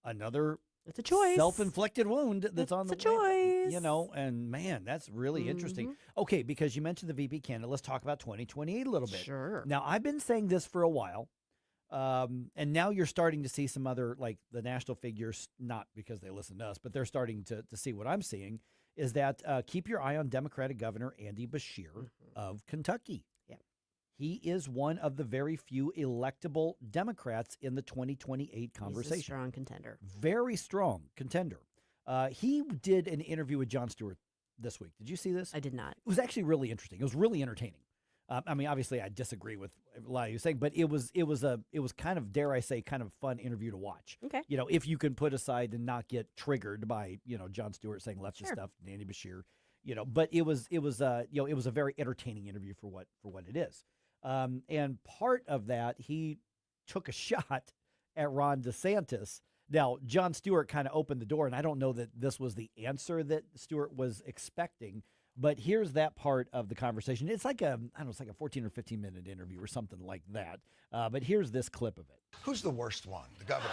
S7: another
S11: it's a choice.
S7: Self-inflicted wound that's on the
S11: choice.
S7: You know, and man, that's really interesting. Okay, because you mentioned the VP candidate, let's talk about 2028 a little bit.
S11: Sure.
S7: Now, I've been saying this for a while. And now you're starting to see some other, like the national figures, not because they listen to us, but they're starting to see what I'm seeing, is that keep your eye on Democratic Governor Andy Beshear of Kentucky.
S11: Yeah.
S7: He is one of the very few electable Democrats in the 2028 conversation.
S11: He's a strong contender.
S7: Very strong contender. He did an interview with Jon Stewart this week. Did you see this?
S11: I did not.
S7: It was actually really interesting. It was really entertaining. I mean, obviously, I disagree with a lot of you saying, but it was kind of, dare I say, kind of fun interview to watch.
S11: Okay.
S7: If you can put aside and not get triggered by Jon Stewart saying leftist stuff, Andy Bashir, but it was a very entertaining interview for what it is. And part of that, he took a shot at Ron DeSantis. Now, Jon Stewart kind of opened the door, and I don't know that this was the answer that Stewart was expecting. But here's that part of the conversation. It's like it's like a 14 or 15-minute interview or something like that. But here's this clip of it.
S3: Who's the worst one? The governor.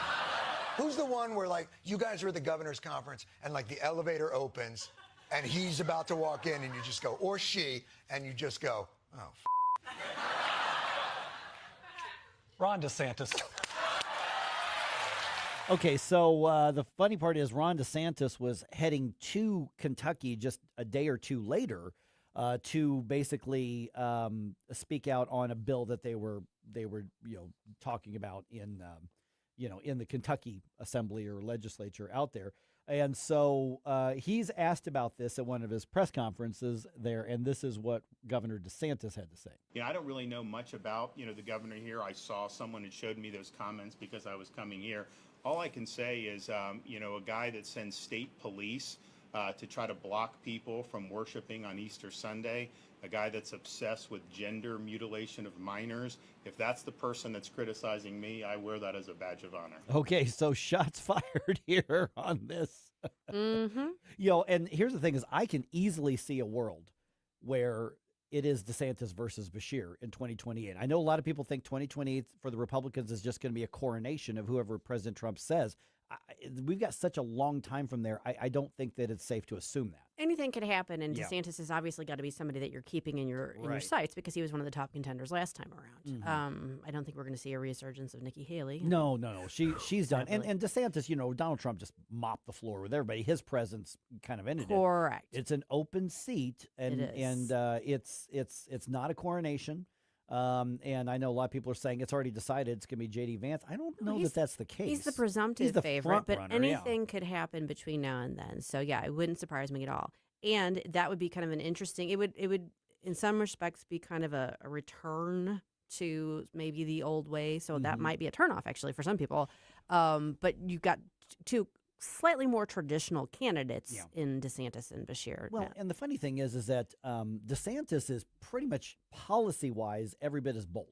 S3: Who's the one where, like, you guys are at the governor's conference and, like, the elevator opens and he's about to walk in and you just go, or she, and you just go, oh,
S15: Ron DeSantis.
S7: Okay, so the funny part is Ron DeSantis was heading to Kentucky just a day or two later to basically speak out on a bill that they were talking about in the Kentucky Assembly or legislature out there. And so he's asked about this at one of his press conferences there, and this is what Governor DeSantis had to say.
S17: I don't really know much about, the governor here. I saw someone had showed me those comments because I was coming here. All I can say is, a guy that sends state police to try to block people from worshiping on Easter Sunday, a guy that's obsessed with gender mutilation of minors. If that's the person that's criticizing me, I wear that as a badge of honor.
S7: Okay, so shots fired here on this.
S11: Mm-hmm.
S7: And here's the thing is I can easily see a world where it is DeSantis versus Bashir in 2028. I know a lot of people think 2028 for the Republicans is just going to be a coronation of whoever President Trump says. We've got such a long time from there. I don't think that it's safe to assume that.
S11: Anything could happen, and
S7: Yeah.
S11: DeSantis has obviously got to be somebody that you're keeping in your
S7: Right.
S11: sights because he was one of the top contenders last time around.
S7: Mhm.
S11: I don't think we're going to see a resurgence of Nikki Haley.
S7: No. She's done. And DeSantis, Donald Trump just mopped the floor with everybody. His presence kind of ended it.
S11: Correct.
S7: It's an open seat, and
S11: It is.
S7: it's not a coronation. And I know a lot of people are saying it's already decided it's going to be J.D. Vance. I don't know that that's the case.
S11: He's the presumptive
S7: He's the
S11: favorite, but
S7: front runner,
S11: anything could happen between now and then. So yeah, it wouldn't surprise me at all. And that would be kind of an interesting. It would in some respects be kind of a return to maybe the old way. So that
S7: Mhm.
S11: might be a turnoff actually for some people. But you've got two slightly more traditional candidates in DeSantis and Bashir.
S7: Well, and the funny thing is that DeSantis is pretty much policy-wise every bit as bold.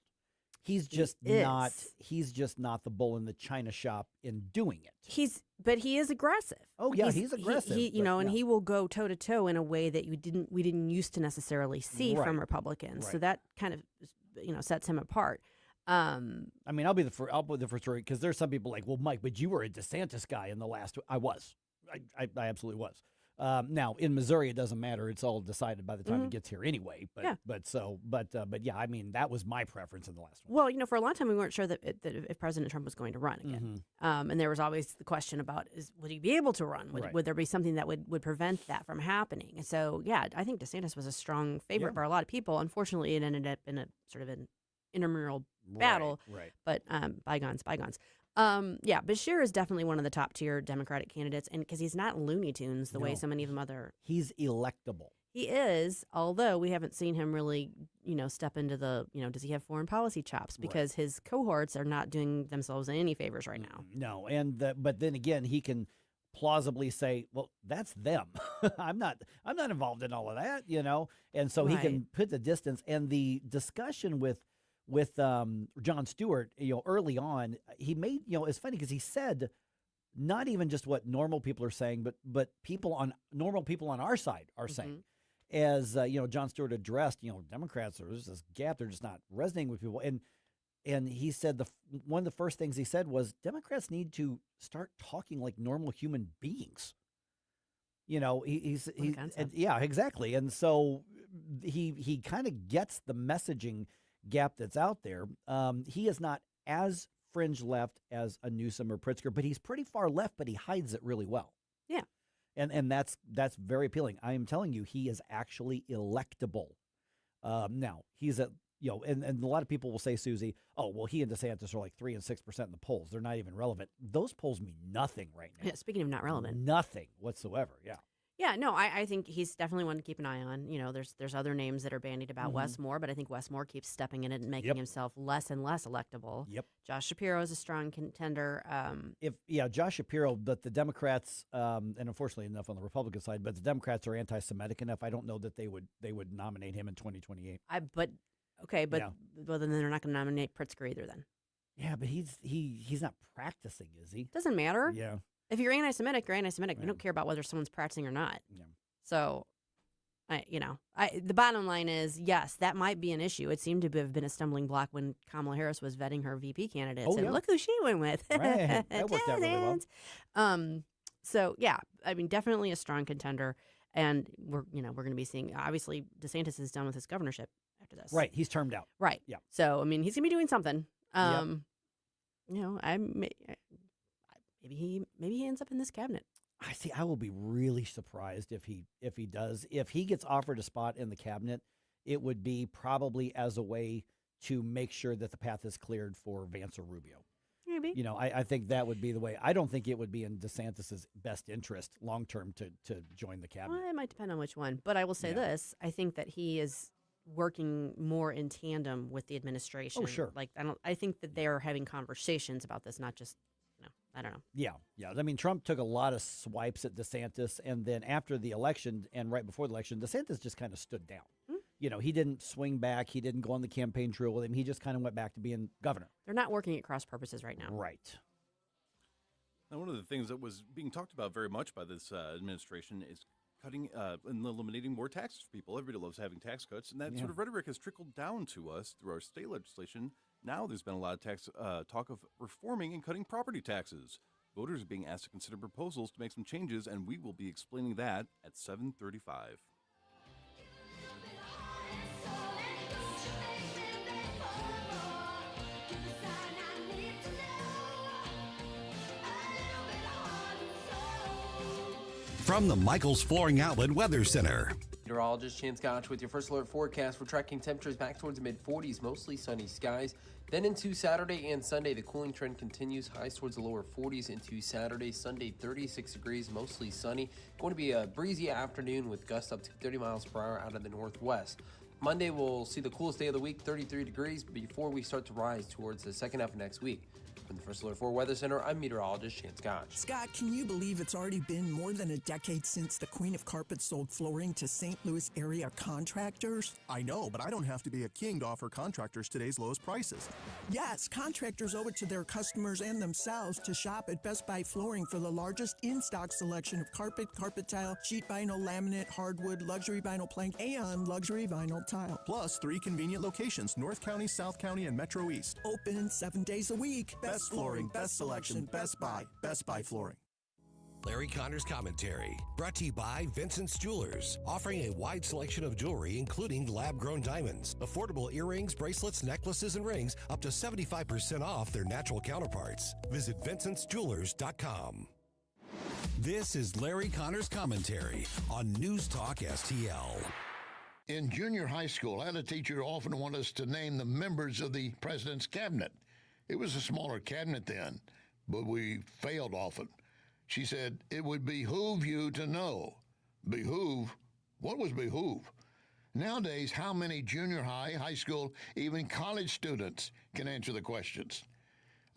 S7: He's just not. He's just not the bull in the china shop in doing it.
S11: But he is aggressive.
S7: Oh yeah, he's aggressive.
S11: He and he will go toe to toe in a way that we didn't used to necessarily see from
S7: Right.
S11: Republicans. So
S7: Right.
S11: that kind of sets him apart.
S7: I mean, I'll be the first story because there's some people like, well, Mike, but you were a DeSantis guy in the last. I was. I absolutely was. Now in Missouri, it doesn't matter. It's all decided by the time it gets here anyway. But
S11: Yeah.
S7: but yeah, I mean, that was my preference in the last one.
S11: Well, for a long time we weren't sure that if President Trump was going to run again, and there was always the question about would he be able to run? Would,
S7: Right.
S11: would there be something that would prevent that from happening? And so yeah, I think DeSantis was a strong favorite
S7: Yeah.
S11: for a lot of people. Unfortunately, it ended up in a sort of an intramural battle.
S7: Right.
S11: But bygones. Yeah, Bashir is definitely one of the top tier Democratic candidates, and because he's not Looney Tunes the way
S7: No.
S11: so many of them other.
S7: He's electable.
S11: He is, although we haven't seen him really, step into the, does he have foreign policy chops? Because his cohorts are not doing themselves any favors right now.
S7: No, but then again, he can plausibly say, "Well, that's them. I'm not involved in all of that," and so he can put the distance. And the discussion with Jon Stewart, early on, he made, it's funny because he said not even just what normal people are saying, but normal people on our side are saying. As Jon Stewart addressed, Democrats, there's this gap; they're just not resonating with people. And he said one of the first things he said was Democrats need to start talking like normal human beings. He's yeah, exactly. And so he kind of gets the messaging gap that's out there. He is not as fringe left as a Newsom or Pritzker, but he's pretty far left, but he hides it really well.
S11: Yeah.
S7: And that's very appealing. I am telling you, he is actually electable. Now he's and a lot of people will say, Susie, oh, well, he and DeSantis are like 3% and 6% in the polls. They're not even relevant. Those polls mean nothing right now.
S11: Yeah, speaking of not relevant.
S7: Nothing whatsoever. Yeah.
S11: Yeah, no, I think he's definitely one to keep an eye on. You know, there's other names that are bandied about Wes Moore, but I think Wes Moore keeps stepping in it and making himself less and less electable.
S7: Yep.
S11: Josh Shapiro is a strong contender.
S7: Josh Shapiro, but the Democrats, and unfortunately enough on the Republican side, but the Democrats are anti-Semitic enough. I don't know that they would nominate him in 2028.
S11: But well, then they're not going to nominate Pritzker either. Then.
S7: Yeah, but he's not practicing, is he?
S11: Doesn't matter.
S7: Yeah.
S11: If you're anti-Semitic, you're anti-Semitic. You don't care about whether someone's practicing or not.
S7: Yeah.
S11: So, the bottom line is, yes, that might be an issue. It seemed to have been a stumbling block when Kamala Harris was vetting her VP candidates. And look who she went with.
S7: Right. That worked out really well.
S11: So, yeah, I mean, definitely a strong contender. And we're going to be seeing, obviously, DeSantis is done with his governorship after this.
S7: Right. He's termed out.
S11: Right.
S7: Yeah.
S11: So, I mean, he's going to be doing something. Maybe he ends up in this cabinet.
S7: I will be really surprised if he does. If he gets offered a spot in the cabinet, it would be probably as a way to make sure that the path is cleared for Vance or Rubio.
S11: Maybe.
S7: I think that would be the way. I don't think it would be in DeSantis's best interest long term to join the cabinet.
S11: Well, it might depend on which one. But I will say this: I think that he is working more in tandem with the administration.
S7: Oh, sure.
S11: Like I think that they are having conversations about this, not just. I don't know.
S7: Yeah. I mean, Trump took a lot of swipes at DeSantis, and then after the election and right before the election, DeSantis just kind of stood down. He didn't swing back. He didn't go on the campaign trail with him. He just kind of went back to being governor.
S11: They're not working at cross purposes right now.
S7: Right.
S16: Now, one of the things that was being talked about very much by this administration is cutting and eliminating more taxes for people. Everybody loves having tax cuts, and that sort of rhetoric has trickled down to us through our state legislation. Now there's been a lot of talk of reforming and cutting property taxes. Voters are being asked to consider proposals to make some changes, and we will be explaining that at 7:35.
S22: From the Michaels Flooring Outlet Weather Center.
S26: Meteorologist Chance Gotch with your first alert forecast. We're tracking temperatures back towards the mid-40s, mostly sunny skies. Then into Saturday and Sunday, the cooling trend continues. Highs towards the lower 40s into Saturday. Sunday, 36 degrees, mostly sunny. Going to be a breezy afternoon with gusts up to 30 miles per hour out of the northwest. Monday, we'll see the coolest day of the week, 33 degrees, before we start to rise towards the second half of next week. From the First Alert 4 Weather Center, I'm meteorologist Chance Gotch.
S5: Scott, can you believe it's already been more than a decade since the Queen of Carpets sold flooring to St. Louis area contractors?
S18: I know, but I don't have to be a king to offer contractors today's lowest prices.
S5: Yes, contractors owe it to their customers and themselves to shop at Best Buy Flooring for the largest in-stock selection of carpet, carpet tile, sheet vinyl, laminate, hardwood, luxury vinyl plank, and luxury vinyl tile.
S18: Plus 3 convenient locations, North County, South County, and Metro East.
S5: Open 7 days a week.
S18: Best flooring, best selection, Best Buy. Best Buy Flooring.
S22: Larry Connor's commentary, brought to you by Vincent's Jewelers, offering a wide selection of jewelry, including lab-grown diamonds, affordable earrings, bracelets, necklaces, and rings, up to 75% off their natural counterparts. Visit VincentsJewelers.com. This is Larry Connor's commentary on News Talk STL.
S8: In junior high school, I had a teacher who often wanted us to name the members of the president's cabinet. It was a smaller cabinet then, but we failed often. She said, it would behoove you to know. Behoove? What was behoove? Nowadays, how many junior high, high school, even college students can answer the questions?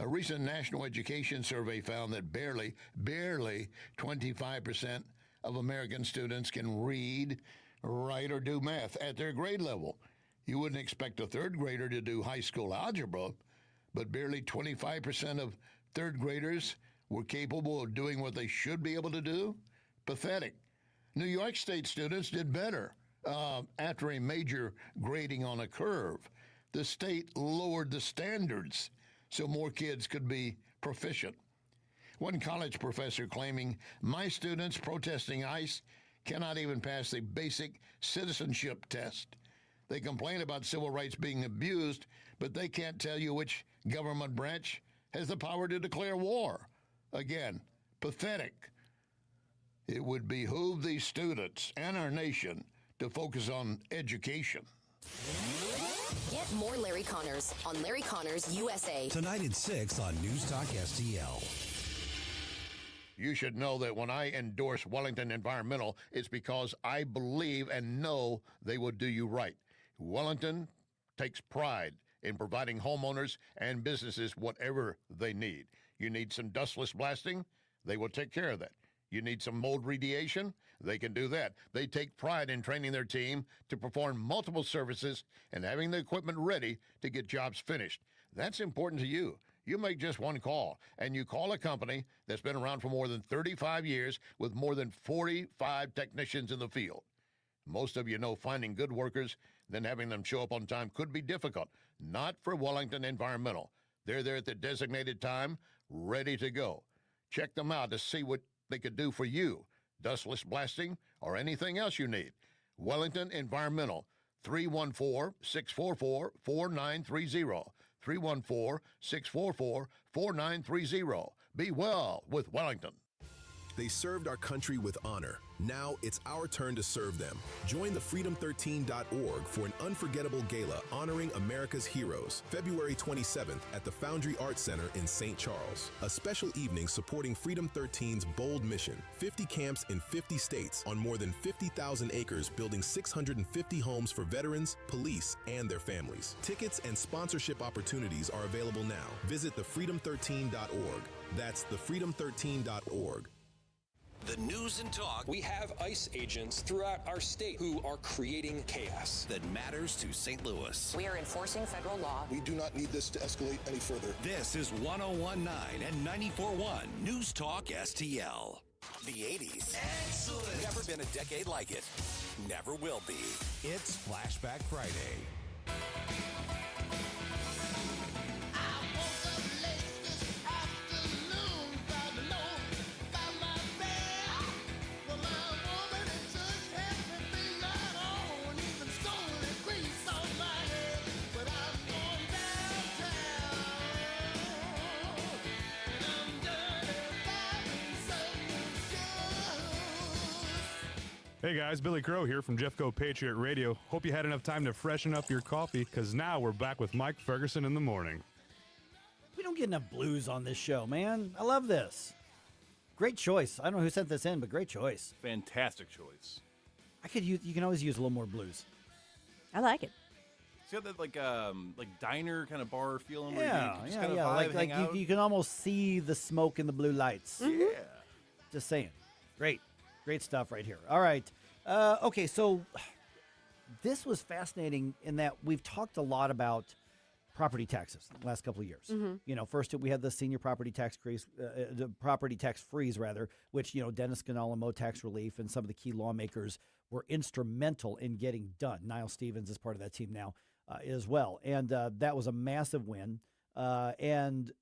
S8: A recent national education survey found that barely 25% of American students can read, write, or do math at their grade level. You wouldn't expect a third grader to do high school algebra, but barely 25% of third graders were capable of doing what they should be able to do? Pathetic. New York State students did better after a major grading on a curve. The state lowered the standards so more kids could be proficient. One college professor claiming, my students protesting ICE cannot even pass the basic citizenship test. They complain about civil rights being abused, but they can't tell you which government branch has the power to declare war. Again, pathetic. It would behoove these students and our nation to focus on education.
S19: Get more Larry Connors on Larry Connors USA.
S22: Tonight at 6 on News Talk STL.
S8: You should know that when I endorse Wellington Environmental, it's because I believe and know they will do you right. Wellington takes pride in providing homeowners and businesses whatever they need. You need some dustless blasting? They will take care of that. You need some mold remediation? They can do that. They take pride in training their team to perform multiple services and having the equipment ready to get jobs finished. That's important to you. You make just one call, and you call a company that's been around for more than 35 years with more than 45 technicians in the field. Most of you know finding good workers, then having them show up on time could be difficult. Not for Wellington Environmental. They're there at the designated time, ready to go. Check them out to see what they could do for you. Dustless blasting or anything else you need. Wellington Environmental, 314-644-4930. 314-644-4930. Be well with Wellington.
S6: They served our country with honor. Now it's our turn to serve them. Join the freedom13.org for an unforgettable gala honoring America's heroes, February 27th at the Foundry Arts Center in St. Charles. A special evening supporting Freedom 13's bold mission. 50 camps in 50 states on more than 50,000 acres, building 650 homes for veterans, police, and their families. Tickets and sponsorship opportunities are available now. Visit thefreedom13.org. That's thefreedom13.org.
S10: The news and talk. We have ICE agents throughout our state who are creating chaos
S21: that matters to St. Louis.
S19: We are enforcing federal law.
S12: We do not need this to escalate any further.
S21: This is 101.9 and 94.1 News Talk STL. The 80s. Excellent. Never been a decade like it. Never will be. It's Flashback Friday.
S20: Hey guys, Billy Crow here from Jeffco Patriot Radio. Hope you had enough time to freshen up your coffee, because now we're back with Mike Ferguson in the morning.
S7: We don't get enough blues on this show, man. I love this. Great choice. I don't know who sent this in, but great choice.
S16: Fantastic choice.
S7: You can always use a little more blues.
S11: I like it.
S16: It's got that like diner kind of bar feeling.
S7: Yeah,
S16: where you just kind of
S7: like
S16: hang out.
S7: you can almost see the smoke in the blue lights.
S11: Mm-hmm.
S16: Yeah.
S7: Just saying. Great stuff right here. All right. Okay, so this was fascinating in that we've talked a lot about property taxes the last couple of years.
S11: Mm-hmm.
S7: You know, first we had the senior property tax the property tax freeze, rather, which, you know, Dennis Ganalamo tax relief and some of the key lawmakers were instrumental in getting done. Niall Stevens is part of that team now as well. And that was a massive win. And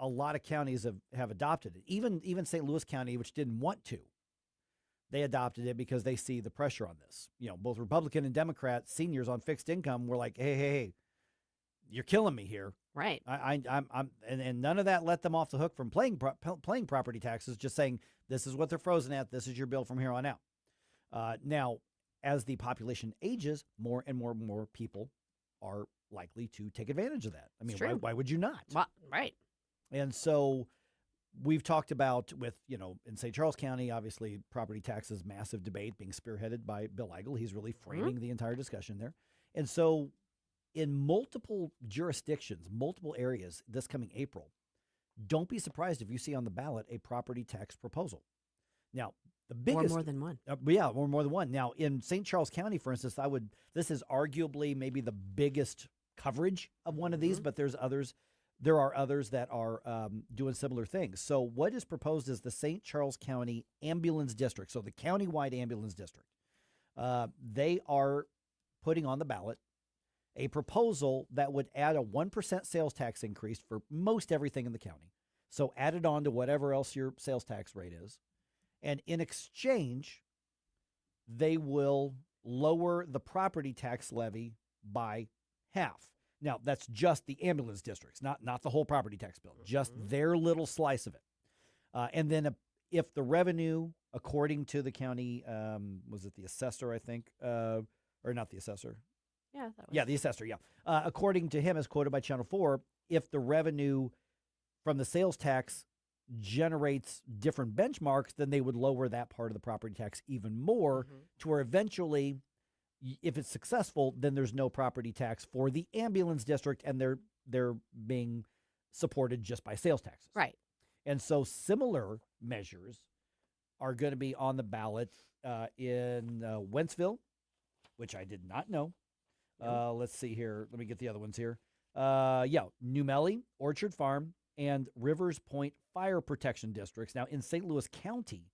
S7: a lot of counties have adopted it. Even St. Louis County, which didn't want to. They adopted it because they see the pressure on this. You know, both Republican and Democrat seniors on fixed income were like, hey, you're killing me here.
S11: Right.
S7: And none of that let them off the hook from paying property taxes, just saying this is what they're frozen at. This is your bill from here on out. Now, as the population ages, more and more people are likely to take advantage of that. I mean, why would you not?
S11: Well, right.
S7: And so we've talked about with, you know, in St. Charles County, obviously property taxes, massive debate being spearheaded by Bill Eigel. He's really framing the entire discussion there. And so in multiple jurisdictions, multiple areas this coming April, don't be surprised if you see on the ballot a property tax proposal. Now, the biggest...
S11: Or more than one.
S7: Or more than one. Now, in St. Charles County, for instance, this is arguably maybe the biggest coverage of one of these, but there are others that are doing similar things. So what is proposed is the St. Charles County Ambulance District, so the countywide ambulance district. They are putting on the ballot a proposal that would add a 1% sales tax increase for most everything in the county. So add it on to whatever else your sales tax rate is. And in exchange, they will lower the property tax levy by half. Now, that's just the ambulance districts, not the whole property tax bill, just their little slice of it. And then if the revenue, according to the county, was it the assessor, I think, or not the assessor?
S11: Yeah, that was.
S7: Yeah, the assessor, yeah. According to him, as quoted by Channel 4, if the revenue from the sales tax generates different benchmarks, then they would lower that part of the property tax even more to where eventually, if it's successful, then there's no property tax for the ambulance district, and they're being supported just by sales taxes.
S11: Right.
S7: And so similar measures are going to be on the ballot in Wentzville, which I did not know. Let's see here. Let me get the other ones here. New Melly, Orchard Farm, and Rivers Point Fire Protection Districts. Now, in St. Louis County,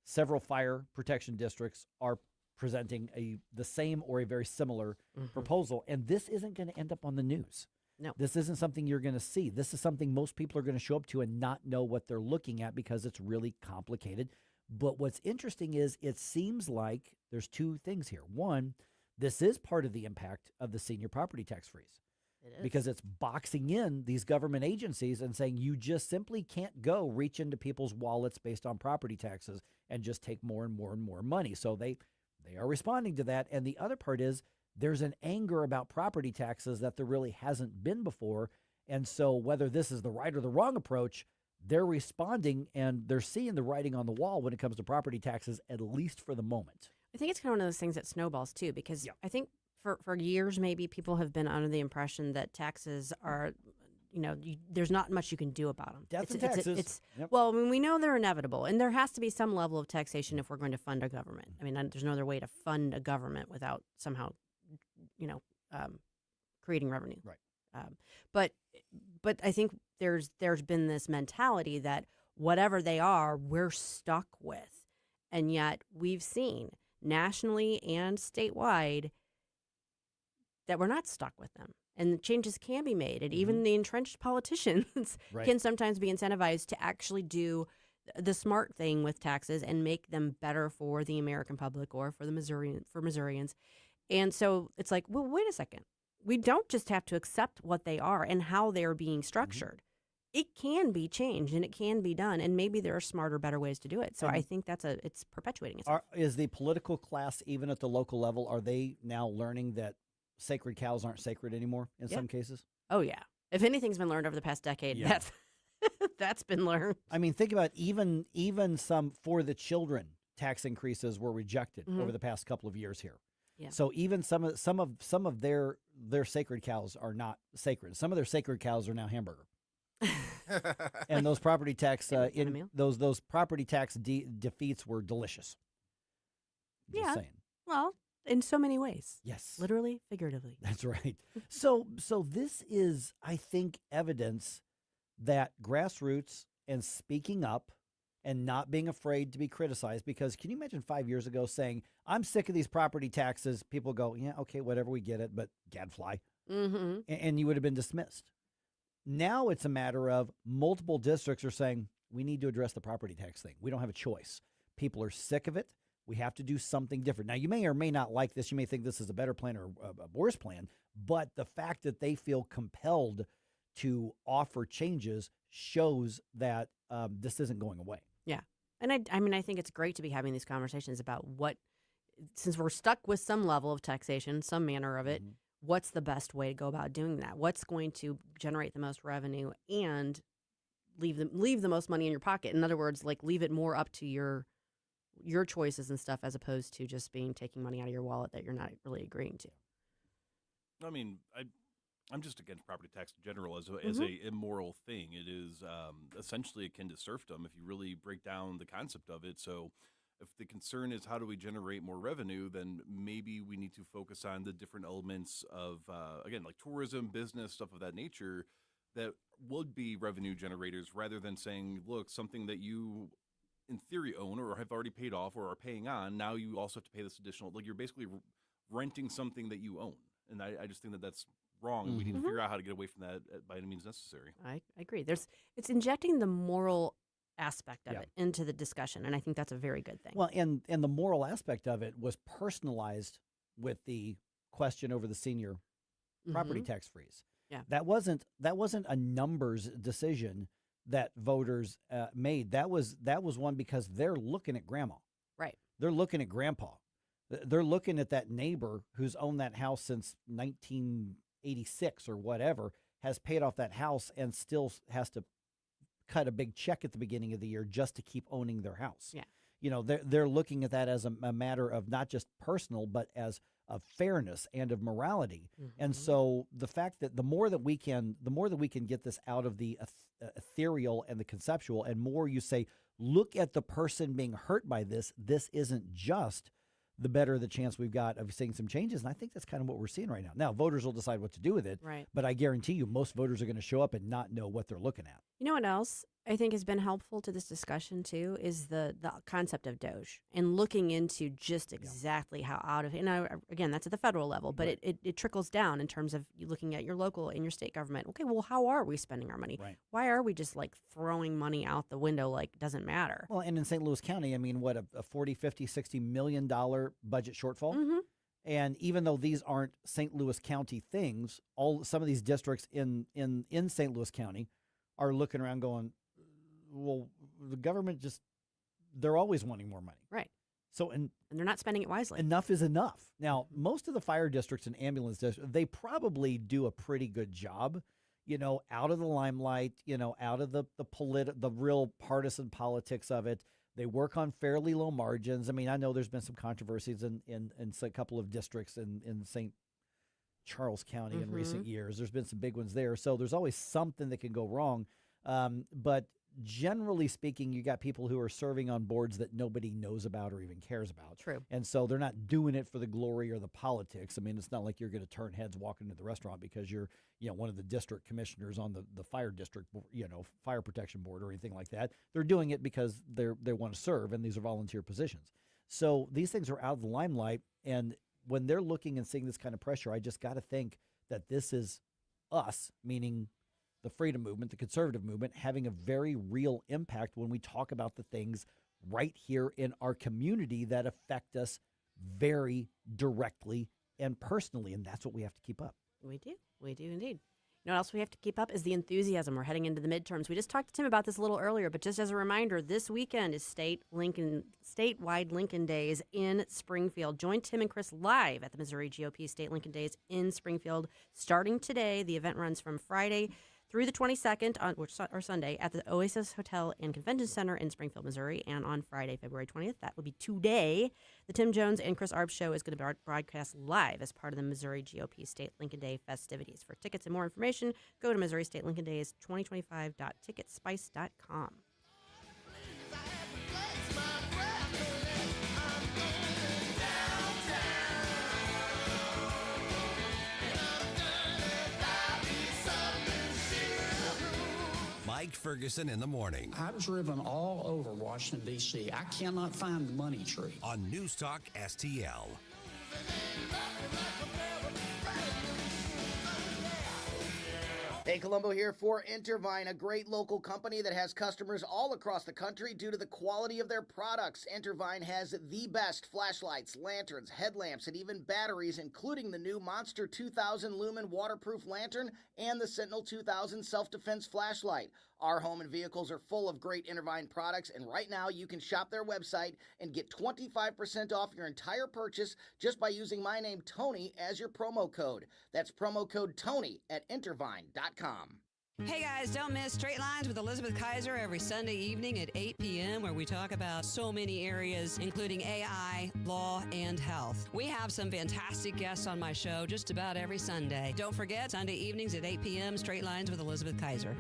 S7: several fire protection districts are presenting the same or a very similar proposal, and this isn't going to end up on the news.
S11: No.
S7: This isn't something you're going to see. This is something most people are going to show up to and not know what they're looking at because it's really complicated. But what's interesting is it seems like there's two things here. One, this is part of the impact of the senior property tax freeze.
S11: It is.
S7: Because it's boxing in these government agencies and saying you just simply can't go reach into people's wallets based on property taxes and just take more and more and more money. So they are responding to that. And the other part is there's an anger about property taxes that there really hasn't been before. And so whether this is the right or the wrong approach, they're responding and they're seeing the writing on the wall when it comes to property taxes, at least for the moment.
S11: I think it's kind of one of those things that snowballs too, because I think for years maybe people have been under the impression that taxes are, there's not much you can do about them.
S7: Death and taxes.
S11: Well, I mean, we know they're inevitable, and there has to be some level of taxation if we're going to fund a government. I mean, there's no other way to fund a government without somehow, creating revenue.
S7: Right.
S11: But I think there's been this mentality that whatever they are, we're stuck with, and yet we've seen nationally and statewide that we're not stuck with them. And changes can be made. And even the entrenched politicians can sometimes be incentivized to actually do the smart thing with taxes and make them better for the American public or for the Missourians. And so it's like, well, wait a second. We don't just have to accept what they are and how they're being structured. It can be changed and it can be done. And maybe there are smarter, better ways to do it. So I think it's perpetuating itself.
S7: Is the political class, even at the local level, are they now learning that sacred cows aren't sacred anymore in some cases?
S11: Oh, yeah. If anything's been learned over the past decade, that's been learned.
S7: I mean, think about even some for the children tax increases were rejected over the past couple of years here.
S11: Yeah.
S7: So even some of their sacred cows are not sacred. Some of their sacred cows are now hamburger. And those property tax those property tax defeats were delicious. Just saying.
S11: Well, in so many ways.
S7: Yes.
S11: Literally, figuratively.
S7: That's right. So this is, I think, evidence that grassroots and speaking up and not being afraid to be criticized, because can you imagine 5 years ago saying, I'm sick of these property taxes? People go, yeah, okay, whatever, we get it, but gadfly. And you would have been dismissed. Now it's a matter of multiple districts are saying, we need to address the property tax thing. We don't have a choice. People are sick of it. We have to do something different. Now, you may or may not like this. You may think this is a better plan or a worse plan, but the fact that they feel compelled to offer changes shows that this isn't going away.
S11: Yeah. And I mean, I think it's great to be having these conversations about since we're stuck with some level of taxation, some manner of it, what's the best way to go about doing that? What's going to generate the most revenue and leave the most money in your pocket? In other words, like leave it more up to your choices and stuff, as opposed to just taking money out of your wallet that you're not really agreeing to.
S16: I mean, I'm just against property tax in general as a immoral thing. It is essentially akin to serfdom if you really break down the concept of it. So if the concern is how do we generate more revenue, then maybe we need to focus on the different elements of, again, like tourism, business, stuff of that nature that would be revenue generators, rather than saying, look, something that you in theory own or have already paid off or are paying on, now you also have to pay this additional, like you're basically renting something that you own. And I just think that that's wrong. And we need to figure out how to get away from that by any means necessary.
S11: I agree. It's injecting the moral aspect of it into the discussion, and I think that's a very good thing.
S7: Well, and the moral aspect of it was personalized with the question over the senior property tax freeze.
S11: Yeah.
S7: That wasn't a numbers decision that voters made. That was one because they're looking at grandma.
S11: Right.
S7: They're looking at grandpa. They're looking at that neighbor who's owned that house since 1986 or whatever, has paid off that house and still has to cut a big check at the beginning of the year just to keep owning their house.
S11: Yeah.
S7: You know, they're looking at that as a matter of not just personal, but as of fairness and of morality. And so the fact that the more that we can get this out of the ethereal and the conceptual, and more you say, look at the person being hurt by this. This isn't just, the better the chance we've got of seeing some changes. And I think that's kind of what we're seeing right now. Now, voters will decide what to do with it.
S11: Right.
S7: But I guarantee you most voters are going to show up and not know what they're looking at.
S11: You know what else I think has been helpful to this discussion too is the concept of Doge and looking into just exactly how out of, and again, that's at the federal level, but it trickles down in terms of you looking at your local and your state government. Okay, well, how are we spending our money?
S7: Right.
S11: Why are we just like throwing money out the window like it doesn't matter?
S7: Well, and in St. Louis County, I mean, what, a $40, $50, $60 million budget shortfall? And even though these aren't St. Louis County things, some of these districts in St. Louis County are looking around going, well, the government they're always wanting more money.
S11: Right.
S7: So, and
S11: they're not spending it wisely.
S7: Enough is enough. Now, most of the fire districts and ambulance districts, they probably do a pretty good job, you know, out of the limelight, you know, out of the real partisan politics of it. They work on fairly low margins. I mean, I know there's been some controversies in a couple of districts in St. Charles County in recent years. There's been some big ones there. So there's always something that can go wrong. But generally speaking, you got people who are serving on boards that nobody knows about or even cares about.
S11: True.
S7: And so they're not doing it for the glory or the politics. I mean, it's not like you're going to turn heads walking into the restaurant because you're, you know, one of the district commissioners on the fire district, you know, fire protection board or anything like that. They're doing it because they want to serve, and these are volunteer positions. So these things are out of the limelight, and when they're looking and seeing this kind of pressure, I just got to think that this is us, meaning the freedom movement, the conservative movement, having a very real impact when we talk about the things right here in our community that affect us very directly and personally. And that's what we have to keep up.
S11: We do. We do indeed. You know what else we have to keep up is the enthusiasm. We're heading into the midterms. We just talked to Tim about this a little earlier, but just as a reminder, this weekend is statewide Lincoln Days in Springfield. Join Tim and Chris live at the Missouri GOP State Lincoln Days in Springfield starting today. The event runs from Friday through the 22nd or Sunday at the Oasis Hotel and Convention Center in Springfield, Missouri, and on Friday, February 20th. That will be today. The Tim Jones and Chris Arps show is going to be broadcast live as part of the Missouri GOP State Lincoln Day festivities. For tickets and more information, go to Missouri State Lincoln Days 2025.ticketspice.com.
S22: Mike Ferguson in the morning.
S2: I've driven all over Washington, D.C. I cannot find the money tree.
S22: On News Talk STL.
S4: Hey, Colombo here for Intervine, a great local company that has customers all across the country due to the quality of their products. Intervine has the best flashlights, lanterns, headlamps, and even batteries, including the new Monster 2000 Lumen waterproof lantern and the Sentinel 2000 self-defense flashlight. Our home and vehicles are full of great Intervine products, and right now you can shop their website and get 25% off your entire purchase just by using my name, Tony, as your promo code. That's promo code Tony at Intervine.com.
S13: Hey guys, don't miss Straight Lines with Elizabeth Kaiser every Sunday evening at 8 p.m. where we talk about so many areas, including AI, law, and health. We have some fantastic guests on my show just about every Sunday. Don't forget, Sunday evenings at 8 p.m., Straight Lines with Elizabeth Kaiser.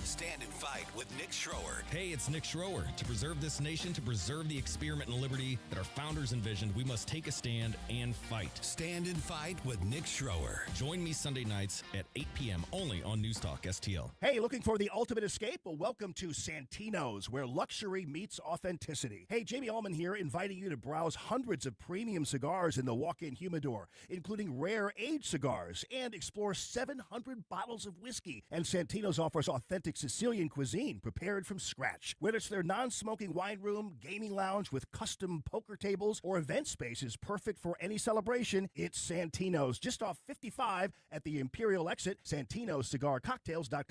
S22: Stand and fight with Nick Schroer.
S23: Hey, it's Nick Schroer. To preserve this nation, to preserve the experiment in liberty that our founders envisioned, we must take a stand and fight.
S22: Stand and fight with Nick Schroer.
S23: Join me Sunday nights at 8 p.m. only on News Talk STL.
S24: Hey, looking for the ultimate escape? Well, welcome to Santino's, where luxury meets authenticity. Hey, Jamie Allman here, inviting you to browse hundreds of premium cigars in the walk-in humidor, including rare aged cigars, and explore 700 bottles of whiskey. And Santino's offers authentic Sicilian cuisine prepared from scratch. Whether it's their non-smoking wine room, gaming lounge with custom poker tables, or event spaces perfect for any celebration, it's Santino's, just off 55 at the Imperial exit, Santino'sCigarCocktails.com.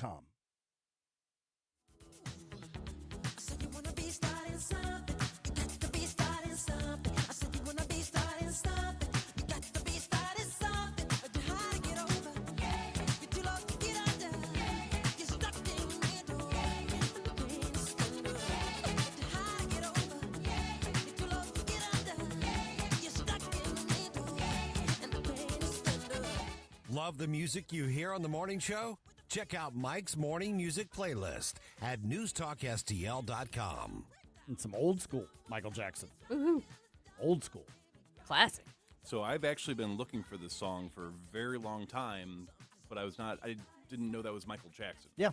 S22: Love the music you hear on the morning show? Check out Mike's morning music playlist at NewsTalkSTL.com.
S7: And some old school Michael Jackson.
S11: Woohoo.
S7: Old school.
S11: Classic.
S16: So I've actually been looking for this song for a very long time, but I didn't know that was Michael Jackson.
S7: Yeah.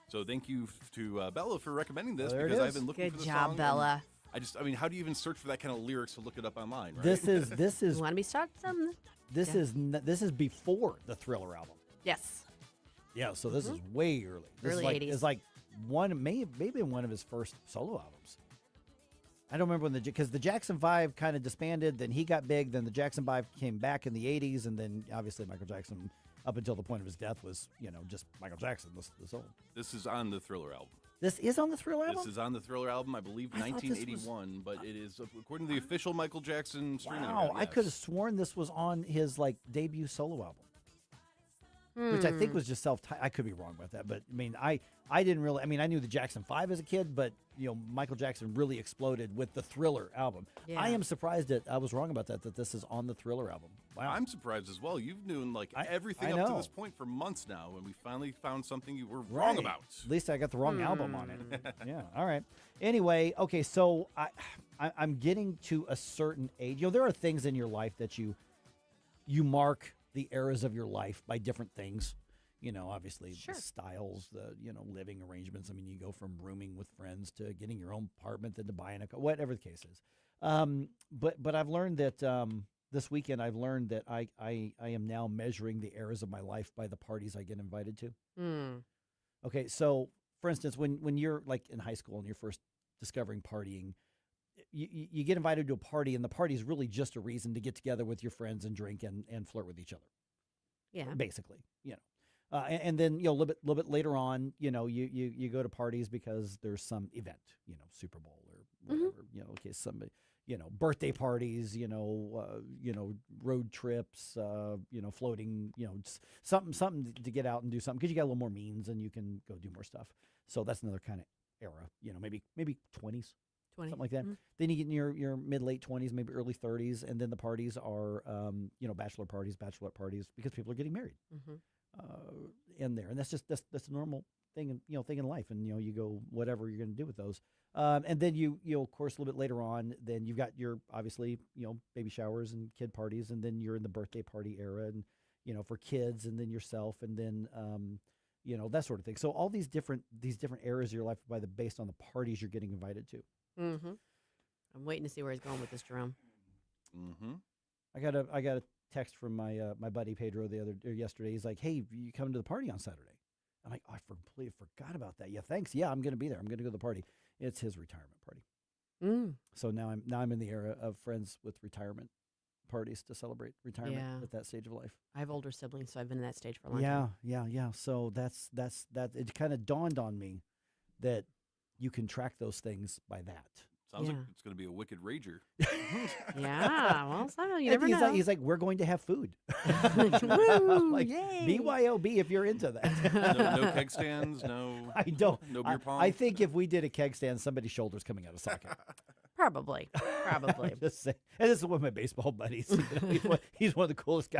S16: So thank you to Bella for recommending this,
S7: There it
S16: because
S7: is.
S16: I've been looking
S11: Good
S16: for the
S11: job,
S16: song.
S11: Bella.
S16: I mean, how do you even search for that kind of lyrics to look it up online, right?
S7: This is
S11: You want to be started something?
S7: this is before the Thriller album.
S11: Yes.
S7: Yeah, so this is way early. This
S11: Early
S7: is like
S11: 80s.
S7: It's like maybe one of his first solo albums. I don't remember when because the Jackson 5 kind of disbanded, then he got big, then the Jackson 5 came back in the 80s, and then obviously Michael Jackson, up until the point of his death, was, just Michael Jackson, the soul.
S16: This is on the Thriller album.
S7: This is on the Thriller album?
S16: This is on the Thriller album, I believe,
S7: I thought this
S16: 1981, but it is, according to the official Michael Jackson streaming
S7: Wow,
S16: account,
S7: I could have sworn this was on his debut solo album. Which I think was just self-titled. I could be wrong about that, but I mean, I didn't really. I mean, I knew the Jackson 5 as a kid, but Michael Jackson really exploded with the Thriller album.
S11: Yeah.
S7: I am surprised that I was wrong about that this is on the Thriller album. Wow,
S16: I'm surprised as well. You've known everything
S7: I
S16: up to
S7: know.
S16: this point for months now, and we finally found something you were wrong about.
S7: At least I got the wrong album on it. Yeah. All right. Anyway, okay. So I'm getting to a certain age. There are things in your life that you mark the eras of your life by different things. Obviously the styles, the living arrangements. I mean, you go from rooming with friends to getting your own apartment, then to buying whatever the case is. But I've learned that this weekend I've learned that I am now measuring the eras of my life by the parties I get invited to. Okay, so for instance, when you're like in high school and you're first discovering partying, you get invited to a party, and the party is really just a reason to get together with your friends and drink and flirt with each other.
S11: Yeah,
S7: basically, and then a little bit later on, you go to parties because there's some event, Super Bowl or whatever, okay, somebody, birthday parties, road trips, floating, something to get out and do something because you got a little more means and you can go do more stuff. So that's another kind of era, maybe 20s. Something like that. Then you get in your mid-late 20s, maybe early 30s, and then the parties are, bachelor parties, bachelorette parties, because people are getting married in there, and that's a normal thing, thing in life, and you go whatever you're going to do with those, and then you of course a little bit later on, then you've got your obviously baby showers and kid parties, and then you're in the birthday party era, and for kids, and then yourself, and then that sort of thing. So all these different eras of your life based on the parties you're getting invited to.
S11: I'm waiting to see where he's going with this, Jerome.
S7: I got a text from my my buddy Pedro yesterday. He's like, "Hey, you coming to the party on Saturday?" I'm like, "Oh, I completely forgot about that." Yeah, thanks. Yeah, I'm going to be there. I'm going to go to the party. It's his retirement party. So now I'm in the era of friends with retirement parties to celebrate retirement at that stage of life.
S11: I have older siblings, so I've been in that stage for a long time.
S7: Yeah. So that's it. Kind of dawned on me that you can track those things by that.
S16: Sounds like it's going to be a wicked rager.
S11: Yeah, well, you never know.
S7: He's like, we're going to have food. I'm like,
S11: yay.
S7: BYOB if you're into that.
S16: No keg stands, no.
S7: I don't.
S16: No beer pong.
S7: I think if we did a keg stand, somebody's shoulder's coming out of socket.
S11: Probably.
S7: Just saying. And this is one of my baseball buddies. He's one of the coolest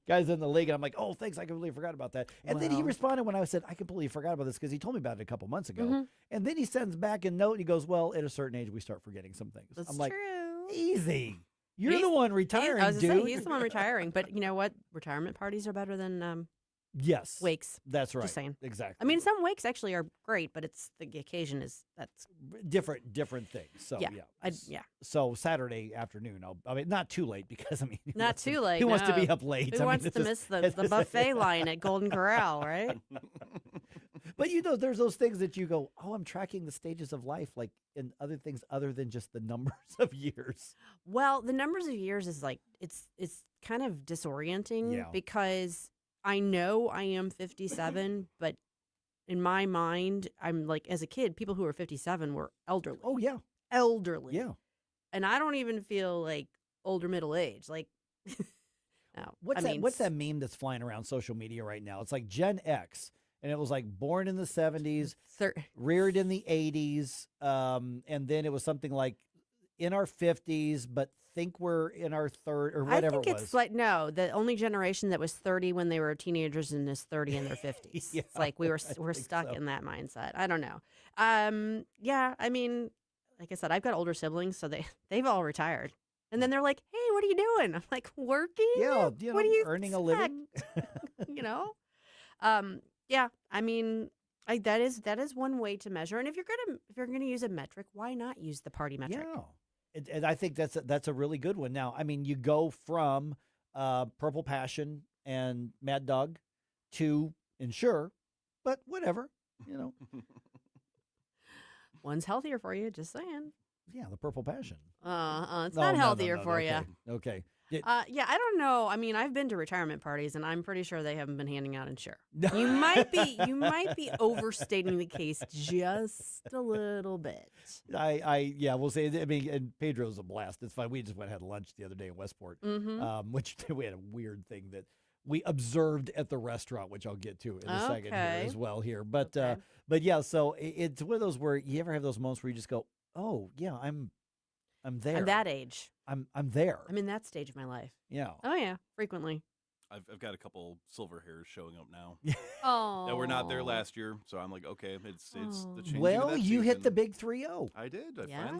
S7: guys in the league. And I'm like, oh, thanks. I completely forgot about that. And then he responded when I said, I completely forgot about this because he told me about it a couple months ago. And then he sends back a note and he goes, well, at a certain age, we start forgetting some things.
S11: That's
S7: I'm like,
S11: true.
S7: Easy. You're the one retiring,
S11: I was
S7: dude.
S11: gonna say, he's the one retiring. But you know what? Retirement parties are better than
S7: yes
S11: wakes.
S7: That's right.
S11: Just saying.
S7: Exactly.
S11: I mean, some wakes actually are great, but it's the occasion that's
S7: different things. So
S11: yeah.
S7: So Saturday afternoon, I mean, not too late because I mean,
S11: Not too late.
S7: Who wants to
S11: no.
S7: be up late?
S11: Who wants to miss the buffet line at Golden Corral, right?
S7: But there's those things that you go, oh, I'm tracking the stages of life, like in other things other than just the numbers of years.
S11: Well, the numbers of years is like it's kind of disorienting because I know I am 57, but in my mind, I'm like, as a kid, people who were 57 were elderly.
S7: Oh yeah,
S11: elderly.
S7: Yeah,
S11: and I don't even feel like older middle age. Like, no.
S7: What's that meme that's flying around social media right now? It's like Gen X. And it was like born in the 70s, reared in the 80s, and then it was something like in our 50s, but think we're in our third or
S11: I
S7: whatever
S11: think
S7: it was.
S11: it's like, no, the only generation that was 30 when they were teenagers and is 30 in their 50s.
S7: Yeah,
S11: It's like we're stuck in that mindset. I don't know. Yeah, I mean, like I said, I've got older siblings, so they've all retired. And then they're like, "Hey, what are you doing?" I'm like, "Working."
S7: Yeah,
S11: what do you
S7: earning a
S11: expect?
S7: living.
S11: You know? Yeah, I mean, that is one way to measure. And if you're gonna use a metric, why not use the party metric?
S7: Yeah, and I think that's a really good one. Now, I mean, you go from Purple Passion and Mad Dog to Ensure, but whatever, you know.
S11: One's healthier for you, just saying.
S7: Yeah, the Purple Passion.
S11: It's not healthier for you.
S7: Okay.
S11: Yeah, I don't know. I mean, I've been to retirement parties, and I'm pretty sure they haven't been handing out Ensure. You might be overstating the case just a little bit.
S7: Yeah, we'll say. I mean, and Pedro's a blast. It's fine. We just went and had lunch the other day in Westport, which we had a weird thing that we observed at the restaurant, which I'll get to in a second here as well here. But yeah, so it's one of those where you ever have those moments where you just go, "Oh yeah, I'm there.
S11: I'm that age.
S7: I'm there.
S11: I'm in that stage of my life."
S7: Yeah.
S11: Oh yeah, frequently.
S16: I've got a couple silver hairs showing up now.
S11: Oh.
S16: That were not there last year, so I'm like, okay, it's the change.
S7: Well, you hit the big 3-0.
S16: I did.
S11: Yeah?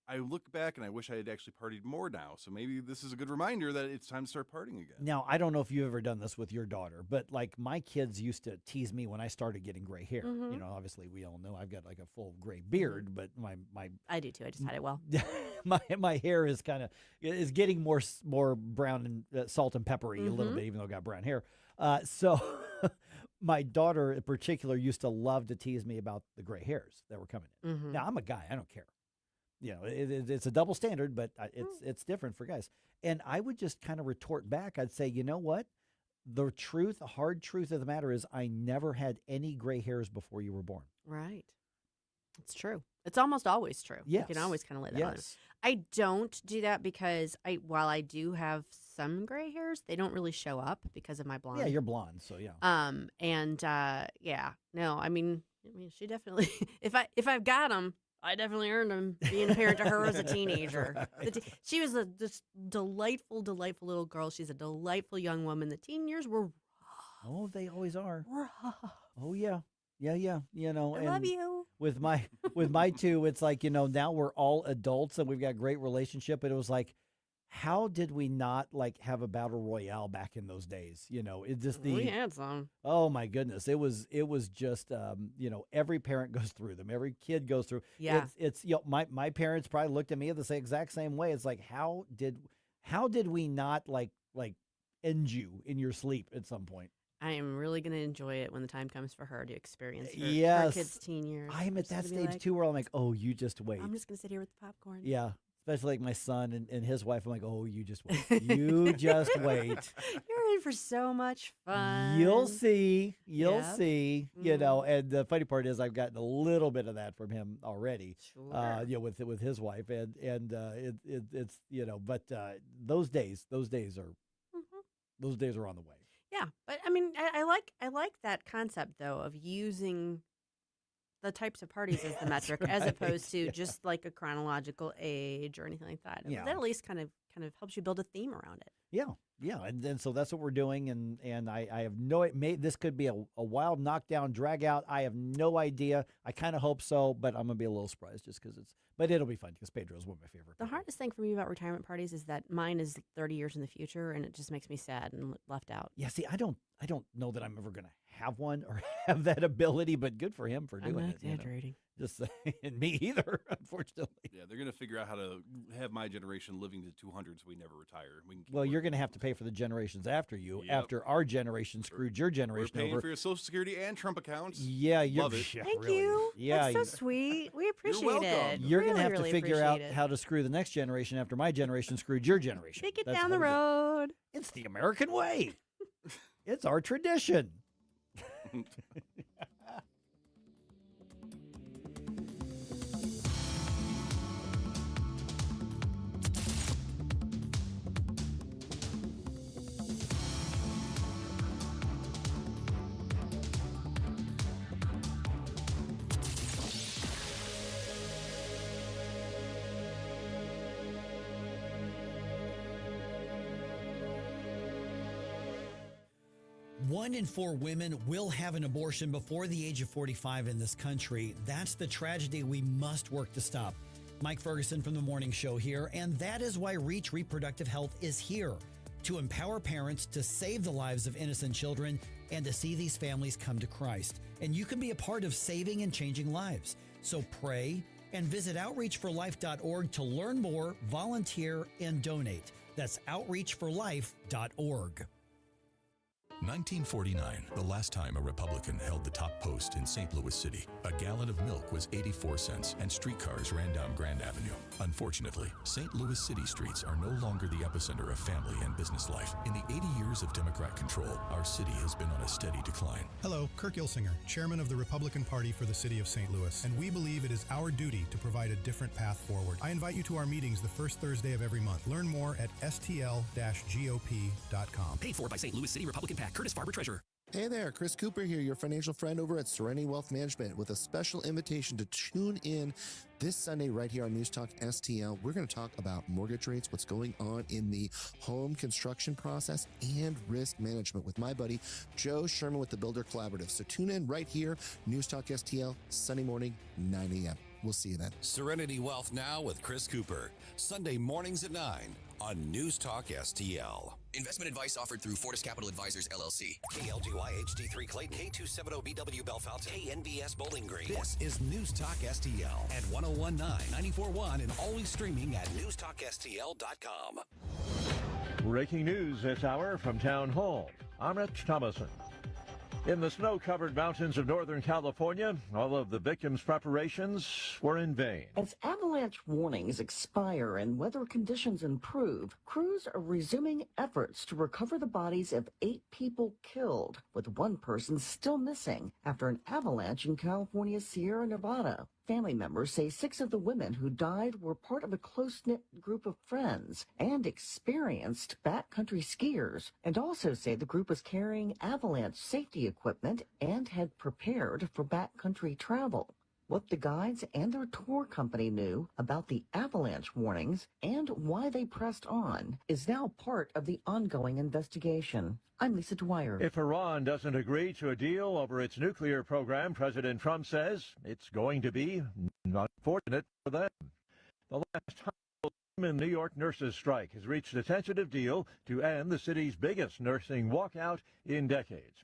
S16: I look back and I wish I had actually partied more now. So maybe this is a good reminder that it's time to start partying again.
S7: Now, I don't know if you've ever done this with your daughter, but like my kids used to tease me when I started getting gray hair. You know, obviously we all know I've got like a full gray beard, but my
S11: I do too. I just hide it well.
S7: my hair is is getting more brown and salt and peppery a little bit, even though I got brown hair. So my daughter in particular used to love to tease me about the gray hairs that were coming in. Now I'm a guy; I don't care. You know, it's a double standard, but it's different for guys. And I would just kind of retort back. I'd say, you know what? The hard truth of the matter is I never had any gray hairs before you were born.
S11: Right. It's true. It's almost always true.
S7: Yes.
S11: You can always kind of lay that on. I don't do that because while I do have some gray hairs, they don't really show up because of my blonde.
S7: Yeah, you're blonde, so yeah.
S11: No, I mean, she definitely, if I've got them, I definitely earned them being a parent to her as a teenager. She was this delightful little girl. She's a delightful young woman. The teen years were rough.
S7: Oh, they always are.
S11: Rough.
S7: Oh, yeah. Yeah. You know,
S11: I
S7: and
S11: love you.
S7: With my two, it's like, you know, now we're all adults and we've got a great relationship. But it was like, how did we not like have a battle royale back in those days? You know, it just
S11: we had some.
S7: Oh my goodness, it was just you know, every parent goes through them, every kid goes through.
S11: Yeah,
S7: it's you know, my parents probably looked at me the exact same way. It's like how did we not like end you in your sleep at some point?
S11: I am really going to enjoy it when the time comes for her to experience her kids' teen years.
S7: I am at that stage too, where I'm like, oh, you just wait.
S11: I'm just going to sit here with the popcorn.
S7: Yeah. Especially like my son and his wife. I'm like, oh, you just wait. You just wait.
S11: You're in for so much fun.
S7: You'll see. You'll see. You know, and the funny part is I've gotten a little bit of that from him already.
S11: Sure.
S7: You know, with his wife. And it's, you know, but those days are on the way.
S11: Yeah. But I mean, I like that concept though of using the types of parties as the metric, as opposed to just like a chronological age or anything like that.
S7: Yeah.
S11: That at least kind of helps you build a theme around it.
S7: Yeah, and then so that's what we're doing, and I have no. This could be a wild knockdown, drag out. I have no idea. I kind of hope so, but I'm gonna be a little surprised just because but it'll be fun because Pedro is one of my favorite.
S11: The hardest thing for me about retirement parties is that mine is 30 years in the future, and it just makes me sad and left out.
S7: Yeah, see, I don't know that I'm ever gonna have one or have that ability, but good for him for doing
S11: I'm not
S7: it.
S11: exaggerating.
S7: You know? Just saying, me either, unfortunately.
S16: Yeah, they're going to figure out how to have my generation living to 200 so we never retire.
S7: Well, you're going to have to pay for the generations after you, after our generation screwed your generation
S16: We're paying
S7: over.
S16: for your Social Security and Trump accounts.
S7: Yeah, you're,
S16: Love it.
S7: yeah,
S11: Thank
S7: really.
S11: you.
S7: Yeah,
S11: That's so sweet. We appreciate
S16: You're welcome.
S11: it.
S7: You're
S11: really,
S7: going to have
S11: really
S7: to figure out
S11: appreciate it.
S7: how to screw the next generation after my generation screwed your generation.
S11: Take it
S7: That's
S11: down the
S7: how
S11: road.
S7: It's the American way. It's our tradition.
S1: 1 in 4 women will have an abortion before the age of 45 in this country. That's the tragedy we must work to stop. Mike Ferguson from The Morning Show here, and that is why Reach Reproductive Health is here, to empower parents to save the lives of innocent children and to see these families come to Christ. And you can be a part of saving and changing lives. So pray and visit outreachforlife.org to learn more, volunteer, and donate. That's outreachforlife.org.
S3: 1949, the last time a Republican held the top post in St. Louis City. A gallon of milk was 84 cents and streetcars ran down Grand Avenue. Unfortunately, St. Louis City streets are no longer the epicenter of family and business life. In the 80 years of Democrat control, our city has been on a steady decline.
S18: Hello, Kirk Ilsinger, chairman of the Republican Party for the city of St. Louis, and we believe it is our duty to provide a different path forward. I invite you to our meetings the first Thursday of every month. Learn more at stl-gop.com.
S23: Paid for by St. Louis City Republican PAC. Curtis Farber, Treasurer.
S9: Hey there, Chris Cooper here, your financial friend over at Serenity Wealth Management, with a special invitation to tune in this Sunday right here on News Talk STL. We're going to talk about mortgage rates, what's going on in the home construction process, and risk management with my buddy Joe Sherman with the Builder Collaborative. So tune in right here, News Talk STL, Sunday morning, 9 a.m. We'll see you then.
S22: Serenity Wealth Now with Chris Cooper, Sunday mornings at 9 on News Talk STL.
S21: Investment advice offered through Fortis Capital Advisors, LLC.
S22: KLGY HD3 Clayton, K270BW Bellefonte, KNBS Bowling Green. This is News Talk STL at 1019, 94.1, and always streaming at newstalkstl.com.
S14: Breaking news this hour from Town Hall. I'm Rich Thomason. In the snow-covered mountains of Northern California, all of the victims' preparations were in vain.
S15: As avalanche warnings expire and weather conditions improve, crews are resuming efforts to recover the bodies of 8 people killed, with 1 person still missing after an avalanche in California's Sierra Nevada. Family members say 6 of the women who died were part of a close-knit group of friends and experienced backcountry skiers, and also say the group was carrying avalanche safety equipment and had prepared for backcountry travel. What the guides and their tour company knew about the avalanche warnings and why they pressed on is now part of the ongoing investigation. I'm Lisa Dwyer.
S14: If Iran doesn't agree to a deal over its nuclear program, President Trump says it's going to be unfortunate for them. The last time in New York nurses' strike has reached a tentative deal to end the city's biggest nursing walkout in decades.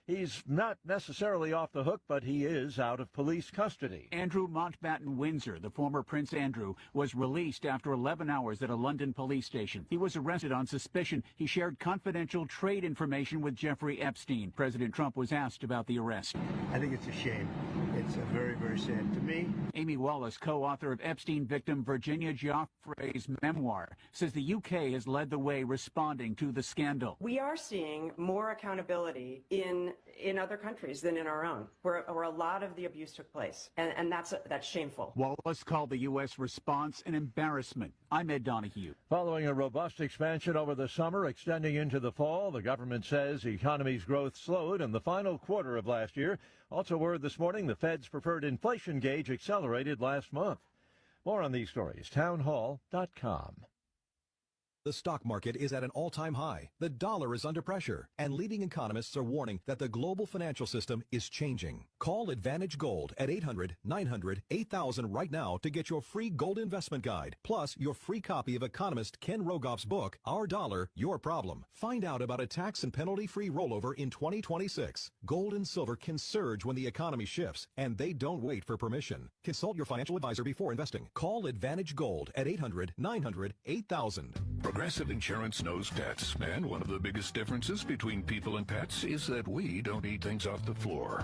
S14: He's not necessarily off the hook, but he is out of police custody.
S25: Andrew Mountbatten Windsor, the former Prince Andrew, was released after 11 hours at a London police station. He was arrested on suspicion he shared confidential trade information with Jeffrey Epstein. President Trump was asked about the arrest.
S27: I think it's a shame. It's very, very sad to me.
S25: Amy Wallace, co-author of Epstein victim Virginia Giuffre's memoir, says the UK has led the way responding to the scandal.
S28: We are seeing more accountability in other countries than in our own, where a lot of the abuse took place, and that's shameful.
S25: Wallace called the U.S. response an embarrassment. I'm Ed Donahue.
S14: Following a robust expansion over the summer, extending into the fall, the government says the economy's growth slowed in the final quarter of last year. Also word this morning, the Fed's preferred inflation gauge accelerated last month. More on these stories, townhall.com.
S22: The stock market is at an all-time high. The dollar is under pressure, and leading economists are warning that the global financial system is changing. Call Advantage Gold at 800-900-8000 right now to get your free gold investment guide, plus your free copy of economist Ken Rogoff's book, Our Dollar, Your Problem. Find out about a tax and penalty-free rollover in 2026. Gold and silver can surge when the economy shifts, and they don't wait for permission. Consult your financial advisor before investing. Call Advantage Gold at 800-900-8000.
S8: Progressive Insurance knows pets, and one of the biggest differences between people and pets is that we don't eat things off the floor.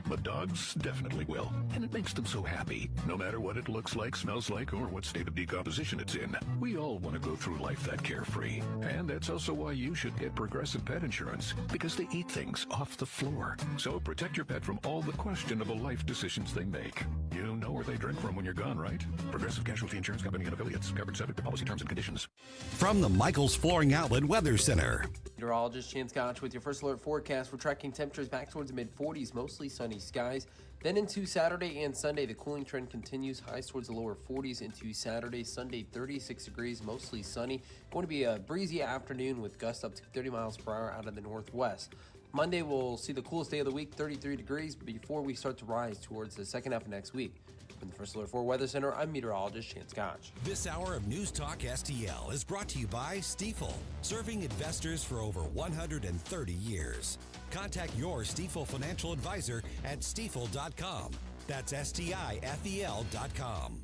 S8: But dogs definitely will, and it makes them so happy, no matter what it looks like, smells like, or what state of decomposition it's in. We all want to go through life that carefree, and that's also why you should get Progressive Pet Insurance, because they eat things off the floor. So protect your pet from all the questionable life decisions they make. You know where they drink from when you're gone, right? Progressive Casualty Insurance Company and affiliates, covered subject to policy terms and conditions.
S22: From the Michaels Flooring Outlet Weather Center.
S26: Meteorologist Chance Gotch with your first alert forecast. We're tracking temperatures back towards the mid-40s, mostly sunny skies. Then into Saturday and Sunday, the cooling trend continues. Highs towards the lower 40s into Saturday. Sunday, 36 degrees, mostly sunny. Going to be a breezy afternoon with gusts up to 30 miles per hour out of the northwest. Monday will see the coolest day of the week, 33 degrees, before we start to rise towards the second half of next week. From the First Alert 4 Weather Center, I'm meteorologist Shane Scotch.
S22: This hour of News Talk STL is brought to you by Stifel, serving investors for over 130 years. Contact your Stifel financial advisor at stifel.com. That's STIFEL.com.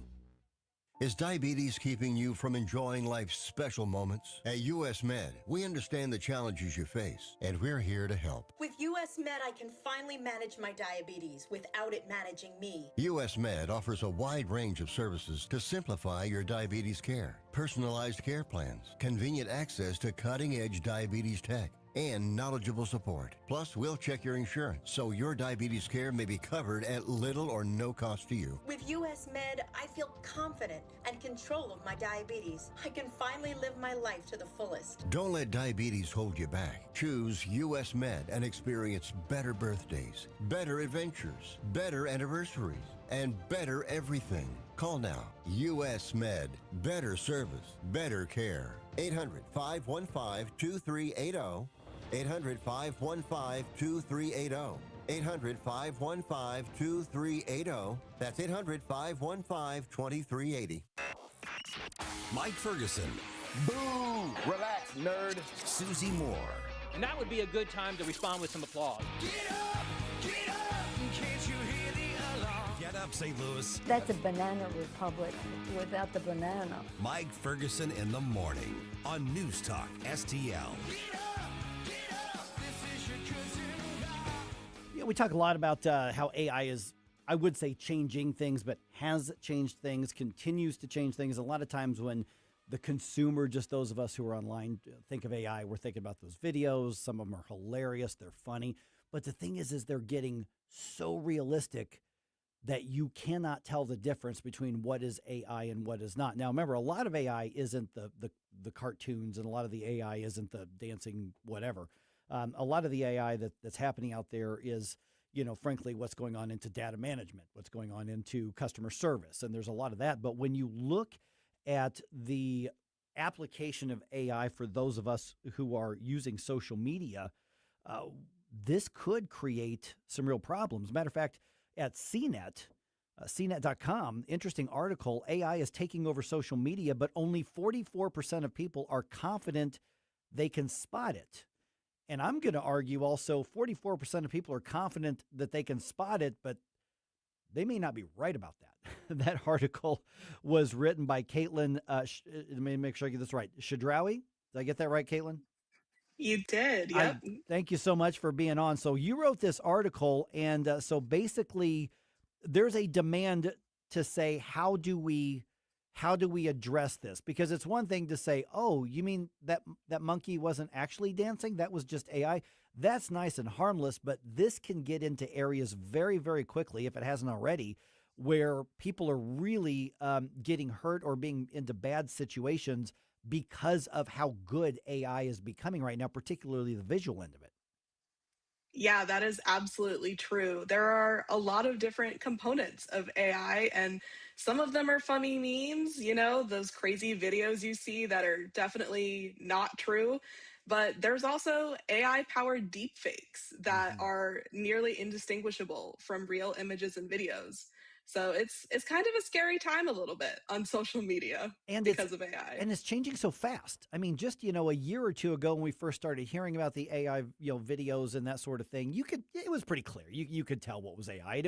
S2: Is diabetes keeping you from enjoying life's special moments? At US Med, we understand the challenges you face, and we're here to help.
S5: With US Med, I can finally manage my diabetes without it managing me.
S2: US Med offers a wide range of services to simplify your diabetes care. Personalized care plans, convenient access to cutting-edge diabetes tech, and knowledgeable support. Plus, we'll check your insurance so your diabetes care may be covered at little or no cost to you.
S5: With US Med, I feel confident and control of my diabetes. I can finally live my life to the fullest.
S2: Don't let diabetes hold you back. Choose US Med and experience better birthdays, better adventures, better anniversaries, and better everything. Call now. US Med. Better service, better care. 800-515-2380. 800-515-2380. 800-515-2380. That's 800-515-2380.
S22: Mike Ferguson.
S6: Boo! Relax, nerd.
S22: Susie Moore.
S10: And that would be a good time to respond with some applause.
S22: Get up! Get up! Can't you hear the alarm? Get up, St. Louis.
S12: That's a banana republic without the banana.
S22: Mike Ferguson in the morning on News Talk STL.
S7: Yeah, we talk a lot about how AI is, I would say, changing things, but has changed things, continues to change things. A lot of times when the consumer, just those of us who are online, think of AI, we're thinking about those videos. Some of them are hilarious. They're funny. But the thing is they're getting so realistic that you cannot tell the difference between what is AI and what is not. Now, remember, a lot of AI isn't the cartoons, and a lot of the AI isn't the dancing whatever. A lot of the AI that's happening out there is, frankly, what's going on into data management, what's going on into customer service. And there's a lot of that. But when you look at the application of AI for those of us who are using social media, this could create some real problems. Matter of fact, at CNET, CNET.com, interesting article, AI is taking over social media, but only 44% of people are confident they can spot it. And I'm going to argue also 44% of people are confident that they can spot it, but they may not be right about that. That article was written by Katelyn. Let me make sure I get this right. Chedraoui? Did I get that right, Katelyn?
S17: You did, yep.
S7: Thank you so much for being on. So you wrote this article, and so basically there's a demand to say, how do we address this? Because it's one thing to say, oh, you mean that monkey wasn't actually dancing? That was just AI. That's nice and harmless, but this can get into areas very, very quickly, if it hasn't already, where people are really getting hurt or being into bad situations because of how good AI is becoming right now, particularly the visual end of it.
S17: Yeah, that is absolutely true. There are a lot of different components of AI, and some of them are funny memes, those crazy videos you see that are definitely not true. But there's also AI-powered deepfakes that are nearly indistinguishable from real images and videos. So it's kind of a scary time a little bit on social media because of AI.
S7: And it's changing so fast. I mean, just, a year or two ago when we first started hearing about the AI, videos and that sort of thing, it was pretty clear. You could tell what was AI.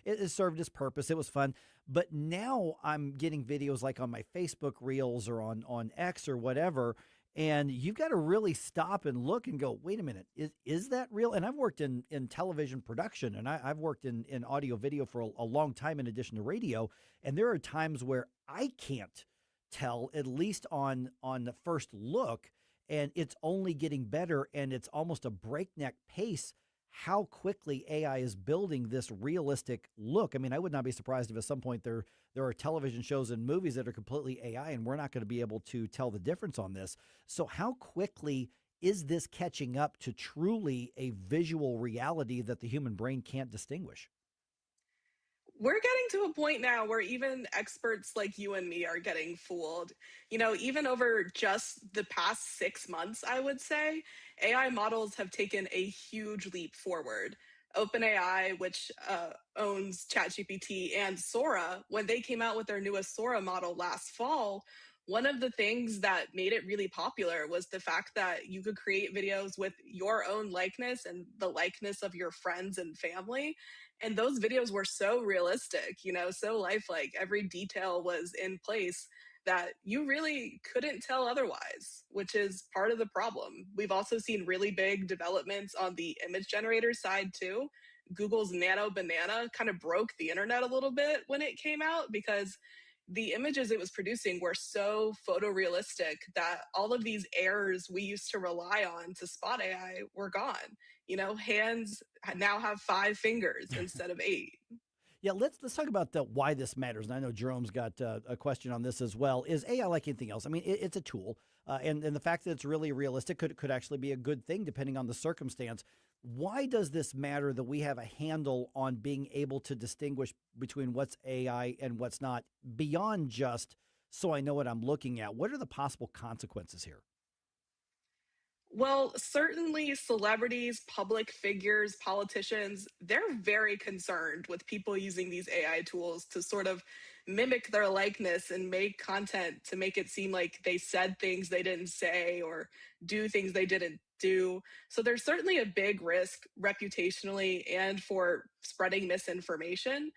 S7: It served its purpose. It was fun. But now I'm getting videos like on my Facebook Reels or on X or whatever, and you've got to really stop and look and go, wait a minute, is that real? And I've worked in television production, and I've worked in audio video for a long time in addition to radio. And there are times where I can't tell, at least on the first look, and it's only getting better, and it's almost a breakneck pace how quickly AI is building this realistic look. I mean, I would not be surprised if at some point there are television shows and movies that are completely AI, and we're not going to be able to tell the difference on this. So how quickly is this catching up to truly a visual reality that the human brain can't distinguish?
S17: We're getting to a point now where even experts like you and me are getting fooled. You know, even over just the past 6 months, I would say, AI models have taken a huge leap forward. OpenAI, which owns ChatGPT, and Sora, when they came out with their newest Sora model last fall, one of the things that made it really popular was the fact that you could create videos with your own likeness and the likeness of your friends and family. And those videos were so realistic, you know, so lifelike. Every detail was in place that you really couldn't tell otherwise, which is part of the problem. We've also seen really big developments on the image generator side too. Google's Nano Banana kind of broke the internet a little bit when it came out because the images it was producing were so photorealistic that all of these errors we used to rely on to spot AI were gone. You know, hands now have 5 fingers instead of 8.
S7: Yeah, let's talk about why this matters. And I know Jerome's got a question on this as well. Is AI like anything else? I mean, it's a tool, and the fact that it's really realistic could actually be a good thing depending on the circumstance. Why does this matter that we have a handle on being able to distinguish between what's AI and what's not beyond just so I know what I'm looking at? What are the possible consequences here?
S17: Well, certainly celebrities, public figures, politicians, they're very concerned with people using these AI tools to sort of mimic their likeness and make content to make it seem like they said things they didn't say or do things they didn't do. So there's certainly a big risk reputationally and for spreading misinformation.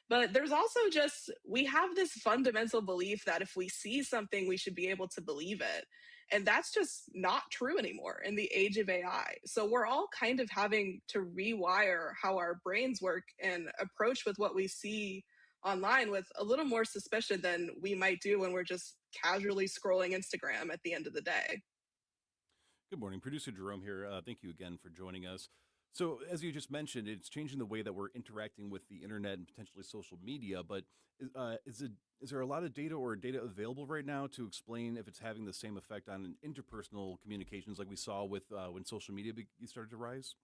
S17: But there's also just, we have this fundamental belief that if we see something, we should be able to believe it. And that's just not true anymore in the age of AI. So we're all kind of having to rewire how our brains work and approach with what we see online with a little more suspicion than we might do when we're just casually scrolling Instagram at the end of the day.
S1: Good morning. Producer Jerome here. Thank you again for joining us. So, as you just mentioned, it's changing the way that we're interacting with the internet and potentially social media. But is there a lot of data or data available right now to explain if it's having the same effect on interpersonal communications like we saw with when social media started to rise?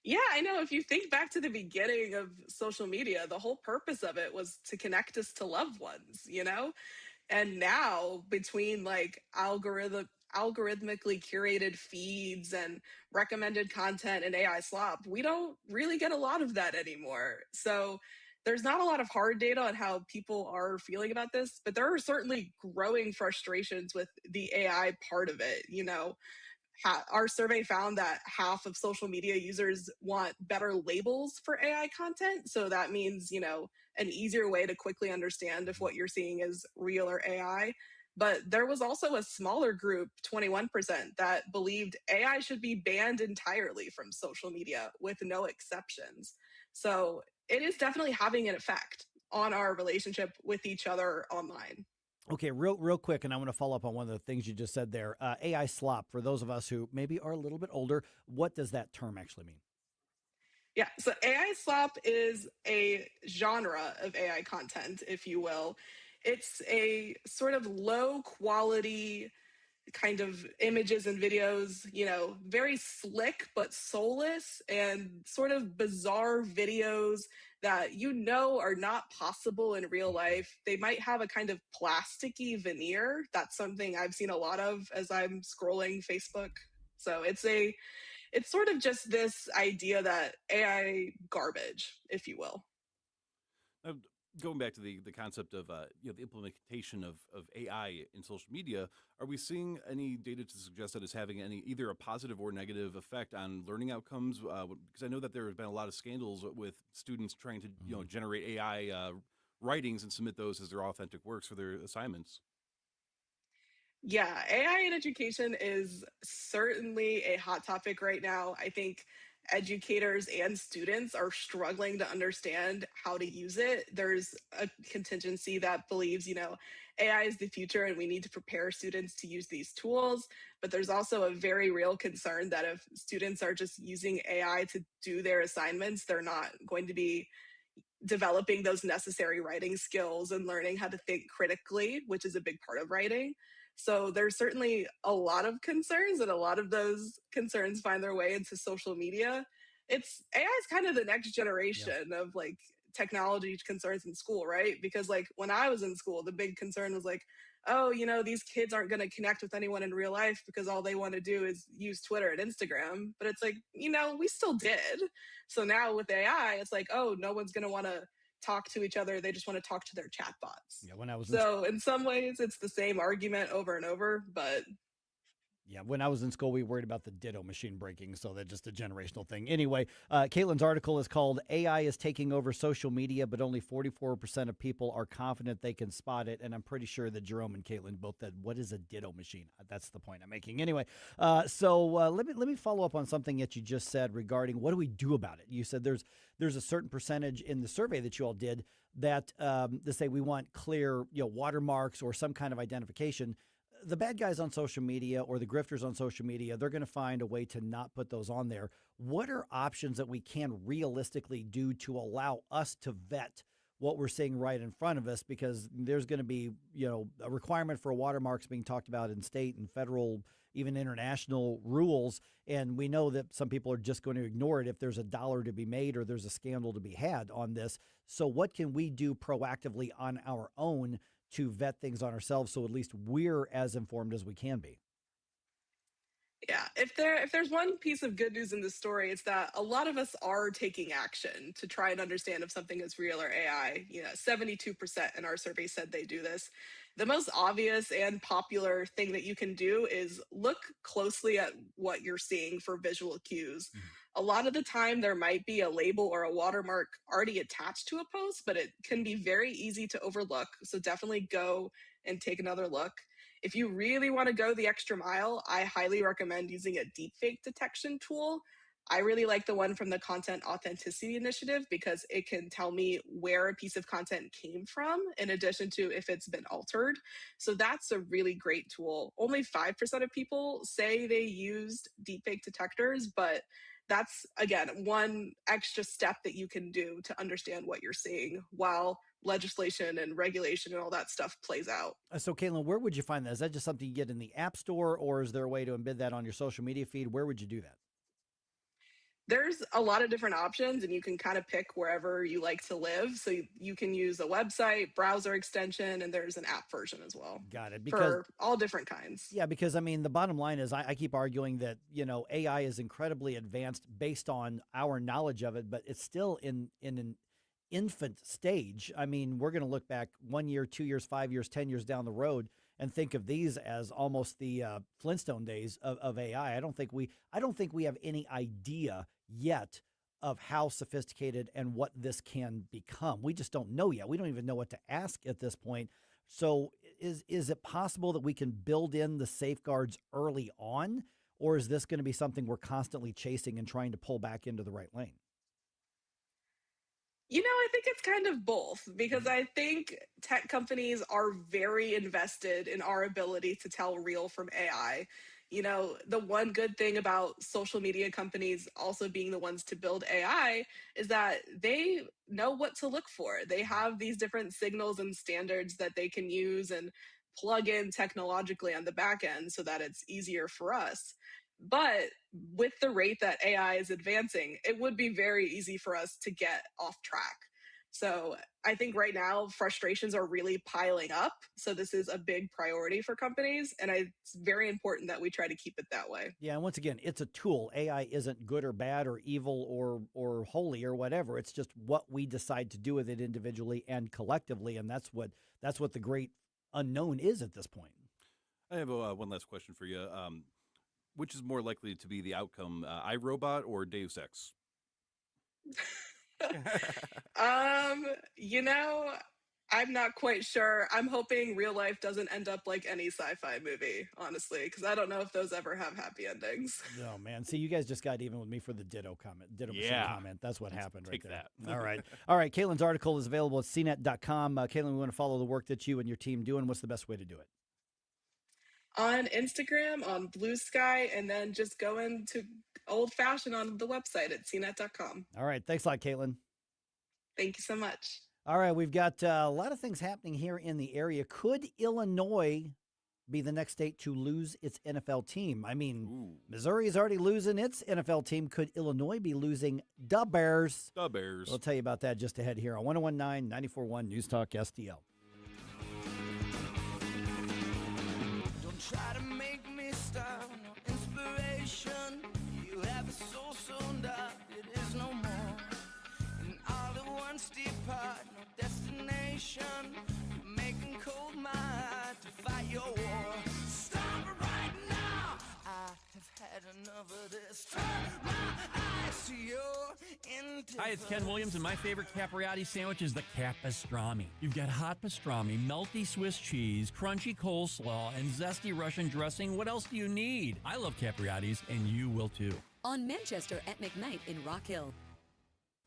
S17: Yeah, I know. If you think back to the beginning of social media, the whole purpose of it was to connect us to loved ones, you know? And now between like algorithmically curated feeds and recommended content and AI slop, we don't really get a lot of that anymore. So there's not a lot of hard data on how people are feeling about this, but there are certainly growing frustrations with the AI part of it. You know, our survey found that half of social media users want better labels for AI content. So that means, you know, an easier way to quickly understand if what you're seeing is real or AI. But there was also a smaller group, 21%, that believed AI should be banned entirely from social media with no exceptions. So it is definitely having an effect on our relationship with each other online.
S7: Okay, real quick, and I want to follow up on one of the things you just said there. AI slop, for those of us who maybe are a little bit older, what does that term actually mean?
S17: Yeah, so AI slop is a genre of AI content, if you will. It's a sort of low quality kind of images and videos, you know, very slick but soulless and sort of bizarre videos that you know are not possible in real life. They might have a kind of plasticky veneer. That's something I've seen a lot of as I'm scrolling Facebook. So it's sort of just this idea that AI garbage, if you will.
S1: Going back to the concept of the implementation of AI in social media, are we seeing any data to suggest that it's having any either a positive or negative effect on learning outcomes? Because I know that there have been a lot of scandals with students trying to generate AI writings and submit those as their authentic works for their assignments.
S17: Yeah, AI in education is certainly a hot topic right now. I think educators and students are struggling to understand how to use it. There's a contingency that believes, you know, AI is the future and we need to prepare students to use these tools. But there's also a very real concern that if students are just using AI to do their assignments, they're not going to be developing those necessary writing skills and learning how to think critically, which is a big part of writing. So there's certainly a lot of concerns, and a lot of those concerns find their way into social media. AI is kind of the next generation of like technology concerns in school, right? Because like when I was in school, the big concern was like, oh, these kids aren't going to connect with anyone in real life because all they want to do is use Twitter and Instagram. But it's like, we still did. So now with AI, it's like, oh, no one's going to want to talk to each other. They just want to talk to their chatbots.
S7: Yeah, when I was
S17: so in some ways, it's the same argument over and over, but
S7: yeah, when I was in school, we worried about the ditto machine breaking, so that's just a generational thing. Anyway, Katelyn's article is called AI is Taking Over Social Media, but only 44% of people are confident they can spot it. And I'm pretty sure that Jerome and Katelyn both said, what is a ditto machine? That's the point I'm making. Anyway, so let me follow up on something that you just said regarding what do we do about it? You said there's a certain percentage in the survey that you all did that to say we want clear watermarks or some kind of identification. The bad guys on social media or the grifters on social media, they're going to find a way to not put those on there. What are options that we can realistically do to allow us to vet what we're seeing right in front of us? Because there's going to be, a requirement for watermarks being talked about in state and federal, even international rules. And we know that some people are just going to ignore it if there's a dollar to be made or there's a scandal to be had on this. So what can we do proactively on our own to vet things on ourselves so at least we're as informed as we can be?
S17: Yeah, if there's one piece of good news in this story, it's that a lot of us are taking action to try and understand if something is real or AI. 72% in our survey said they do this. The most obvious and popular thing that you can do is look closely at what you're seeing for visual cues. A lot of the time there might be a label or a watermark already attached to a post, but it can be very easy to overlook. So definitely go and take another look. If you really want to go the extra mile, I highly recommend using a deepfake detection tool. I really like the one from the Content Authenticity Initiative because it can tell me where a piece of content came from in addition to if it's been altered. So that's a really great tool. Only 5% of people say they used deepfake detectors, but that's, again, one extra step that you can do to understand what you're seeing while legislation and regulation and all that stuff plays out.
S7: So, Katelyn, where would you find that? Is that just something you get in the App Store, or is there a way to embed that on your social media feed? Where would you do that?
S17: There's a lot of different options, and you can kind of pick wherever you like to live. So you can use a website, browser extension, and there's an app version as well.
S7: Got it.
S17: For all different kinds.
S7: Yeah, because I mean, the bottom line is I keep arguing that, AI is incredibly advanced based on our knowledge of it, but it's still in an infant stage. I mean, we're going to look back 1 year, 2 years, 5 years, 10 years down the road and think of these as almost the Flintstone days of AI. I don't think we have any idea yet of how sophisticated and what this can become. We just don't know yet. We don't even know what to ask at this point. So is it possible that we can build in the safeguards early on, or is this going to be something we're constantly chasing and trying to pull back into the right lane?
S17: I think it's kind of both, because I think tech companies are very invested in our ability to tell real from AI. The one good thing about social media companies also being the ones to build AI is that they know what to look for. They have these different signals and standards that they can use and plug in technologically on the back end so that it's easier for us. But with the rate that AI is advancing, it would be very easy for us to get off track. So I think right now frustrations are really piling up. So this is a big priority for companies. And it's very important that we try to keep it that way.
S7: Yeah. And once again, it's a tool. AI isn't good or bad or evil or holy or whatever. It's just what we decide to do with it individually and collectively. And that's what the great unknown is at this point.
S1: I have one last question for you. Which is more likely to be the outcome, iRobot or Deus Ex?
S17: I'm not quite sure. I'm hoping real life doesn't end up like any sci-fi movie, honestly, because I don't know if those ever have happy endings.
S7: Oh, man. See, you guys just got even with me for the ditto machine comment. That's what happened right there.
S1: That.
S7: All right. All right. Katelyn's article is available at CNET.com. Katelyn, we want to follow the work that you and your team do, and what's the best way to do it?
S17: On Instagram, on Blue Sky, and then just go into old fashioned on the website at CNET.com.
S7: All right. Thanks a lot, Katelyn.
S17: Thank you so much.
S7: All right. We've got a lot of things happening here in the area. Could Illinois be the next state to lose its NFL team? I mean, Missouri is already losing its NFL team. Could Illinois be losing the Bears?
S1: The Bears.
S7: We'll tell you about that just ahead here on 101.9, 94.1 News Talk STL.
S3: Don't try to make me stop, no inspiration. You have a soul so dark, it is no more. And all at once depart, no destination. You're making cold my heart to fight your war. Stop it right now. I have had enough of this. Turn my eyes to your intent.
S4: Hi, it's Ken Williams, and my favorite Capriati sandwich is the Capastrami. You've got hot pastrami, melty Swiss cheese, crunchy coleslaw, and zesty Russian dressing. What else do you need? I love Capriati's, and you will too.
S11: On Manchester at McKnight in Rock Hill.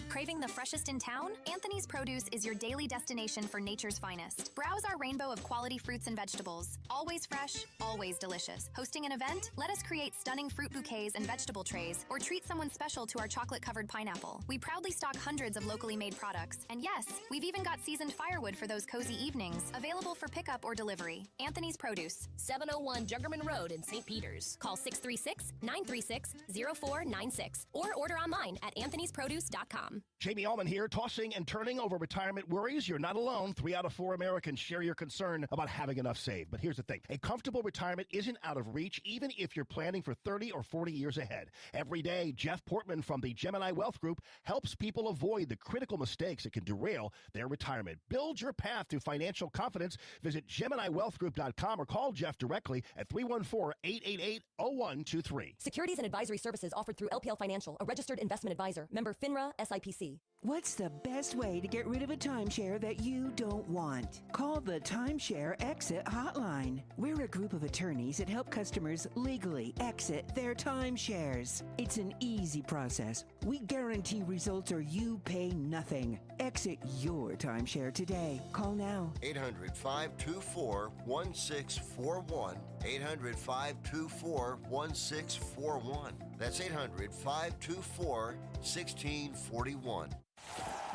S13: Craving the freshest in town? Anthony's Produce is your daily destination for nature's finest. Browse our rainbow of quality fruits and vegetables. Always fresh, always delicious. Hosting an event? Let us create stunning fruit bouquets and vegetable trays, or treat someone special to our chocolate-covered pineapple. We proudly stock hundreds of locally made products. And yes, we've even got seasoned firewood for those cozy evenings, available for pickup or delivery. Anthony's Produce.
S11: 701 Juggerman Road in St. Peters. Call 636-936-0496 or order online at anthonysproduce.com.
S16: Jamie Allman here, tossing and turning over retirement worries. You're not alone. 3 out of 4 Americans share your concern about having enough saved. But here's the thing. A comfortable retirement isn't out of reach, even if you're planning for 30 or 40 years ahead. Every day, Jeff Portman from the Gemini Wealth Group helps people avoid the critical mistakes that can derail their retirement. Build your path to financial confidence. Visit GeminiWealthGroup.com or call Jeff directly at 314-888-0123.
S11: Securities and advisory services offered through LPL Financial, a registered investment advisor. Member FINRA SIPC.
S19: What's the best way to get rid of a timeshare that you don't want? Call the Timeshare Exit Hotline. We're a group of attorneys that help customers legally exit their timeshares. It's an easy process. We guarantee results or you pay nothing. Exit your timeshare today. Call now.
S2: 800-524-1641. 800-524-1641. That's 800-524-1641.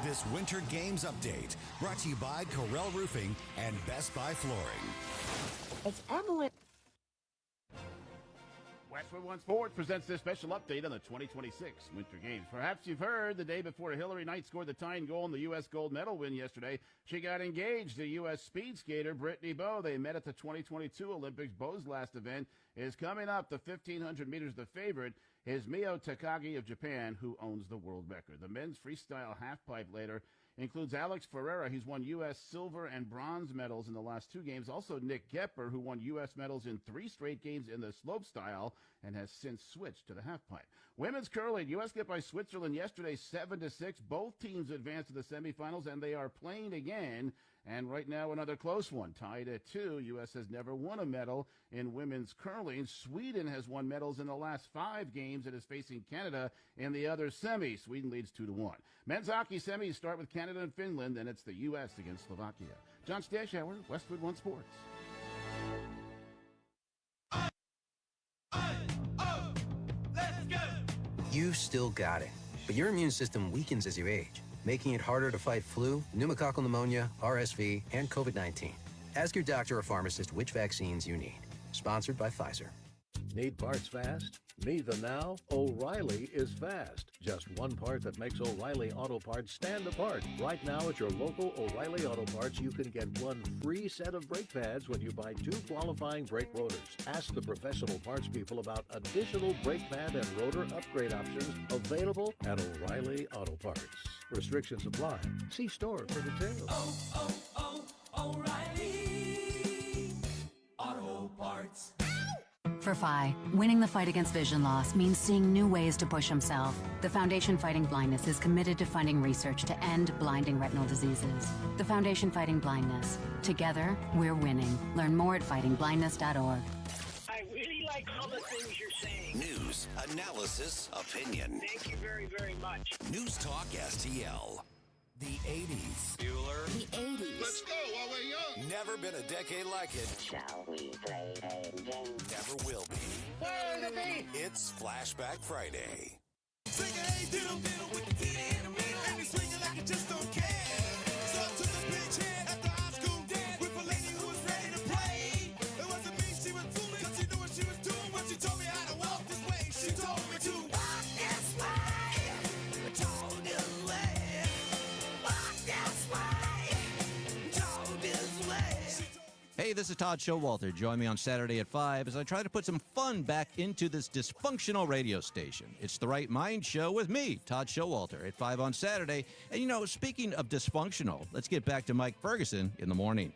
S22: This Winter Games Update brought to you by Corel Roofing and Best Buy Flooring.
S15: It's Evelyn.
S20: Westwood One Sports presents this special update on the 2026 Winter Games. Perhaps you've heard the day before Hillary Knight scored the tying goal in the U.S. gold medal win yesterday, she got engaged to U.S. speed skater Brittany Bowe. They met at the 2022 Olympics. Bowe's last event is coming up. The 1,500 meters, the favorite is Mio Takagi of Japan, who owns the world record. The men's freestyle halfpipe later includes Alex Ferreira. He's won U.S. silver and bronze medals in the last 2 games. Also Nick Gepper, who won U.S. medals in 3 straight games in the slopestyle and has since switched to the halfpipe. Women's curling, U.S. get by Switzerland yesterday 7-6. Both teams advanced to the semifinals, and they are playing again. And right now, another close one, tied at 2. U.S. has never won a medal in women's curling. Sweden has won medals in the last 5 games and is facing Canada in the other semi. Sweden leads 2-1. Men's hockey semis start with Canada and Finland, and it's the U.S. against Slovakia. John Stashower, Westwood One Sports.
S24: You've still got it, but your immune system weakens as you age, making it harder to fight flu, pneumococcal pneumonia, RSV, and COVID-19. Ask your doctor or pharmacist which vaccines you need. Sponsored by Pfizer.
S29: Need parts fast? Need them now? O'Reilly is fast. Just one part that makes O'Reilly Auto Parts stand apart. Right now at your local O'Reilly Auto Parts, you can get 1 free set of brake pads when you buy 2 qualifying brake rotors. Ask the professional parts people about additional brake pad and rotor upgrade options available at O'Reilly Auto Parts. Restrictions apply. See store for details.
S11: O'Reilly Auto Parts.
S30: For Phi, winning the fight against vision loss means seeing new ways to push himself. The Foundation Fighting Blindness is committed to funding research to end blinding retinal diseases. The Foundation Fighting Blindness. Together, we're winning. Learn more at fightingblindness.org.
S31: I really like all the things you're saying.
S21: News, analysis, opinion.
S31: Thank you very, very much.
S21: News Talk STL. The 80s. Bueller.
S31: The 80s.
S21: Let's go while we're young. Never been a decade like it.
S31: Shall we play a game?
S21: Never will be.
S31: Where the beat?
S21: It's Flashback Friday.
S3: Sing a hey diddle diddle with the titty in the middle, and you swinging like you just don't care. So I took a bitch here at the high school dance with a lady who was ready to play. It was a beach
S5: Hey, this is Todd Showalter. Join me on Saturday at 5 as I try to put some fun back into this dysfunctional radio station. It's The Right Mind Show with me, Todd Showalter, at 5 on Saturday. And, you know, speaking of dysfunctional, let's get back to Mike Ferguson in the morning.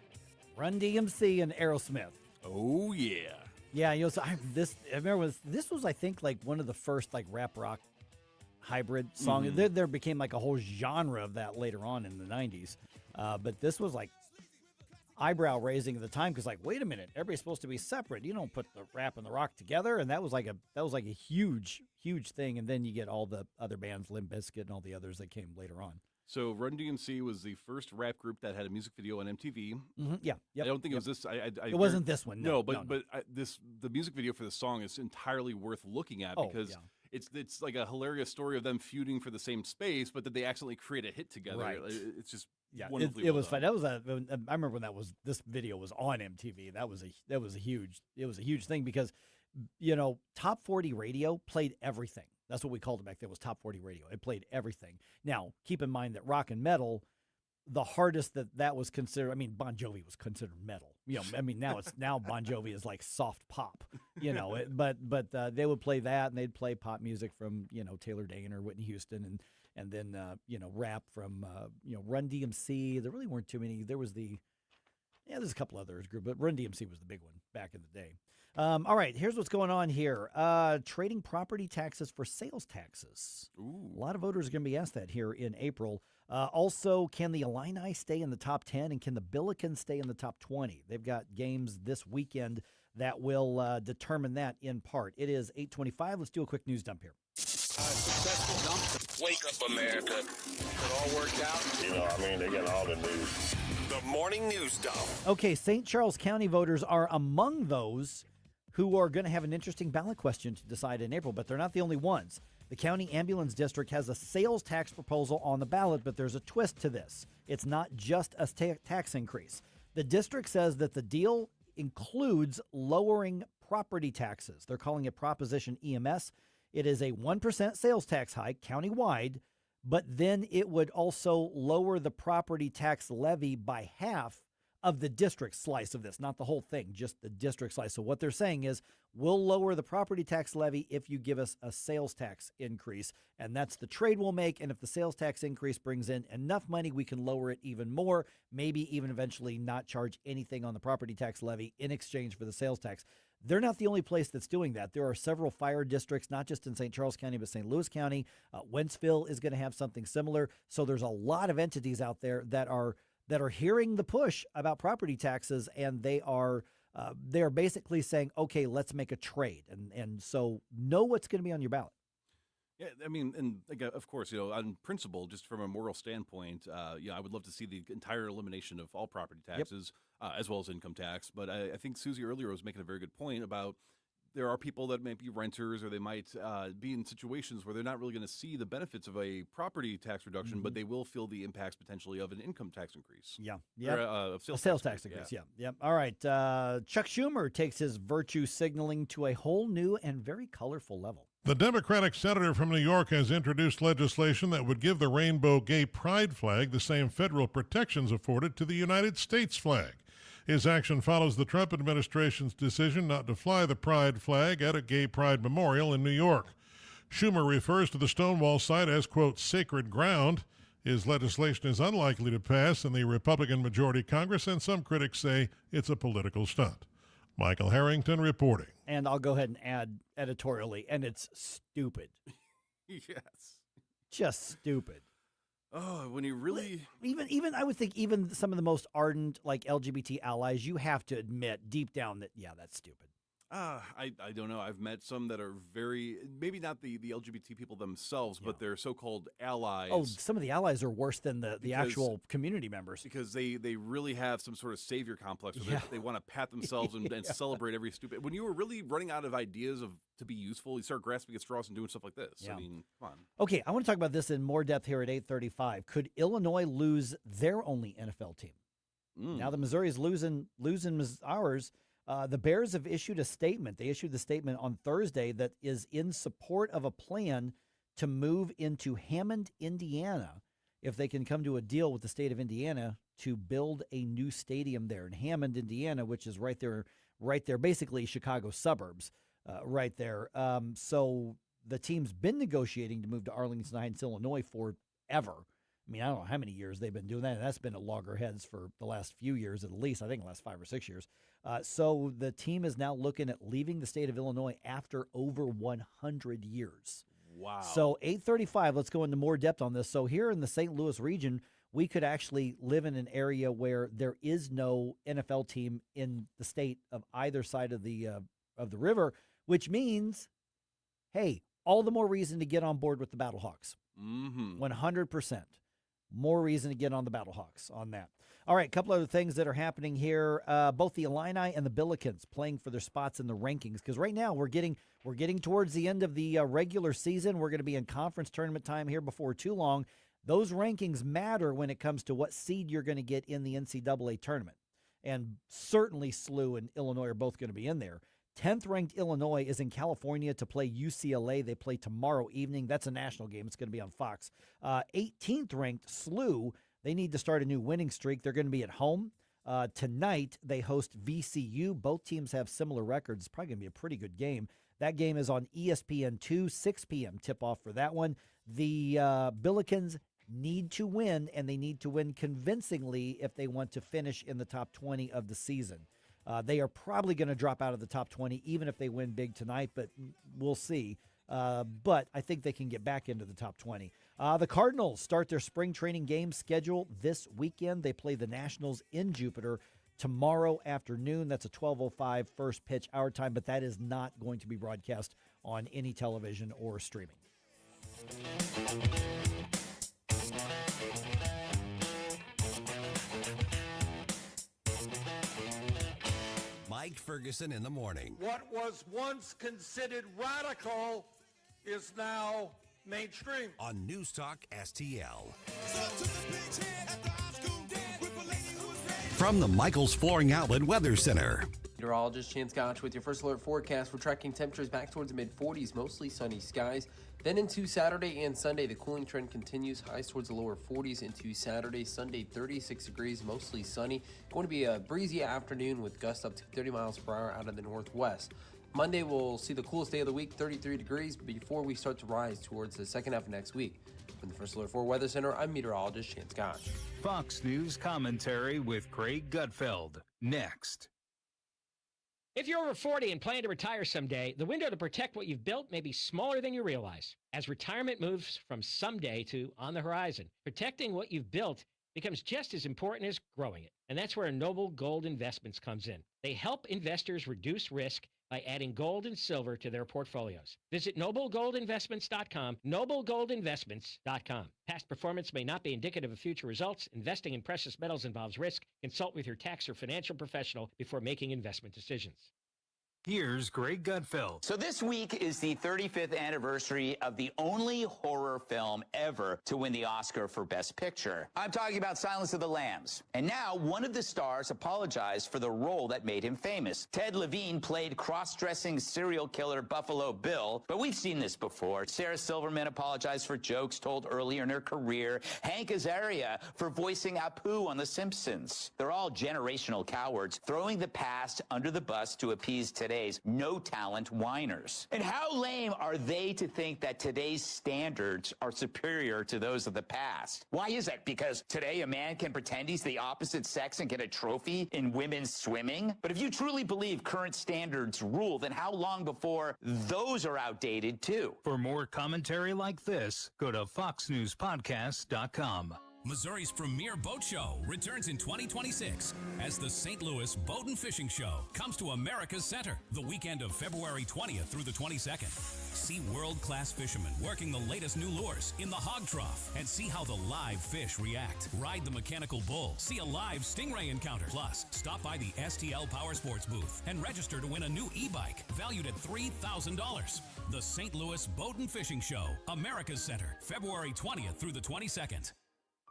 S7: Run DMC and Aerosmith.
S1: Oh, yeah.
S7: Yeah, you know, so I remember this was, I think, like one of the first, like, rap rock hybrid songs.
S1: Mm-hmm.
S7: There became, like, a whole genre of that later on in the 90s. But this was, like, eyebrow raising at the time because, like, wait a minute, everybody's supposed to be separate. You don't put the rap and the rock together, and that was like a huge thing. And then you get all the other bands, Limp Bizkit and all the others that came later on.
S1: So Run DMC was the first rap group that had a music video on MTV.
S7: Mm-hmm. Yeah, yep,
S1: I don't think
S7: yep.
S1: it was this.
S7: It wasn't this one. No,
S1: but the music video for the song is entirely worth looking at because it's like a hilarious story of them feuding for the same space, but that they accidentally create a hit together.
S7: Right.
S1: It's just
S7: it was fun. That was I remember when this video was on MTV. That was a huge thing because, you know, Top 40 radio played everything. That's what we called it back then, was Top 40 radio. It played everything. Now, keep in mind that rock and metal, the hardest that was considered, I mean, Bon Jovi was considered metal. You know, I mean, now Bon Jovi is like soft pop, you know, but they would play that, and they'd play pop music from, you know, Taylor Dayne or Whitney Houston, and then, you know, rap from, you know, Run DMC. There really weren't too many. There's a couple others group, but Run DMC was the big one back in the day. All right, here's what's going on here. Trading property taxes for sales taxes.
S1: Ooh.
S7: A lot of voters are going to be asked that here in April. Also, can the Illini stay in the top 10, and can the Billikens stay in the top 20? They've got games this weekend that will determine that in part. It is 8:25. Let's do a quick news dump here.
S6: Successful dump. Wake up, America. It all worked out.
S8: You know, I mean, they got all the news.
S21: The morning news dump.
S7: Okay, St. Charles County voters are among those who are going to have an interesting ballot question to decide in April, but they're not the only ones. The county ambulance district has a sales tax proposal on the ballot, but there's a twist to this. It's not just a tax increase. The district says that the deal includes lowering property taxes. They're calling it Proposition EMS. It is a 1% sales tax hike countywide, but then it would also lower the property tax levy by half of the district slice of this, not the whole thing, just the district slice. So what they're saying is, we'll lower the property tax levy if you give us a sales tax increase, and that's the trade we'll make. And if the sales tax increase brings in enough money, we can lower it even more, maybe even eventually not charge anything on the property tax levy in exchange for the sales tax. They're not the only place that's doing that. There are several fire districts, not just in St. Charles County, but St. Louis County. Wentzville is going to have something similar. So there's a lot of entities out there that are hearing the push about property taxes, and they are basically saying, okay, let's make a trade. And so know what's going to be on your ballot.
S1: Yeah, I mean, and like, of course, you know, on principle, just from a moral standpoint, you know, I would love to see the entire elimination of all property taxes, as well as income tax. But I think Susie earlier was making a very good point about there are people that might be renters, or they might be in situations where they're not really going to see the benefits of a property tax reduction, but they will feel the impacts potentially of an income tax increase.
S7: Yeah.
S1: Or,
S7: a sales tax increase. Yeah. All right. Chuck Schumer takes his virtue signaling to a whole new and very colorful level.
S9: The Democratic senator from New York has introduced legislation that would give the rainbow gay pride flag the same federal protections afforded to the United States flag. His action follows the Trump administration's decision not to fly the pride flag at a gay pride memorial in New York. Schumer refers to the Stonewall site as, quote, sacred ground. His legislation is unlikely to pass in the Republican majority Congress, and some critics say it's a political stunt. Michael Harrington reporting.
S7: And I'll go ahead and add editorially, and it's stupid.
S1: Yes.
S7: Just stupid.
S1: Oh, when you really
S7: even I would think even some of the most ardent like LGBT allies, you have to admit deep down that that's stupid.
S1: I don't know. I've met some that are very, maybe not the LGBT people themselves, but they're so-called allies.
S7: Oh, some of the allies are worse than the actual community members.
S1: Because they really have some sort of savior complex where they want to pat themselves and celebrate every stupid. When you were really running out of ideas to be useful, you start grasping at straws and doing stuff like this.
S7: Yeah.
S1: I mean, come on.
S7: Okay, I want to talk about this in more depth here at 8:35. Could Illinois lose their only NFL team? Now that Missouri is losing ours. The Bears have issued a statement. They issued the statement on Thursday that is in support of a plan to move into Hammond, Indiana, if they can come to a deal with the state of Indiana to build a new stadium there in Hammond, Indiana, which is right there, basically Chicago suburbs, right there. So the team's been negotiating to move to Arlington Heights, Illinois forever. I mean, I don't know how many years they've been doing that. And that's been at loggerheads for the last few years, at least, I think the last 5 or 6 years. So the team is now looking at leaving the state of Illinois after over 100 years.
S1: Wow.
S7: So 8:35, let's go into more depth on this. So here in the St. Louis region, we could actually live in an area where there is no NFL team in the state of either side of the river, which means, hey, all the more reason to get on board with the Battlehawks. 100%. More reason to get on the Battlehawks on that. All right, a couple other things that are happening here. Both the Illini and the Billikens playing for their spots in the rankings, because right now we're getting towards the end of the regular season. We're going to be in conference tournament time here before too long. Those rankings matter when it comes to what seed you're going to get in the NCAA tournament. And certainly SLU and Illinois are both going to be in there. 10th ranked Illinois is in California to play UCLA. They play tomorrow evening. That's a national game. It's going to be on Fox. 18th ranked SLU, they need to start a new winning streak. They're going to be at home. Tonight, they host VCU. Both teams have similar records. It's probably going to be a pretty good game. That game is on ESPN2, 6 p.m. tip-off for that one. The Billikens need to win, and they need to win convincingly if they want to finish in the top 20 of the season. They are probably going to drop out of the top 20, even if they win big tonight, but we'll see. But I think they can get back into the top 20. The Cardinals start their spring training game schedule this weekend. They play the Nationals in Jupiter tomorrow afternoon. That's a 12:05 first pitch our time, but that is not going to be broadcast on any television or streaming.
S22: Mike Ferguson in the morning.
S4: What was once considered radical is now mainstream.
S22: On NewsTalkSTL. From the Michaels Flooring Outlet Weather Center.
S10: Meteorologist Chance Gotch with your first alert forecast. We're tracking temperatures back towards the mid-40s, mostly sunny skies. Then into Saturday and Sunday, the cooling trend continues. Highs towards the lower 40s into Saturday. Sunday, 36 degrees, mostly sunny. Going to be a breezy afternoon with gusts up to 30 miles per hour out of the northwest. Monday, we'll see the coolest day of the week, 33 degrees, before we start to rise towards the second half of next week. From the First Alert 4 Weather Center, I'm meteorologist Chance Gotch.
S12: Fox News commentary with Craig Gutfeld. Next.
S14: If you're over 40 and plan to retire someday, the window to protect what you've built may be smaller than you realize. As retirement moves from someday to on the horizon, protecting what you've built becomes just as important as growing it. And that's where Noble Gold Investments comes in. They help investors reduce risk by adding gold and silver to their portfolios. Visit noblegoldinvestments.com, noblegoldinvestments.com. Past performance may not be indicative of future results. Investing in precious metals involves risk. Consult with your tax or financial professional before making investment decisions.
S12: Here's Greg Gutfeld.
S17: So this week is the 35th anniversary of the only horror film ever to win the Oscar for Best Picture. I'm talking about Silence of the Lambs. And now one of the stars apologized for the role that made him famous. Ted Levine played cross-dressing serial killer Buffalo Bill, but we've seen this before. Sarah Silverman apologized for jokes told earlier in her career. Hank Azaria for voicing Apu on The Simpsons. They're all generational cowards, throwing the past under the bus to appease today's no-talent whiners. And how lame are they to think that today's standards are superior to those of the past? Why is that? Because today a man can pretend he's the opposite sex and get a trophy in women's swimming? But if you truly believe current standards rule, then how long before those are outdated too?
S12: For more commentary like this, go to foxnewspodcast.com.
S18: Missouri's premier boat show returns in 2026 as the St. Louis Boat and Fishing Show comes to America's Center the weekend of February 20th through the 22nd. See world-class fishermen working the latest new lures in the hog trough and see how the live fish react. Ride the mechanical bull, see a live stingray encounter. Plus, stop by the STL Power Sports booth and register to win a new e-bike valued at $3,000. The St. Louis Boat and Fishing Show, America's Center, February 20th through the 22nd.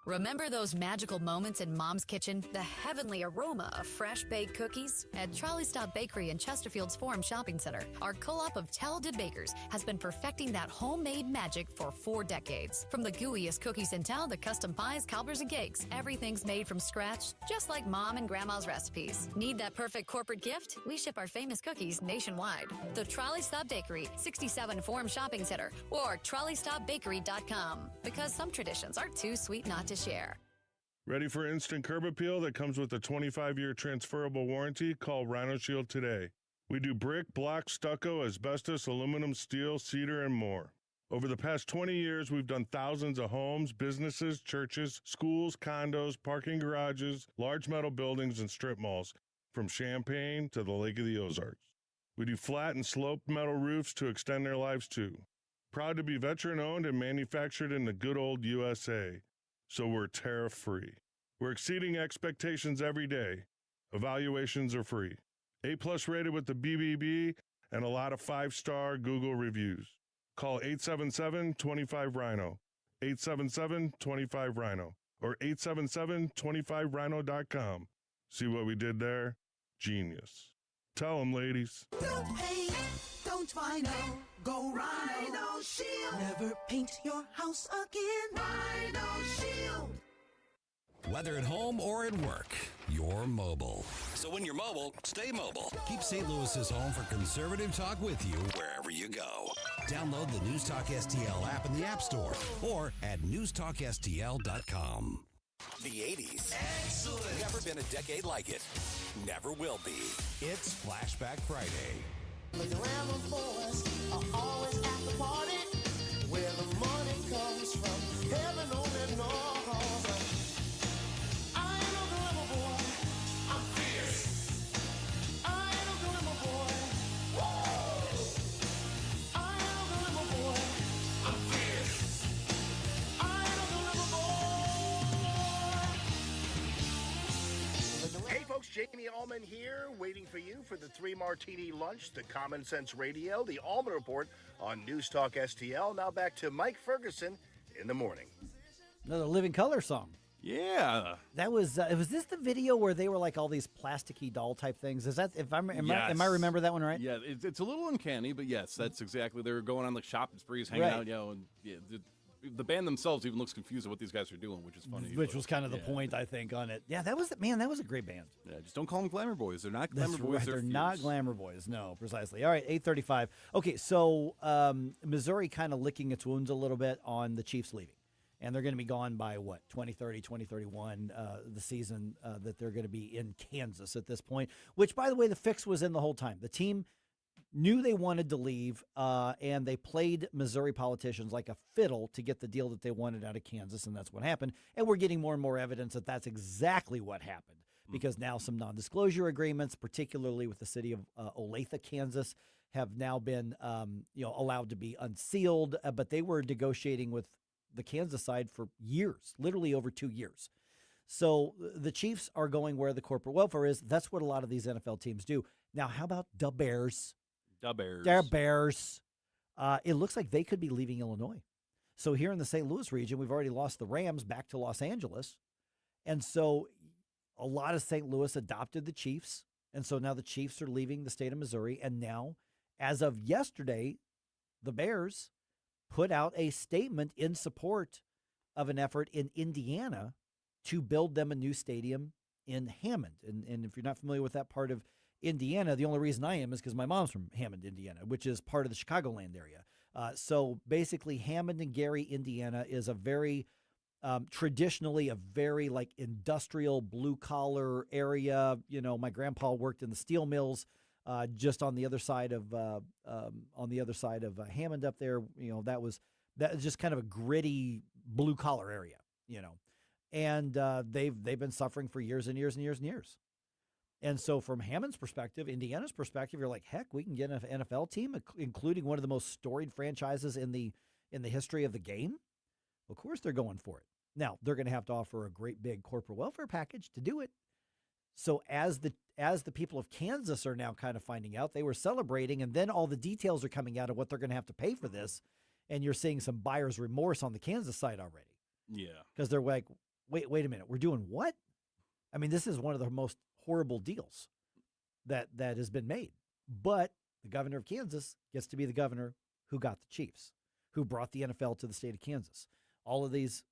S2: Remember those magical moments in Mom's kitchen? The heavenly aroma of fresh baked cookies? At Trolley Stop Bakery in Chesterfield's Forum Shopping Center, our co-op of talented bakers has been perfecting that homemade magic for 4 decades. From the gooeyest cookies in town to custom pies, cobbler's, and cakes, everything's made from scratch, just like Mom and Grandma's recipes. Need that perfect corporate gift? We ship our famous cookies nationwide. The Trolley Stop Bakery, 67 Forum Shopping Center, or TrolleyStopBakery.com. Because some traditions are too sweet not to share.
S13: Ready for instant curb appeal that comes with a 25-year transferable warranty? Call Rhino Shield today. We do brick, block, stucco, asbestos, aluminum, steel, cedar, and more. Over the past 20 years, we've done thousands of homes, businesses, churches, schools, condos, parking garages, large metal buildings, and strip malls, from Champaign to the Lake of the Ozarks. We do flat and sloped metal roofs to extend their lives too. Proud to be veteran-owned and manufactured in the good old USA. So we're tariff-free. We're exceeding expectations every day. Evaluations are free. A+ rated with the BBB and a lot of 5-star Google reviews. Call 877-25-RHINO, 877-25-RHINO, or 877-25rhino.com. See what we did there? Genius. Tell them, ladies.
S3: Don't paint, don't vinyl, go Rhino Shield. Never paint your house again. Rhino Shield.
S22: Whether at home or at work, you're mobile.
S21: So when you're mobile, stay mobile.
S22: Keep St. Louis's home for conservative talk with you
S21: Wherever you go.
S22: Download the NewsTalkSTL app in the App Store or at NewsTalkSTL.com.
S21: The 80s.
S31: Excellent.
S21: Never been a decade like it. Never will be. It's Flashback Friday.
S3: The glamour boys are always at the party where the money comes from. Heaven only knows. I ain't no glamour boy. I'm fierce. I ain't no glamour boy. Whoa. I ain't no glamour boy. I'm fierce. I ain't no glamour boy.
S15: Hey folks, Jamie Allman here, waiting for you for the 3 Martini Lunch, the Common Sense Radio, the Allman Report on News Talk STL. Now back to Mike Ferguson in the morning.
S7: Another Living Color song.
S1: Yeah.
S7: That was this the video where they were like all these plasticky doll type things? Is that am I remember that one right?
S1: Yeah, it's a little uncanny, but yes, that's exactly. They were going on like shopping sprees, hanging out, and the band themselves even looks confused at what these guys are doing, which is funny.
S7: Which was kind of the point, I think, on it. Yeah, that was a great band.
S1: Yeah, just don't call them glamour boys. They're not glamour boys.
S7: Right. They're not glamour boys. No, precisely. All right, 8:35. Okay, so Missouri kind of licking its wounds a little bit on the Chiefs leaving. And they're going to be gone by, 2030, 2031, the season that they're going to be in Kansas at this point, which, by the way, the fix was in the whole time. The team knew they wanted to leave, and they played Missouri politicians like a fiddle to get the deal that they wanted out of Kansas, and that's what happened. And we're getting more and more evidence that that's exactly what happened, because now some non-disclosure agreements, particularly with the city of Olathe, Kansas, have now been allowed to be unsealed, but they were negotiating with the Kansas side for years, literally over 2 years. So the Chiefs are going where the corporate welfare is. That's what a lot of these NFL teams do. Now, how about the Bears?
S1: The Bears.
S7: Their Bears. It looks like they could be leaving Illinois. So here in the St. Louis region, we've already lost the Rams back to Los Angeles. And so a lot of St. Louis adopted the Chiefs. And so now the Chiefs are leaving the state of Missouri. And now, as of yesterday, the Bears put out a statement in support of an effort in Indiana to build them a new stadium in Hammond. And if you're not familiar with that part of Indiana, the only reason I am is because my mom's from Hammond, Indiana, which is part of the Chicagoland area. So basically, Hammond and Gary, Indiana, is a very traditionally a very like industrial blue collar area. You know, my grandpa worked in the steel mills. Just on the other side of Hammond up there, that was just kind of a gritty blue collar area, and they've been suffering for years and years and years and years. And so from Hammond's perspective, Indiana's perspective, you're like, heck, we can get an NFL team, including one of the most storied franchises in the history of the game. Of course, they're going for it. Now they're going to have to offer a great big corporate welfare package to do it. So as the people of Kansas are now kind of finding out, they were celebrating, and then all the details are coming out of what they're going to have to pay for this, and you're seeing some buyer's remorse on the Kansas side already.
S1: Yeah.
S7: Because they're like, wait a minute, we're doing what? I mean, this is one of the most horrible deals that has been made. But the governor of Kansas gets to be the governor who got the Chiefs, who brought the NFL to the state of Kansas. All of these,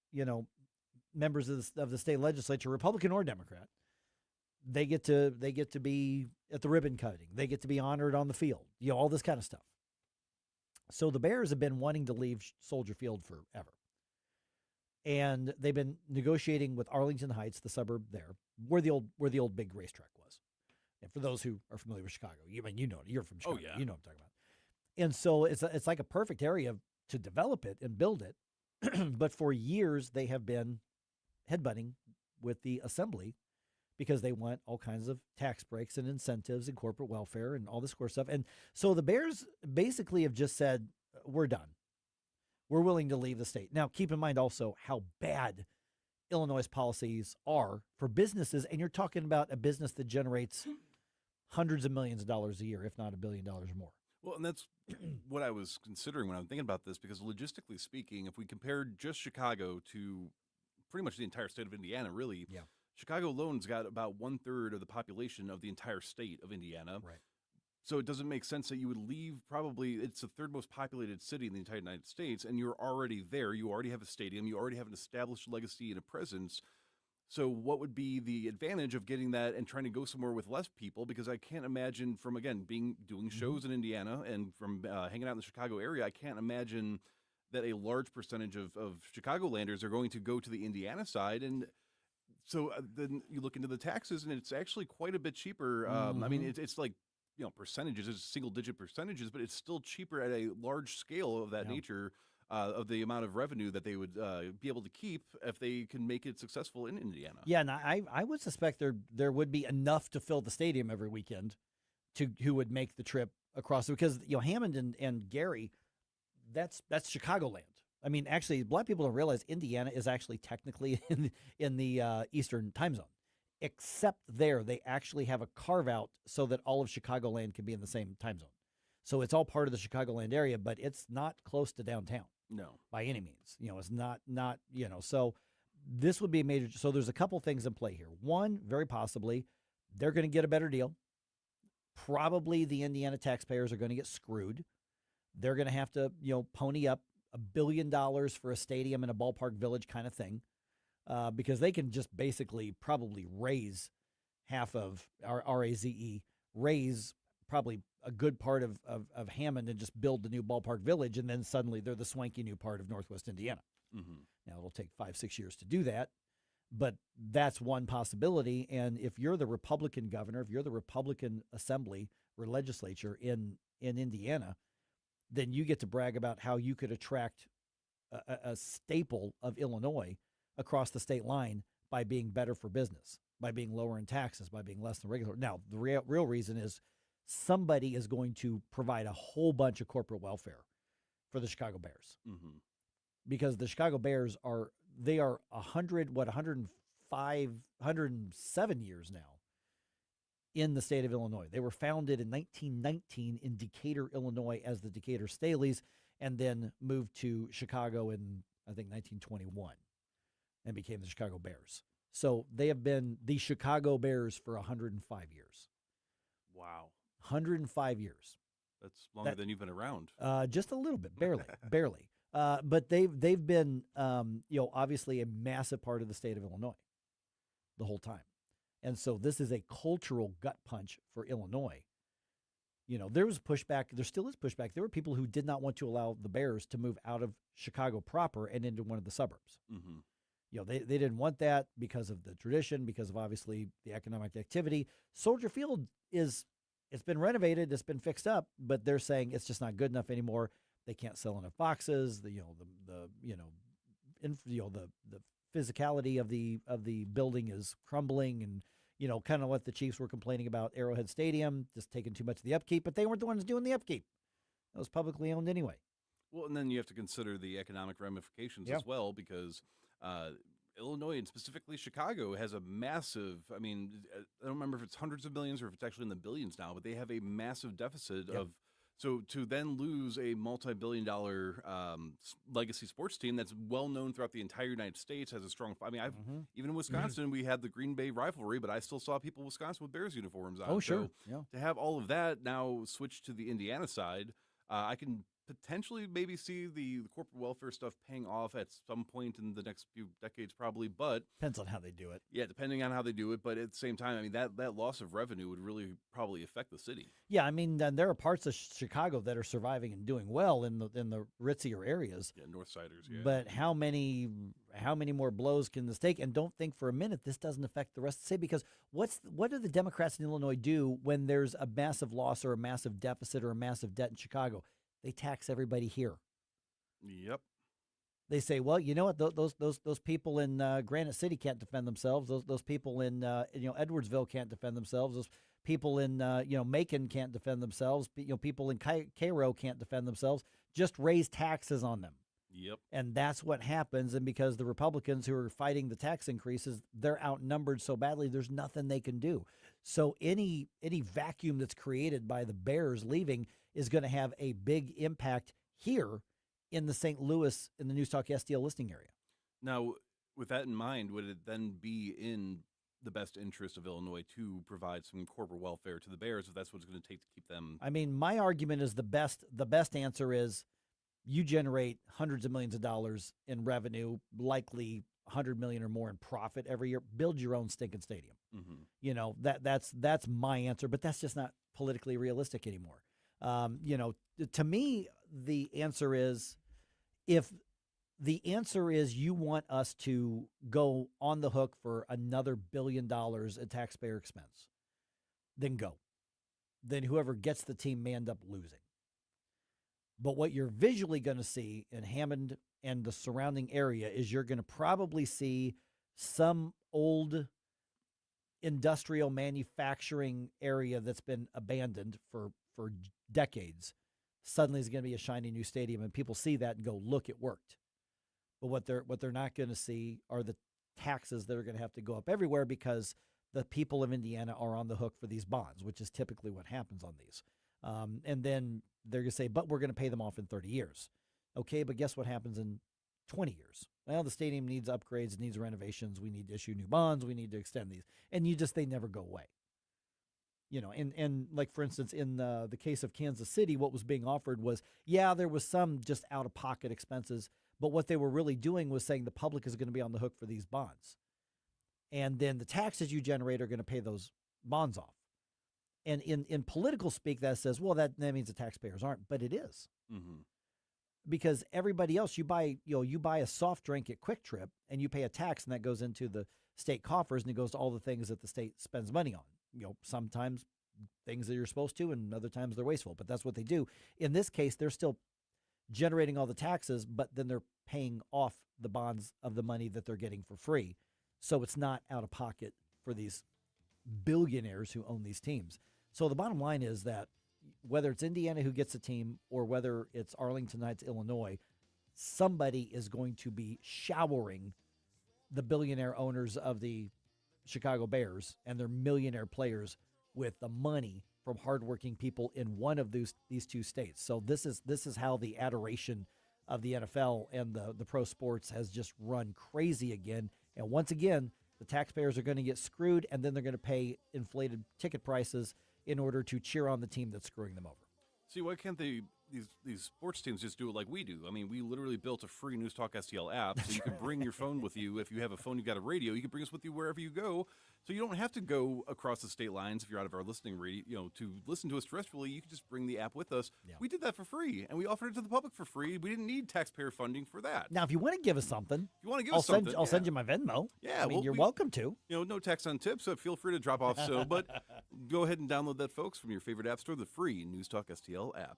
S7: members of the state legislature, Republican or Democrat, they get to be at the ribbon cutting. They get to be honored on the field. All this kind of stuff. So the Bears have been wanting to leave Soldier Field forever. And they've been negotiating with Arlington Heights, the suburb there, where the old big racetrack was. And for those who are familiar with Chicago, you're from Chicago.
S1: Oh, yeah.
S7: You know what I'm talking about. And so it's like a perfect area to develop it and build it. But for years, they have been headbutting with the assembly because they want all kinds of tax breaks and incentives and corporate welfare and all this sort of stuff. And so the Bears basically have just said, we're done. We're willing to leave the state. Now, keep in mind also how bad Illinois' policies are for businesses. And you're talking about a business that generates hundreds of millions of dollars a year, if not $1 billion or more.
S1: Well, and that's what I was considering when I'm thinking about this, because logistically speaking, if we compared just Chicago to pretty much the entire state of Indiana, really, Chicago alone's got about 1/3 of the population of the entire state of Indiana.
S7: Right.
S1: So it doesn't make sense that you would leave. Probably it's the third most populated city in the entire United States, and you're already there. You already have a stadium. You already have an established legacy and a presence. So what would be the advantage of getting that and trying to go somewhere with less people? Because I can't imagine from, again, doing shows in Indiana and from hanging out in the Chicago area, I can't imagine that a large percentage of Chicagolanders are going to go to the Indiana side. And so then you look into the taxes, and it's actually quite a bit cheaper. I mean, it's like, percentages, it's single-digit percentages, but it's still cheaper at a large scale of that nature. Of the amount of revenue that they would be able to keep if they can make it successful in Indiana.
S7: Yeah, and I would suspect there would be enough to fill the stadium every weekend who would make the trip across, because Hammond and Gary, that's Chicagoland. I mean, actually, a lot of people don't realize Indiana is actually technically in the Eastern time zone, except there they actually have a carve out so that all of Chicagoland can be in the same time zone. So it's all part of the Chicagoland area, but it's not close to downtown.
S1: No,
S7: by any means. It's not. So this would be a major. So there's a couple things in play here. One, very possibly, they're going to get a better deal. Probably the Indiana taxpayers are going to get screwed. They're going to have to, pony up $1 billion for a stadium in a ballpark village kind of thing, because they can just basically probably raise half of our RAZE, raise probably a good part of Hammond and just build the new ballpark village, and then suddenly they're the swanky new part of Northwest Indiana.
S1: Mm-hmm.
S7: Now, it'll take 5-6 years to do that, but that's one possibility. And if you're the Republican governor, if you're the Republican assembly or legislature in Indiana, then you get to brag about how you could attract a staple of Illinois across the state line by being better for business, by being lower in taxes, by being less than regular. Now, the real reason is somebody is going to provide a whole bunch of corporate welfare for the Chicago Bears, because the Chicago Bears are 107 years now in the state of Illinois. They were founded in 1919 in Decatur, Illinois, as the Decatur Staleys, and then moved to Chicago in, I think, 1921 and became the Chicago Bears. So they have been the Chicago Bears for 105 years.
S1: Wow.
S7: 105 years.
S1: That's longer than you've been around.
S7: Just a little bit, barely. But they've been, obviously a massive part of the state of Illinois the whole time. And so this is a cultural gut punch for Illinois. There was pushback. There still is pushback. There were people who did not want to allow the Bears to move out of Chicago proper and into one of the suburbs.
S1: Mm-hmm.
S7: They didn't want that because of the tradition, because of obviously the economic activity. Soldier Field it's been renovated, it's been fixed up, but they're saying it's just not good enough anymore. They can't sell enough boxes. The physicality of the building is crumbling, and kind of what the Chiefs were complaining about Arrowhead Stadium, just taking too much of the upkeep, but they weren't the ones doing the upkeep. It was publicly owned anyway.
S1: Well, and then you have to consider the economic ramifications as well, because Illinois, and specifically Chicago, has a massive, I don't remember if it's hundreds of millions or if it's actually in the billions now, but they have a massive deficit of So to then lose a multi-billion-dollar legacy sports team that's well known throughout the entire United States, has a strong. I mean, even in Wisconsin, we had the Green Bay rivalry, but I still saw people in Wisconsin with Bears uniforms on.
S7: Oh, sure.
S1: So
S7: Yeah.
S1: to have all of that now switch to the Indiana side, I can potentially maybe see the corporate welfare stuff paying off at some point in the next few decades, probably. But
S7: depends on how they do it.
S1: Yeah, depending on how they do it. But at the same time, I mean, that loss of revenue would really probably affect the city.
S7: Yeah, I mean, there are parts of Chicago that are surviving and doing well in the ritzier areas.
S1: Yeah, Northsiders. Yeah,
S7: but how many more blows can this take? And don't think for a minute this doesn't affect the rest of the city, because what do the Democrats in Illinois do when there's a massive loss or a massive deficit or a massive debt in Chicago? They tax everybody here.
S1: Yep.
S7: They say, well, you know what? Those people in Granite City can't defend themselves. Those people in Edwardsville can't defend themselves. Those people in Macon can't defend themselves. People in Cairo can't defend themselves. Just raise taxes on them.
S1: Yep.
S7: And that's what happens. And because the Republicans who are fighting the tax increases, they're outnumbered so badly, there's nothing they can do. So any vacuum that's created by the Bears leaving is going to have a big impact here in the St. Louis, in the NewsTalk STL listening area.
S1: Now, with that in mind, would it then be in the best interest of Illinois to provide some corporate welfare to the Bears if that's what it's going to take to keep them?
S7: I mean, my argument is the best answer is you generate hundreds of millions of dollars in revenue, likely $100 million or more in profit every year. Build your own stinking stadium.
S1: Mm-hmm.
S7: That's my answer, but that's just not politically realistic anymore. To me, the answer is, if the answer is you want us to go on the hook for another $1 billion at taxpayer expense, then go. Then whoever gets the team may end up losing. But what you're visually going to see in Hammond and the surrounding area is you're going to probably see some old industrial manufacturing area that's been abandoned for decades. Suddenly is going to be a shiny new stadium, and people see that and go, look, it worked. But what they're not going to see are the taxes that are going to have to go up everywhere, because the people of Indiana are on the hook for these bonds, which is typically what happens on these. And then they're going to say, but we're going to pay them off in 30 years. Okay, but guess what happens in 20 years? Well, the stadium needs upgrades, it needs renovations. We need to issue new bonds. We need to extend these. And they never go away. And like, for instance, in the case of Kansas City, what was being offered was, there was some just out-of-pocket expenses, but what they were really doing was saying the public is going to be on the hook for these bonds. And then the taxes you generate are going to pay those bonds off. And in political speak, that says, well, that means the taxpayers aren't, but it is.
S1: Mm-hmm.
S7: Because everybody else, you buy a soft drink at Quick Trip and you pay a tax, and that goes into the state coffers, and it goes to all the things that the state spends money on. Sometimes things that you're supposed to, and other times they're wasteful, but that's what they do. In this case, they're still generating all the taxes, but then they're paying off the bonds of the money that they're getting for free. So it's not out of pocket for these billionaires who own these teams. So the bottom line is that whether it's Indiana who gets a team or whether it's Arlington Heights, Illinois, somebody is going to be showering the billionaire owners of the Chicago Bears and their millionaire players with the money from hardworking people in one of these two states. So this is how the adoration of the NFL and the pro sports has just run crazy again. And once again, the taxpayers are going to get screwed, and then they're going to pay inflated ticket prices in order to cheer on the team that's screwing them over.
S1: See, why can't these sports teams just do it like we do? I mean, we literally built a free NewsTalk STL app, so you can bring your phone with you. If you have a phone, you've got a radio, you can bring us with you wherever you go. So you don't have to go across the state lines if you're out of our listening radio, to listen to us terrestrially. You can just bring the app with us. Yeah. We did that for free, and we offered it to the public for free. We didn't need taxpayer funding for that.
S7: Now, if you want to give us something,
S1: I'll
S7: send you my Venmo.
S1: Yeah,
S7: you're welcome to.
S1: No tax on tips, so feel free to drop off. But go ahead and download that, folks, from your favorite app store, the free NewsTalk STL app.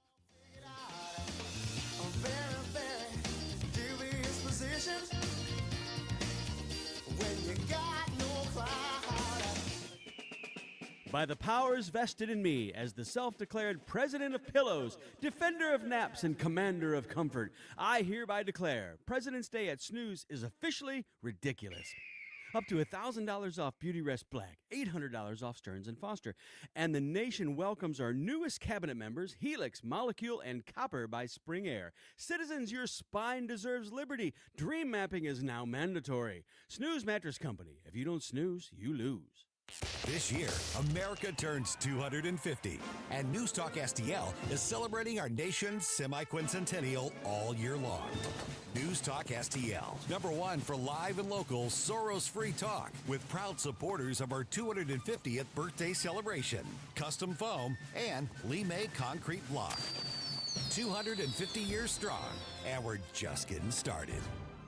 S11: By the powers vested in me as the self-declared president of pillows, defender of naps, and commander of comfort, I hereby declare President's Day at Snooze is officially ridiculous. Up to $1,000 off Beauty Rest Black, $800 off Stearns & Foster. And the nation welcomes our newest cabinet members, Helix, Molecule, and Copper by Spring Air. Citizens, your spine deserves liberty. Dream mapping is now mandatory. Snooze Mattress Company. If you don't snooze, you lose.
S21: This year, America turns 250, and News Talk STL is celebrating our nation's semi-quincentennial all year long. News Talk STL, #1 for live and local Soros-free talk, with proud supporters of our 250th birthday celebration, custom foam, and Lee-May concrete block. 250 years strong, and we're just getting started.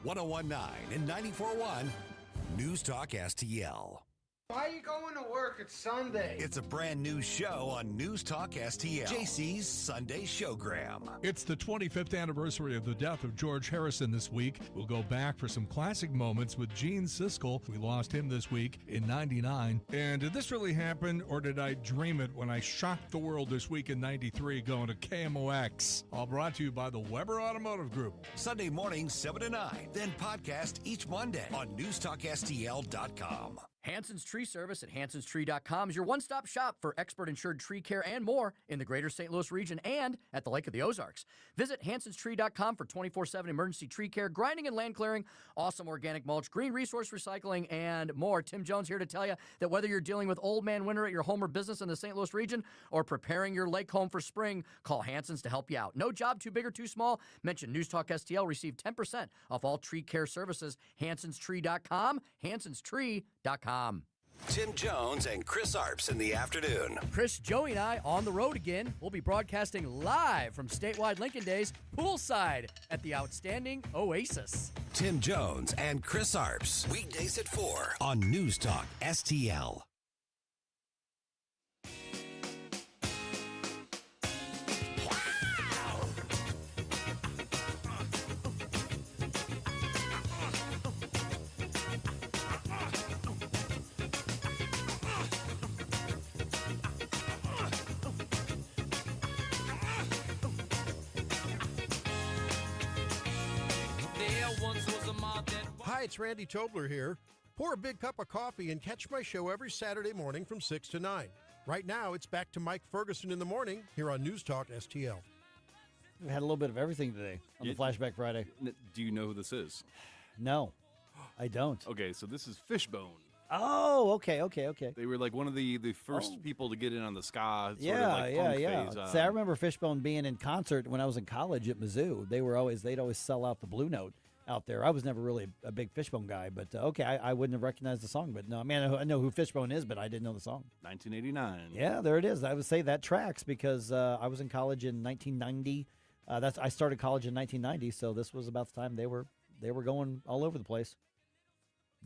S21: 1019 and 94.1 News Talk STL.
S16: Why are you going to work? It's Sunday.
S21: It's a brand new show on News Talk STL, JC's Sunday Showgram.
S19: It's the 25th anniversary of the death of George Harrison this week. We'll go back for some classic moments with Gene Siskel. We lost him this week in '99. And did this really happen, or did I dream it when I shocked the world this week in '93 going to KMOX? All brought to you by the Weber Automotive Group.
S21: Sunday mornings, 7 to 9. Then podcast each Monday on NewsTalkSTL.com.
S20: Hanson's Tree Service at hansonstree.com is your one-stop shop for expert insured tree care and more in the greater St. Louis region and at the Lake of the Ozarks. Visit hansonstree.com for 24/7 emergency tree care, grinding and land clearing, awesome organic mulch, green resource recycling, and more. Tim Jones here to tell you that whether you're dealing with old man winter at your home or business in the St. Louis region or preparing your lake home for spring, call Hanson's to help you out. No job too big or too small. Mention News Talk STL. Receive 10% off all tree care services. hansonstree.com, hansonstree.com.
S21: Tim Jones and Chris Arps in the afternoon.
S20: Chris, Joey, and I on the road again. We'll be broadcasting live from statewide Lincoln Days, poolside at the outstanding Oasis.
S21: Tim Jones and Chris Arps, weekdays at 4 on News Talk STL.
S23: Hi, it's Randy Tobler here. Pour a big cup of coffee and catch my show every Saturday morning from 6 to 9. Right now, it's back to Mike Ferguson in the morning here on News Talk STL.
S7: We had a little bit of everything today on the Flashback Friday.
S1: Do you know who this is?
S7: No, I don't.
S1: Okay, so this is Fishbone.
S7: Oh, okay.
S1: They were like one of the first people to get in on the ska
S7: Yeah.
S1: phase.
S7: See, I remember Fishbone being in concert when I was in college at Mizzou. They'd always sell out the Blue Note out there. I was never really a big Fishbone guy, but I wouldn't have recognized the song. But no, I mean, I know who Fishbone is, but I didn't know the song.
S1: 1989.
S7: Yeah, there it is. I would say that tracks because I was in college in 1990. I started college in 1990, so this was about the time they were going all over the place.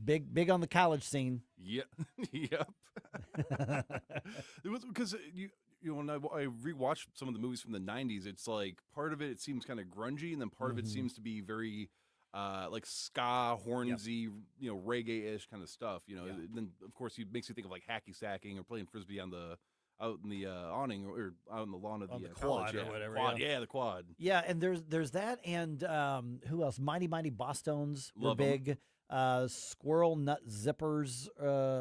S7: Big on the college scene.
S1: Yep. It was because when I rewatched some of the movies from the 90s, it's like part of it seems kind of grungy, and then part of it seems to be very like ska, hornsy, reggae-ish kind of stuff. And then of course it makes you think of like hacky sacking or playing frisbee out in the awning or out on the lawn of the
S7: quad
S1: college,
S7: or whatever.
S1: Quad, the quad.
S7: Yeah, and there's that, and who else? Mighty Bosstones were
S1: Love 'em.
S7: big. Squirrel Nut Zippers,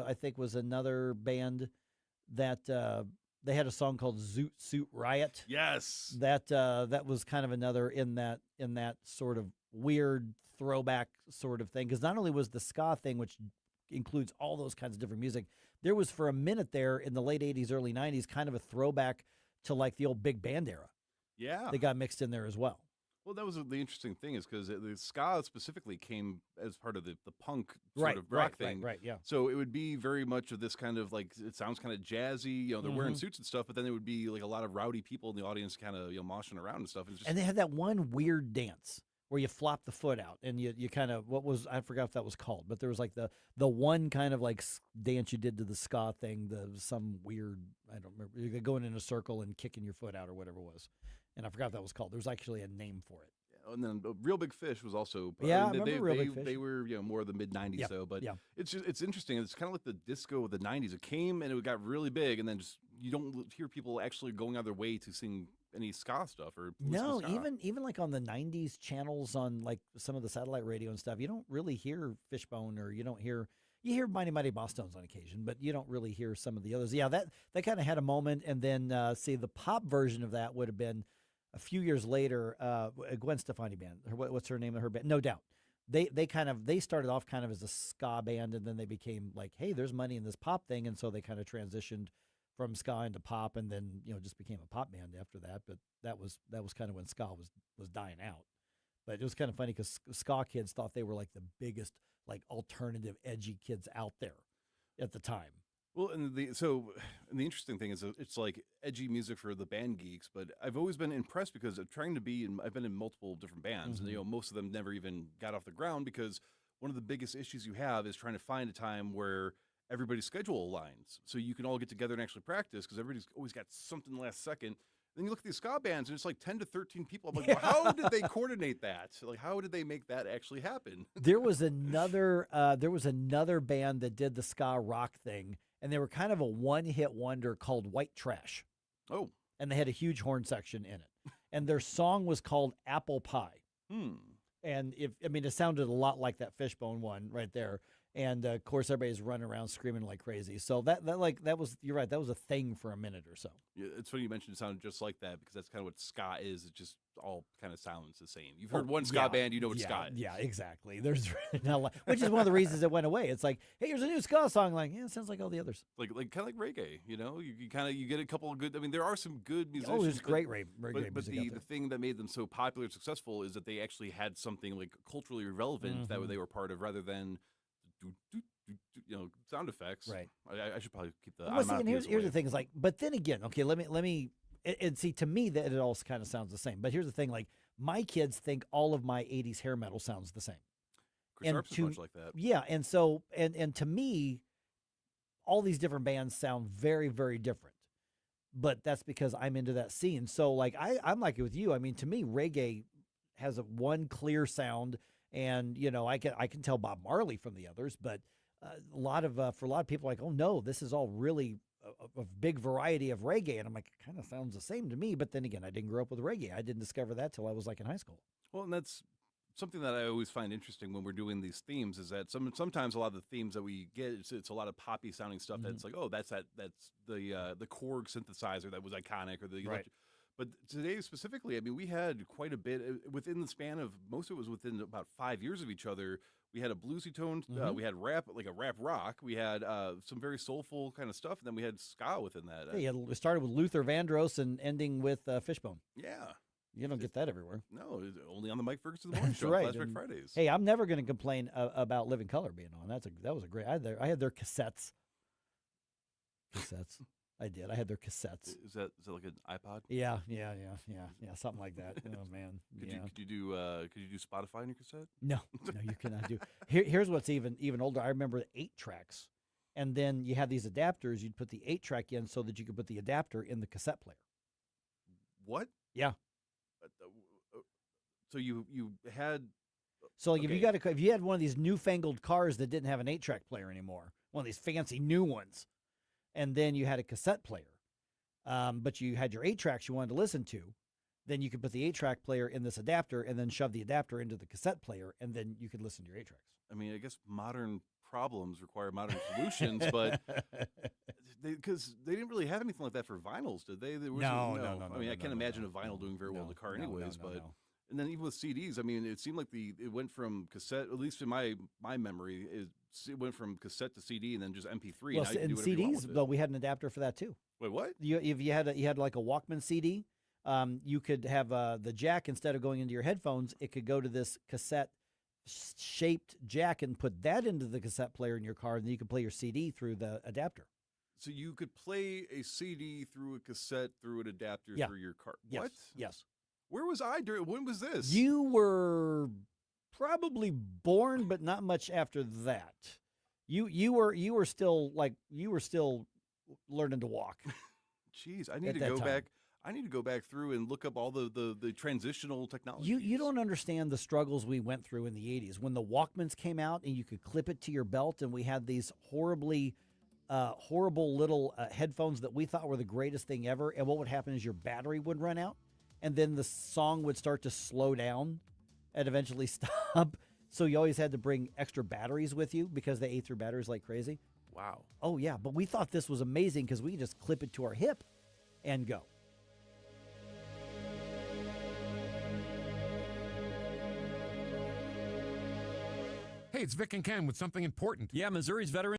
S7: I think, was another band that they had a song called Zoot Suit Riot.
S1: Yes,
S7: that was kind of another in that sort of weird throwback sort of thing, because not only was the ska thing, which includes all those kinds of different music, there was for a minute there in the late 80s, early 90s, kind of a throwback to like the old big band era.
S1: Yeah,
S7: they got mixed in there as well.
S1: Well, that was the interesting thing is because the ska specifically came as part of the punk sort of rock thing.
S7: Right, yeah.
S1: So it would be very much of this kind of like, it sounds kind of jazzy, they're wearing suits and stuff, but then there would be like a lot of rowdy people in the audience kind of, moshing around and stuff.
S7: And they had that one weird dance where you flop the foot out and you kind of, I forgot if that was called, but there was like the one kind of like dance you did to the ska thing, some weird, I don't remember, you're going in a circle and kicking your foot out or whatever it was. And I forgot what that was called. There was actually a name for it.
S1: Yeah, and then Real Big Fish was also.
S7: Yeah, I remember Real Big Fish.
S1: They were more of the mid '90s though, but it's interesting. It's kind of like the disco of the '90s. It came and it got really big, and then just you don't hear people actually going out of their way to sing any ska stuff or
S7: no,
S1: to ska.
S7: even like on the '90s channels on like some of the satellite radio and stuff, you don't really hear Fishbone or you don't hear. You hear Mighty Mighty Bosstones on occasion, but you don't really hear some of the others. Yeah, that kind of had a moment, and then see the pop version of that would have been a few years later. Gwen Stefani band, what's her name of her band? No Doubt. They started off kind of as a ska band, and then they became like, hey, there's money in this pop thing, and so they kind of transitioned from ska into pop, and then just became a pop band after that. But that was kind of when ska was dying out. But it was kind of funny because ska kids thought they were like the biggest, like alternative, edgy kids out there at the time.
S1: Well, and the interesting thing is it's like edgy music for the band geeks, but I've always been impressed because of trying to be, I've been in multiple different bands, and most of them never even got off the ground because one of the biggest issues you have is trying to find a time where everybody's schedule aligns, so you can all get together and actually practice because everybody's always got something last second. Then you look at these ska bands, and it's like 10 to 13 people. I'm like, well, how did they coordinate that? Like, how did they make that actually happen?
S7: There was another band that did the ska rock thing, and they were kind of a one-hit wonder called White Trash.
S1: Oh.
S7: And they had a huge horn section in it. And their song was called Apple Pie. And it sounded a lot like that Fishbone one right there. And of course, everybody's running around screaming like crazy. So that was, you're right, that was a thing for a minite or so.
S1: Yeah, it's funny you mentioned it sounded just like that because that's kind of what ska is. It just all kind of sounds the same. You've heard one ska band, you know what ska is.
S7: Yeah, exactly. There's not a lot, which is one of the reasons it went away. It's like, hey, here's a new ska song. Like, yeah, it sounds like all the others.
S1: Like kind of like reggae, you get a couple of good. I mean, there are some good musicians.
S7: Oh, there's great reggae music.
S1: But the thing that made them so popular and successful is that they actually had something like culturally relevant that they were part of, rather than sound effects.
S7: Right.
S1: I should probably keep the.
S7: Well, see, and here's the thing: is like, but then again, okay, let me, and see, to me that it all kind of sounds the same. But here's the thing: like, my kids think all of my '80s hair metal sounds the same.
S1: Chris Arps is much like that.
S7: Yeah, and so and to me, all these different bands sound very, very different. But that's because I'm into that scene. So like I'm like it with you. I mean, to me, reggae has one clear sound. And I can tell Bob Marley from the others, but for a lot of people, like, oh no, this is all really a big variety of reggae, and I'm like, it kind of sounds the same to me. But then again, I didn't grow up with reggae. I didn't discover that till I was like in high school.
S1: Well, and that's something that I always find interesting when we're doing these themes is that sometimes a lot of the themes that we get, it's a lot of poppy sounding stuff that's like, oh, that's the Korg synthesizer that was iconic, or the
S7: right.
S1: But today specifically, I mean, we had quite a bit within the span of, most of it was within about 5 years of each other. We had a bluesy tone, we had rap, like a rap rock. We had some very soulful kind of stuff, and then we had ska within that.
S7: Yeah, it started with Luther Vandross and ending with Fishbone.
S1: Yeah.
S7: You don't get that everywhere.
S1: No, only on the Mike Ferguson Morning Show,
S7: right.
S1: Flashback Fridays.
S7: Hey, I'm never going to complain about Living Color being on. That was a great. I had their cassettes. I did. I had their cassettes.
S1: Is that like an iPod?
S7: Yeah, something like that. Oh man.
S1: Could you do Spotify on your cassette?
S7: No, you cannot do. Here's what's even older. I remember the 8 tracks, and then you had these adapters. You'd put the 8 track in so that you could put the adapter in the cassette player.
S1: What?
S7: Yeah.
S1: So you had.
S7: So like if you had one of these newfangled cars that didn't have an 8 track player anymore, one of these fancy new ones. And then you had a cassette player, but you had your 8 tracks you wanted to listen to. Then you could put the 8 track player in this adapter and then shove the adapter into the cassette player, and then you could listen to your 8 tracks.
S1: I mean, I guess modern problems require modern solutions, but because they didn't really have anything like that for vinyls, did they?
S7: No.
S1: I mean, I can't imagine a vinyl doing very well in the car, anyways. And then even with CDs, I mean, it seemed like it went from cassette, at least in my memory, it went from cassette to CD and then just MP3.
S7: Well, and CDs, though, we had an adapter for that too.
S1: Wait, what?
S7: If you had like a Walkman CD, you could have the jack, instead of going into your headphones, it could go to this cassette shaped jack and put that into the cassette player in your car, and then you could play your CD through the adapter.
S1: So you could play a CD through a cassette through an adapter through your car.
S7: Yes.
S1: What?
S7: Yes.
S1: Where was I during? When was this?
S7: You were probably born, but not much after that. You were still learning to walk.
S1: Jeez, I need to go back. I need to go back through and look up all the transitional technology.
S7: You don't understand the struggles we went through in the 80s when the Walkmans came out and you could clip it to your belt, and we had these horrible little headphones that we thought were the greatest thing ever. And what would happen is your battery would run out, and then the song would start to slow down and eventually stop. So you always had to bring extra batteries with you because they ate through batteries like crazy.
S1: Wow.
S7: Oh, yeah. But we thought this was amazing because we could just clip it to our hip and go.
S5: Hey, it's Vic and Ken with something important.
S6: Yeah, Missouri's veteran